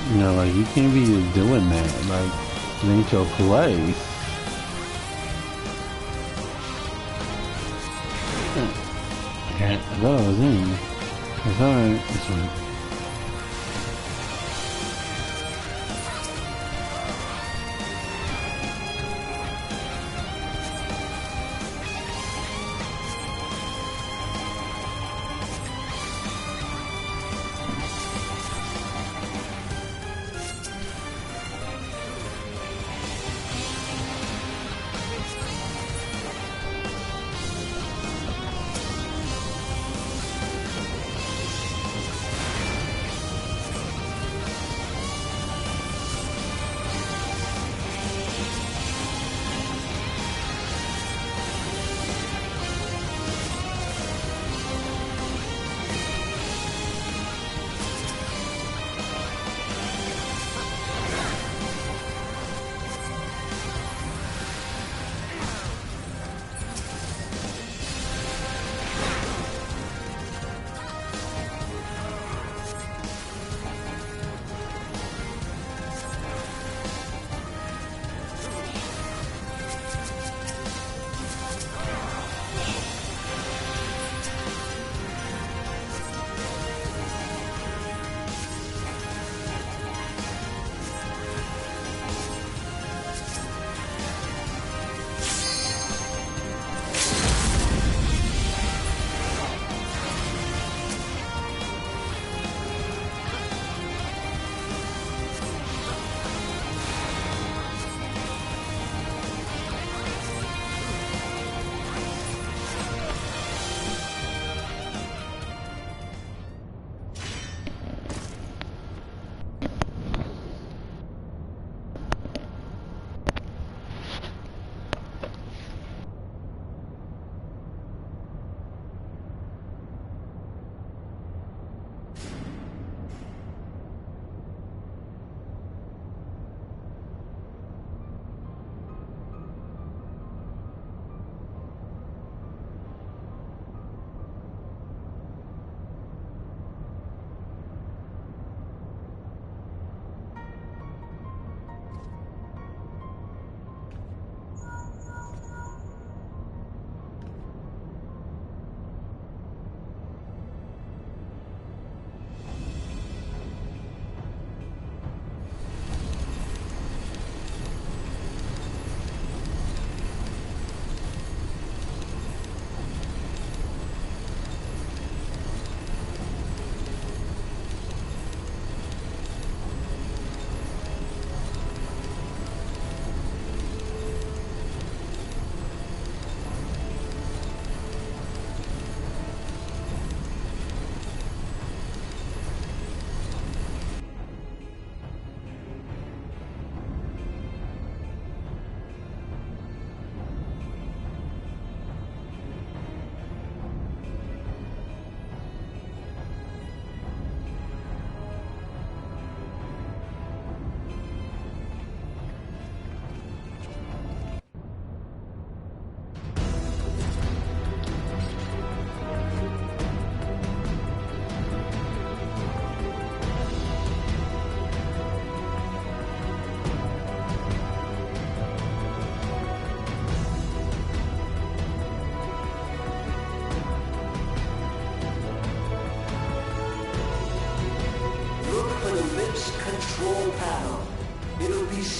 You know, like, you can't be just doing that. Like, it ain't your place. I thought I was in. It's alright. It's alright.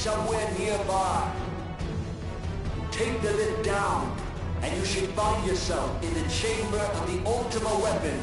somewhere nearby. Take the lid down, and you should find yourself in the chamber of the Ultima Weapon.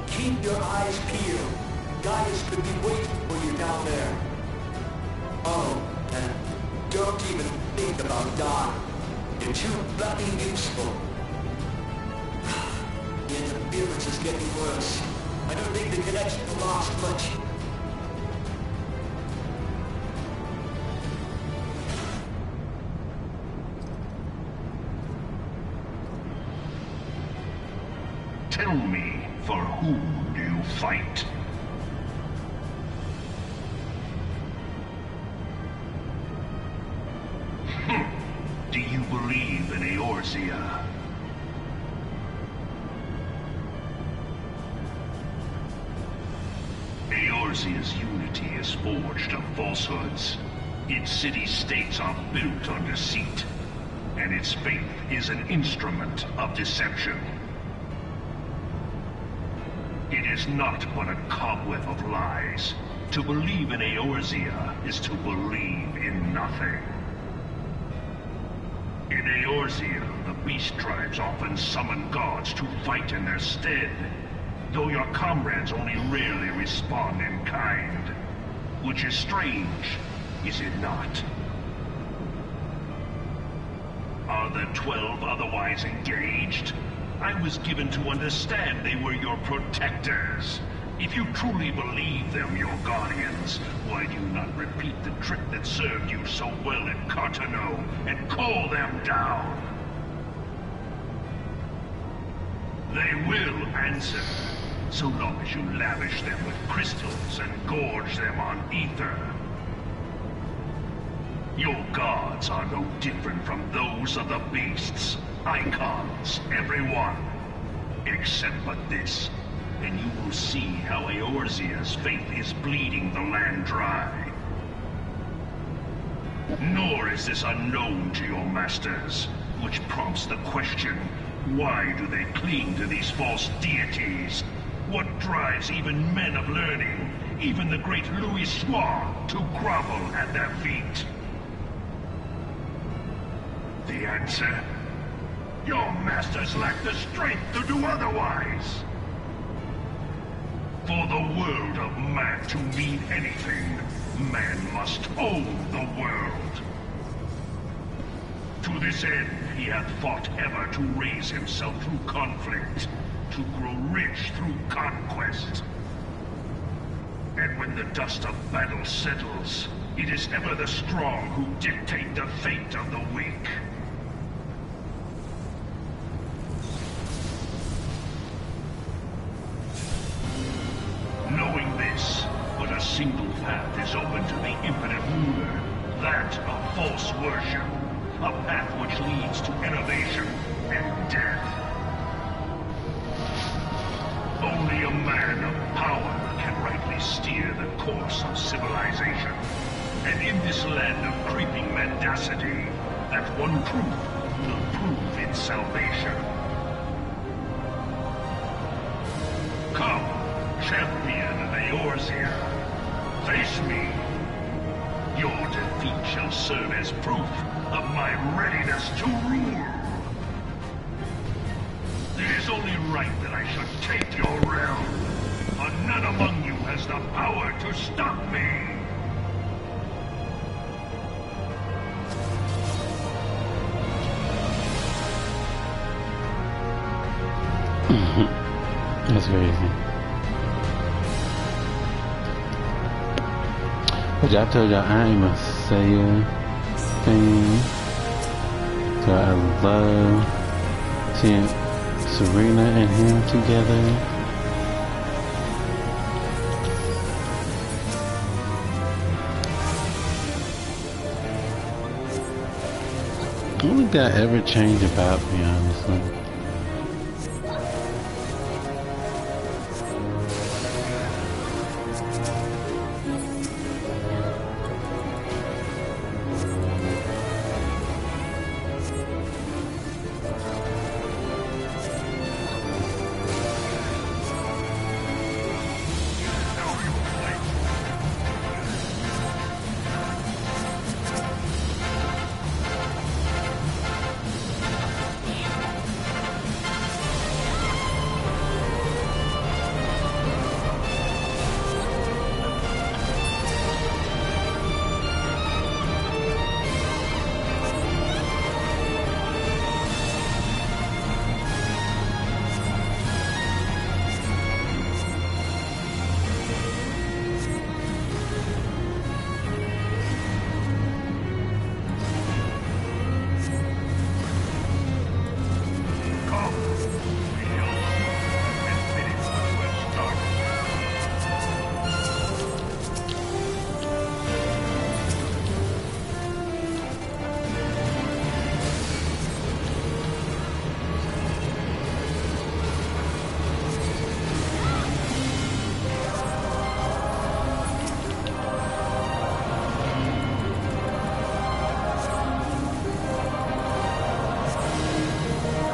Keep your eyes peeled. Gaius could be waiting for you down there. Oh, and don't even think about dying. You're too bloody useful. The interference is getting worse. I don't think the connection will last much. Tell me, for whom do you fight? Do you believe in Eorzea? Eorzea's unity is forged of falsehoods. Its city-states are built on deceit, and its faith is an instrument of deception. It is not but a cobweb of lies. To believe in Eorzea is to believe in nothing. In Eorzea, the beast tribes often summon gods to fight in their stead, though your comrades only rarely respond in kind. Which is strange, is it not? Are the 12 otherwise engaged? I was given to understand they were your protectors. If you truly believe them your guardians, why do you not repeat the trick that served you so well at Cartano and call them down? They will answer, so long as you lavish them with crystals and gorge them on ether. Your gods are no different from those of the beasts. Icons, everyone. Except but this, and you will see how Eorzea's faith is bleeding the land dry. Nor is this unknown to your masters, which prompts the question, why do they cling to these false deities? What drives even men of learning, even the great Louis Soir, to grovel at their feet? The answer? Your masters lack the strength to do otherwise. For the world of man to mean anything, man must own the world. To this end, he hath fought ever to raise himself through conflict, to grow rich through conquest. And when the dust of battle settles, it is ever the strong who dictate the fate of the weak. Knowing this, but a single path is open to the infinite ruler, that of false worship, a path which leads to innovation and death. Only a man of power can rightly steer the course of civilization. And in this land of creeping mendacity, that one truth will prove its salvation. Come, champion of Eorzea, face me. Your defeat shall serve as proof of my readiness to rule. It is only right that I should take your realm, for none among you has the power to stop me. That's crazy. But I told y'all I am a Seiya fan. So I love seeing Serena and him together. I don't think that ever changed about me, honestly.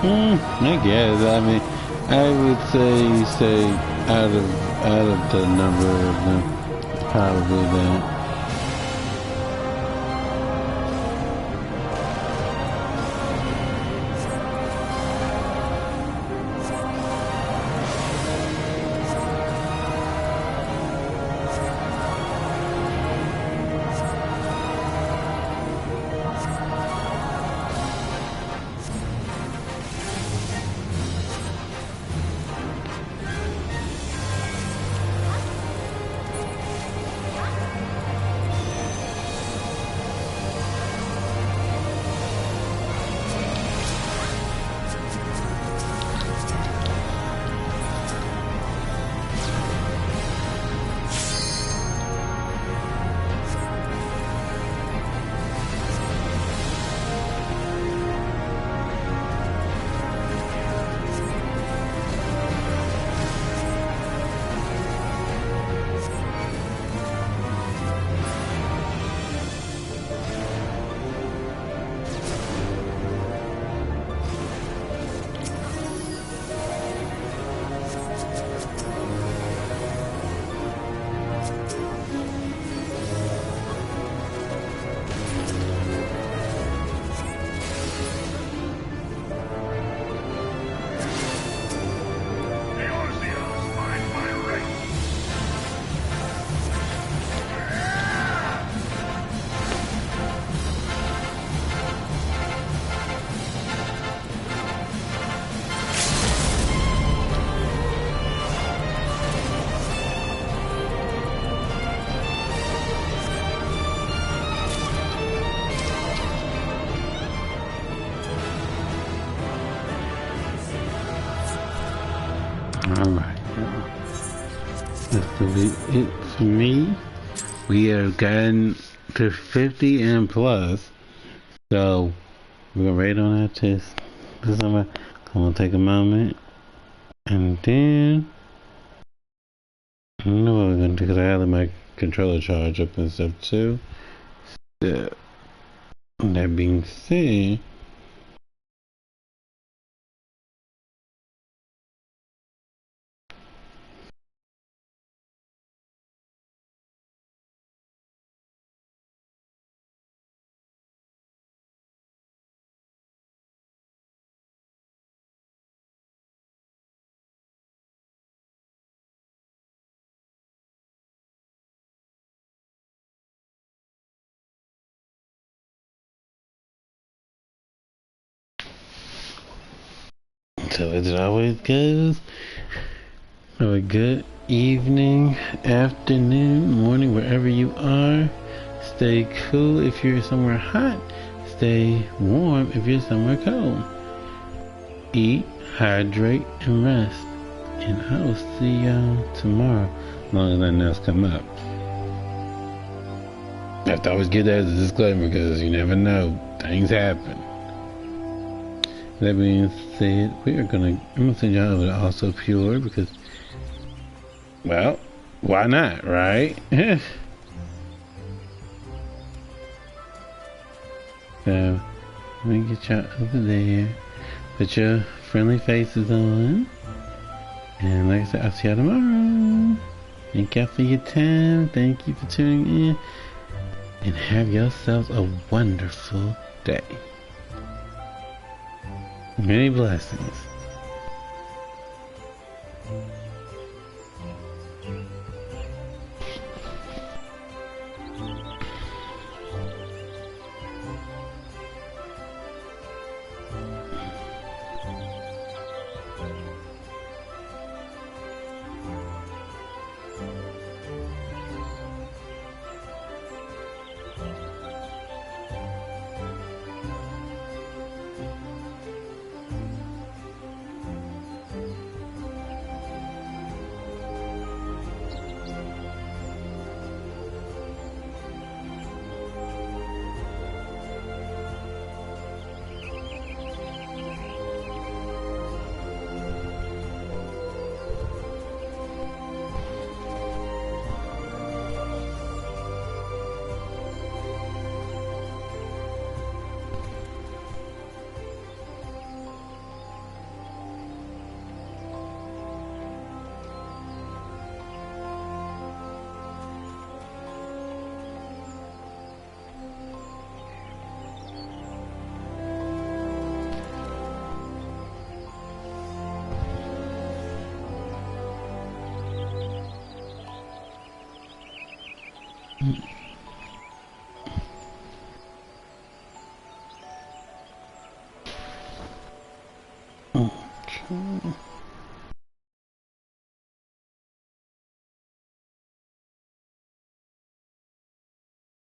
I guess. I mean, I would say out of the number of them, probably that. Alright, that's gonna be it for me. We have gotten to 50 and plus, so we're gonna rate on that test. I'm gonna take a moment, and then I don't know what we're gonna do because I have my controller charge up and stuff too. So, that being said, so as it always goes, have a good evening, afternoon, morning, wherever you are. Stay cool if you're somewhere hot. Stay warm if you're somewhere cold. Eat, hydrate, and rest. And I will see y'all tomorrow, as long as nothing else come up. I have to always give that as a disclaimer because you never know. Things happen. That being said, I'm gonna send y'all over to Also Pure because, well, why not, right? So, let me get y'all over there. Put your friendly faces on. And like I said, I'll see y'all tomorrow. Thank y'all for your time. Thank you for tuning in. And have yourselves a wonderful day. Many blessings. Okay.